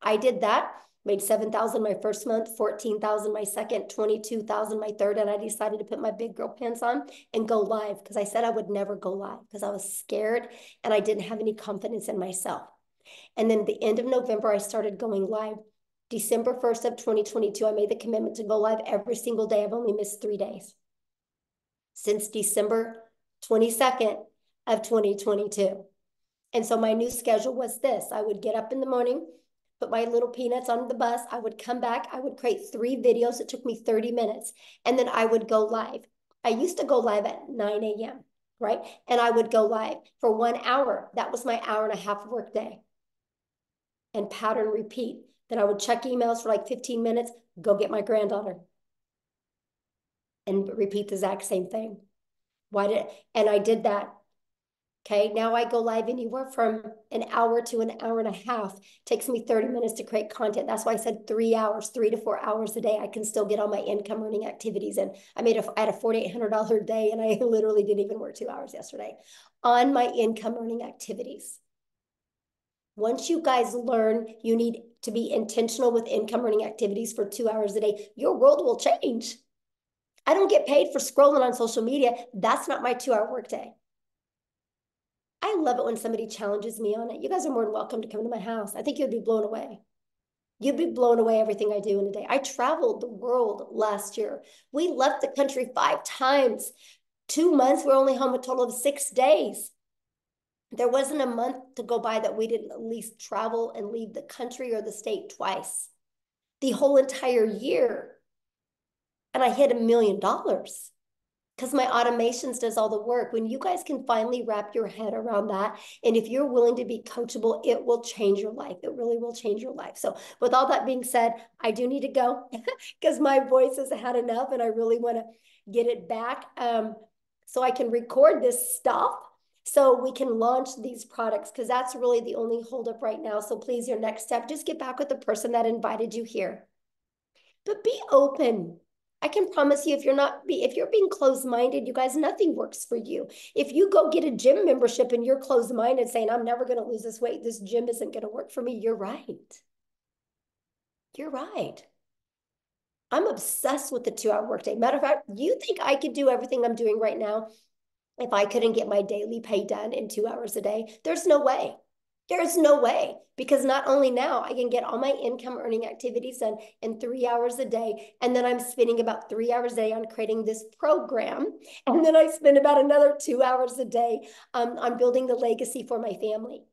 I did that, made 7,000 my first month, 14,000 my second, 22,000 my third, and I decided to put my big girl pants on and go live because I said I would never go live because I was scared and I didn't have any confidence in myself. And then the end of November, I started going live. December 1st of 2022, I made the commitment to go live every single day. I've only missed 3 days since December 22nd of 2022. And so my new schedule was this. I would get up in the morning, put my little peanuts on the bus. I would come back. I would create 3 videos. It took me 30 minutes. And then I would go live. I used to go live at 9 a.m., right? And I would go live for 1 hour. That was my hour and a half work day. And pattern repeat. Then I would check emails for like 15 minutes, go get my granddaughter. And repeat the exact same thing. And I did that. Okay, now I go live anywhere from an hour to an hour and a half. It takes me 30 minutes to create content. That's why I said 3 hours, 3 to 4 hours a day. I can still get all my income earning activities in. I had a $4,800 day, and I literally didn't even work 2 hours yesterday on my income earning activities. Once you guys learn you need to be intentional with income earning activities for 2 hours a day, your world will change. I don't get paid for scrolling on social media. That's not my 2-hour workday. I love it when somebody challenges me on it. You guys are more than welcome to come to my house. I think you'd be blown away. You'd be blown away everything I do in a day. I traveled the world last year. We left the country 5 times. 2 months, we're only home a total of 6 days. There wasn't a month to go by that we didn't at least travel and leave the country or the state twice. The whole entire year. And I hit $1 million because my automations does all the work. When you guys can finally wrap your head around that, and if you're willing to be coachable, it will change your life. It really will change your life. So with all that being said, I do need to go because my voice has had enough and I really want to get it back so I can record this stuff so we can launch these products, because that's really the only holdup right now. So please, your next step, just get back with the person that invited you here. But be open. I can promise you, if you're being closed-minded, you guys, nothing works for you. If you go get a gym membership and you're closed-minded saying, I'm never going to lose this weight, this gym isn't going to work for me, you're right. You're right. I'm obsessed with the 2-hour workday. Matter of fact, you think I could do everything I'm doing right now if I couldn't get my daily pay done in 2 hours a day? There's no way. There's no way, because not only now I can get all my income earning activities done in 3 hours a day. And then I'm spending about 3 hours a day on creating this program. And then I spend about another 2 hours a day on building the legacy for my family.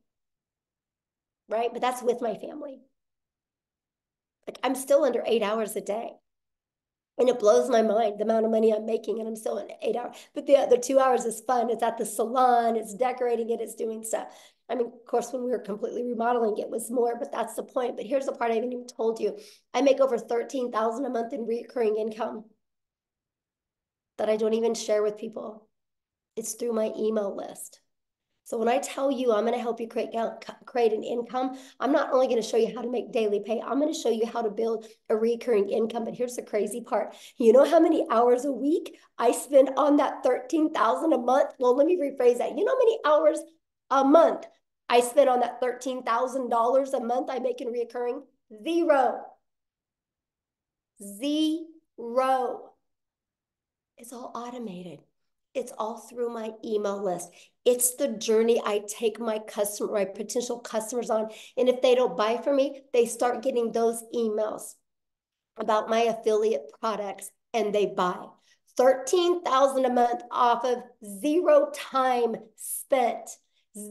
Right? But that's with my family. Like, I'm still under 8 hours a day. And it blows my mind, the amount of money I'm making, and I'm still in 8 hours. But the other 2 hours is fun. It's at the salon, it's decorating it, it's doing stuff. I mean, of course, when we were completely remodeling, it was more, but that's the point. But here's the part I haven't even told you. I make over $13,000 a month in recurring income that I don't even share with people. It's through my email list. So when I tell you I'm going to help you create an income, I'm not only going to show you how to make daily pay, I'm going to show you how to build a recurring income. But here's the crazy part. You know how many hours a week I spend on that $13,000 a month? Well, let me rephrase that. You know how many hours a month I spend on that $13,000 a month I make in recurring? 0. 0. It's all automated. It's all through my email list. It's the journey I take my potential customers on. And if they don't buy from me, they start getting those emails about my affiliate products and they buy. $13,000 a month off of 0 time spent.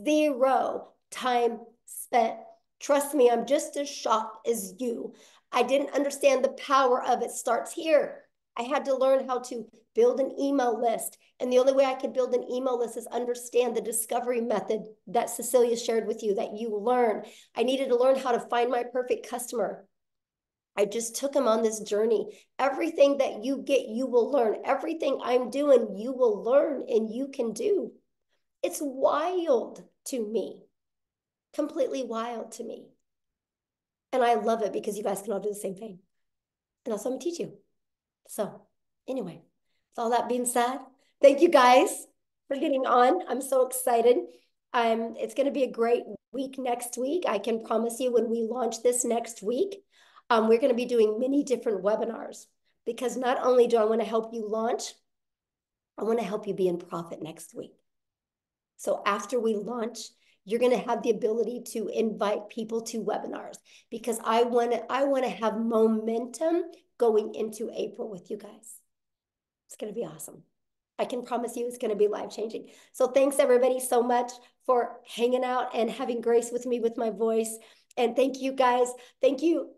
0 time spent. Trust me, I'm just as shocked as you. I didn't understand the power of it starts here. I had to learn how to build an email list. And the only way I could build an email list is understand the discovery method that Cecilia shared with you, that you learn. I needed to learn how to find my perfect customer. I just took him on this journey. Everything that you get, you will learn. Everything I'm doing, you will learn and you can do. It's wild to me. Completely wild to me. And I love it because you guys can all do the same thing. And that's what I'm gonna teach you. So anyway, with all that being said, thank you guys for getting on. I'm so excited. It's going to be a great week next week. I can promise you when we launch this next week, we're going to be doing many different webinars, because not only do I want to help you launch, I want to help you be in profit next week. So after we launch, you're going to have the ability to invite people to webinars, because I want to have momentum going into April with you guys. It's going to be awesome. I can promise you it's going to be life-changing. So thanks everybody so much for hanging out and having grace with me with my voice. And thank you guys. Thank you,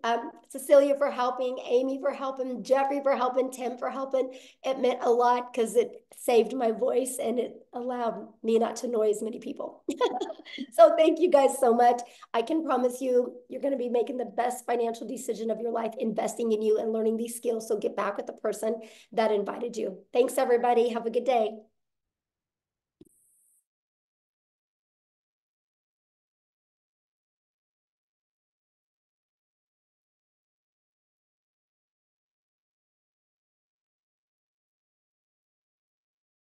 Cecilia, for helping, Amy for helping, Jeffrey for helping, Tim for helping. It meant a lot because it saved my voice and it allowed me not to annoy as many people. So thank you guys so much. I can promise you, you're going to be making the best financial decision of your life, investing in you and learning these skills. So get back with the person that invited you. Thanks, everybody. Have a good day.